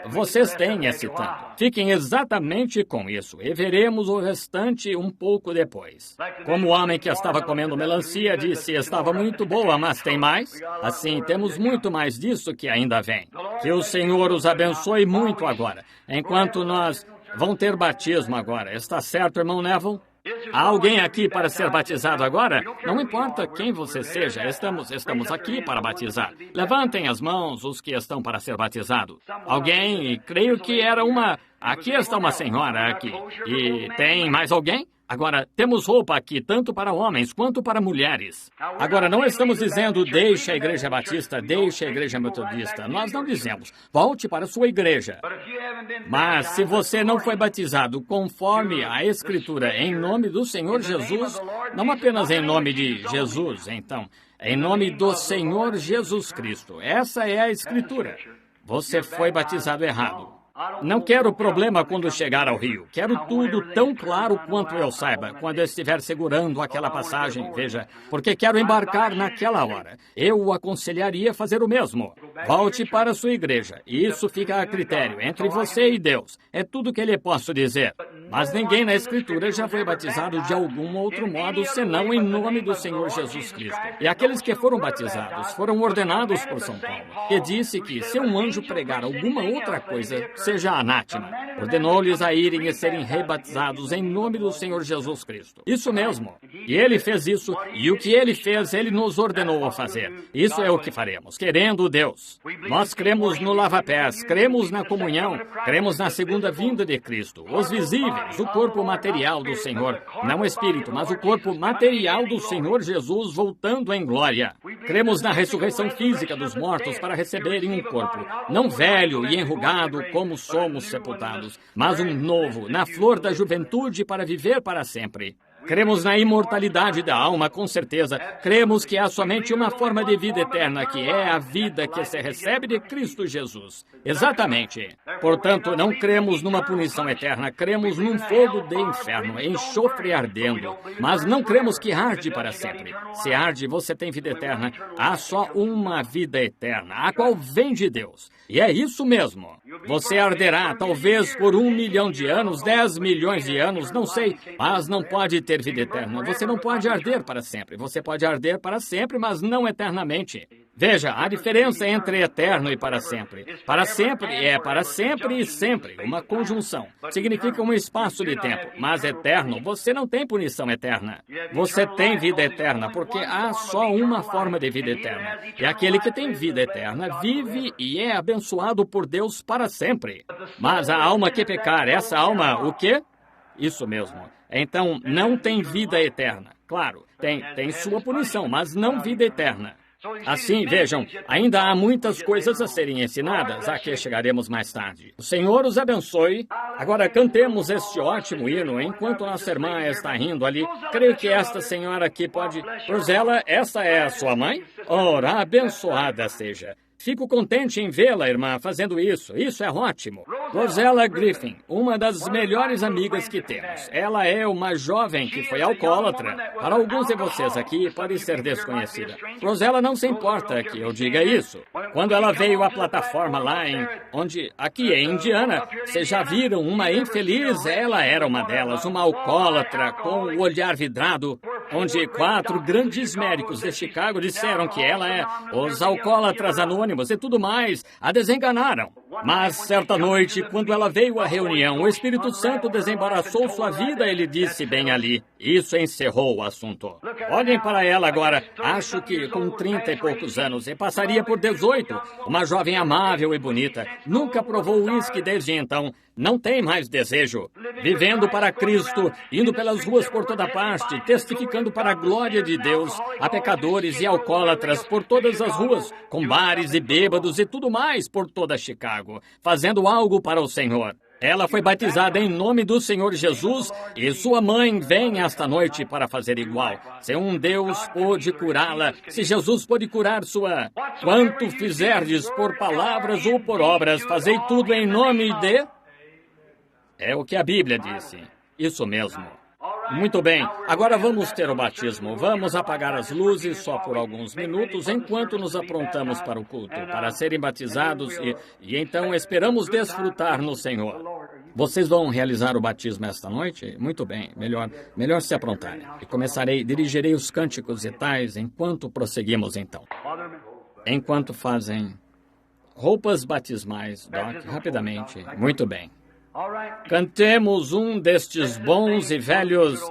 vocês têm esse tanto. Fiquem exatamente com isso e veremos o restante um pouco depois. Como o homem que estava comendo melancia disse, estava muito boa, mas tem mais? Assim, temos muito mais disso que ainda vem. Que o Senhor os abençoe muito agora, enquanto nós vamos ter batismo agora. Está certo, irmão Neville? Há alguém aqui para ser batizado agora? Não importa quem você seja, estamos aqui para batizar. Levantem as mãos os que estão para ser batizados. Alguém, creio que era uma... Aqui está uma senhora aqui. E tem mais alguém? Agora, temos roupa aqui tanto para homens quanto para mulheres. Agora, não estamos dizendo deixe a Igreja Batista, deixe a Igreja Metodista. Nós não dizemos, volte para a sua igreja. Mas se você não foi batizado conforme a Escritura em nome do Senhor Jesus, não apenas em nome de Jesus, então, em nome do Senhor Jesus Cristo. Essa é a Escritura. Você foi batizado errado. Não quero problema quando chegar ao rio. Quero tudo tão claro quanto eu saiba, quando eu estiver segurando aquela passagem, veja, porque quero embarcar naquela hora. Eu o aconselharia a fazer o mesmo. Volte para a sua igreja. Isso fica a critério entre você e Deus. É tudo que lhe posso dizer. Mas ninguém na Escritura já foi batizado de algum outro modo, senão em nome do Senhor Jesus Cristo. E aqueles que foram batizados foram ordenados por São Paulo, que disse que se um anjo pregar alguma outra coisa, seja anátema. Ordenou-lhes a irem e serem rebatizados em nome do Senhor Jesus Cristo. Isso mesmo. E ele fez isso, e o que ele fez, ele nos ordenou a fazer. Isso é o que faremos, querendo Deus. Nós cremos no lava-pés, cremos na comunhão, cremos na segunda vinda de Cristo, os visíveis, o corpo material do Senhor, não o espírito, mas o corpo material do Senhor Jesus voltando em glória. Cremos na ressurreição física dos mortos para receberem um corpo, não velho e enrugado como somos sepultados, mas um novo, na flor da juventude para viver para sempre. Cremos na imortalidade da alma, com certeza. Cremos que há somente uma forma de vida eterna, que é a vida que se recebe de Cristo Jesus. Exatamente. Portanto, não cremos numa punição eterna, cremos num fogo de inferno, enxofre ardendo. Mas não cremos que arde para sempre. Se arde, você tem vida eterna. Há só uma vida eterna, a qual vem de Deus. E é isso mesmo. Você arderá, talvez por 1 milhão de anos, 10 milhões de anos, não sei, mas não pode ter vida eterna. Você não pode arder para sempre. Você pode arder para sempre, mas não eternamente. Veja, a diferença entre eterno e para sempre. Para sempre é para sempre e sempre, uma conjunção. Significa um espaço de tempo. Mas eterno, você não tem punição eterna. Você tem vida eterna, porque há só uma forma de vida eterna. E aquele que tem vida eterna vive e é abençoado por Deus para sempre. Mas a alma que pecar, essa alma, o quê? Isso mesmo. Então, não tem vida eterna. Claro, tem sua punição, mas não vida eterna. Assim, vejam, ainda há muitas coisas a serem ensinadas, a que chegaremos mais tarde. O Senhor os abençoe. Agora cantemos este ótimo hino, enquanto nossa irmã está rindo ali. Creio que esta senhora aqui pode... Rosela, essa é a sua mãe? Ora, abençoada seja. Fico contente em vê-la, irmã, fazendo isso. Isso é ótimo. Rosella Griffin, uma das melhores amigas que temos. Ela é uma jovem que foi alcoólatra. Para alguns de vocês aqui, pode ser desconhecida. Rosella não se importa que eu diga isso. Quando ela veio à plataforma lá aqui em Indiana, vocês já viram uma infeliz? Ela era uma delas, uma alcoólatra com o olhar vidrado, onde 4 grandes médicos de Chicago disseram que ela é os alcoólatras anônimos e tudo mais, a desenganaram. Mas, certa noite, quando ela veio à reunião, o Espírito Santo desembaraçou sua vida e lhe disse bem ali. Isso encerrou o assunto. Olhem para ela agora. Acho que com 30 e poucos anos, e passaria por 18. Uma jovem amável e bonita. Nunca provou uísque desde então. Não tem mais desejo. Vivendo para Cristo, indo pelas ruas por toda parte, testificando para a glória de Deus a pecadores e alcoólatras por todas as ruas, com bares e bêbados e tudo mais por toda Chicago, fazendo algo para o Senhor. Ela foi batizada em nome do Senhor Jesus e sua mãe vem esta noite para fazer igual. Se um Deus pôde curá-la, se Jesus pôde curar sua... Quanto fizerdes por palavras ou por obras, fazei tudo em nome de... É o que a Bíblia disse. Isso mesmo. Muito bem, agora vamos ter o batismo. Vamos apagar as luzes só por alguns minutos enquanto nos aprontamos para o culto, para serem batizados e então esperamos desfrutar no Senhor. Vocês vão realizar o batismo esta noite? Muito bem, melhor se aprontarem. E dirigirei os cânticos e tais enquanto prosseguimos então. Enquanto fazem roupas batismais, Doc, rapidamente. Muito bem. Cantemos um destes bons e velhos,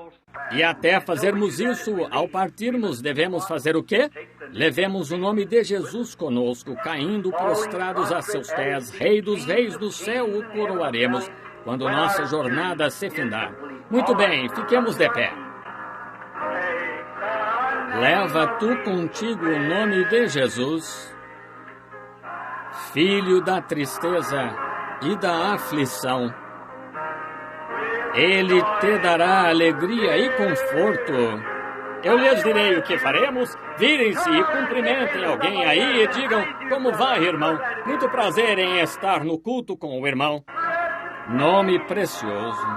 e até fazermos isso, ao partirmos, devemos fazer o quê? Levemos o nome de Jesus conosco, caindo prostrados a seus pés, Rei dos Reis do céu, o coroaremos, quando nossa jornada se findar. Muito bem, fiquemos de pé. Leva tu contigo o nome de Jesus, Filho da tristeza e da aflição. Ele te dará alegria e conforto. Eu lhes direi o que faremos. Virem-se e cumprimentem alguém aí e digam: como vai, irmão? Muito prazer em estar no culto com o irmão. Nome precioso.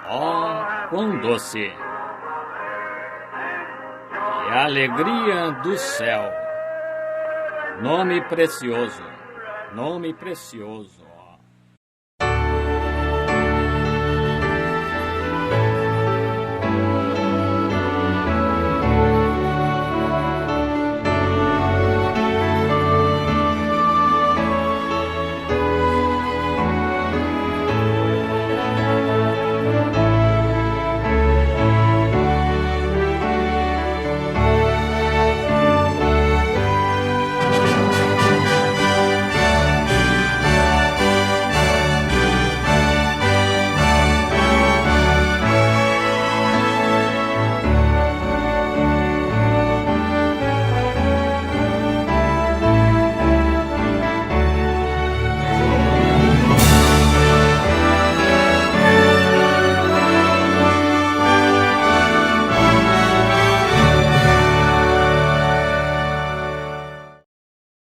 Oh, quão doce. E a alegria do céu. Nome precioso. Nome precioso.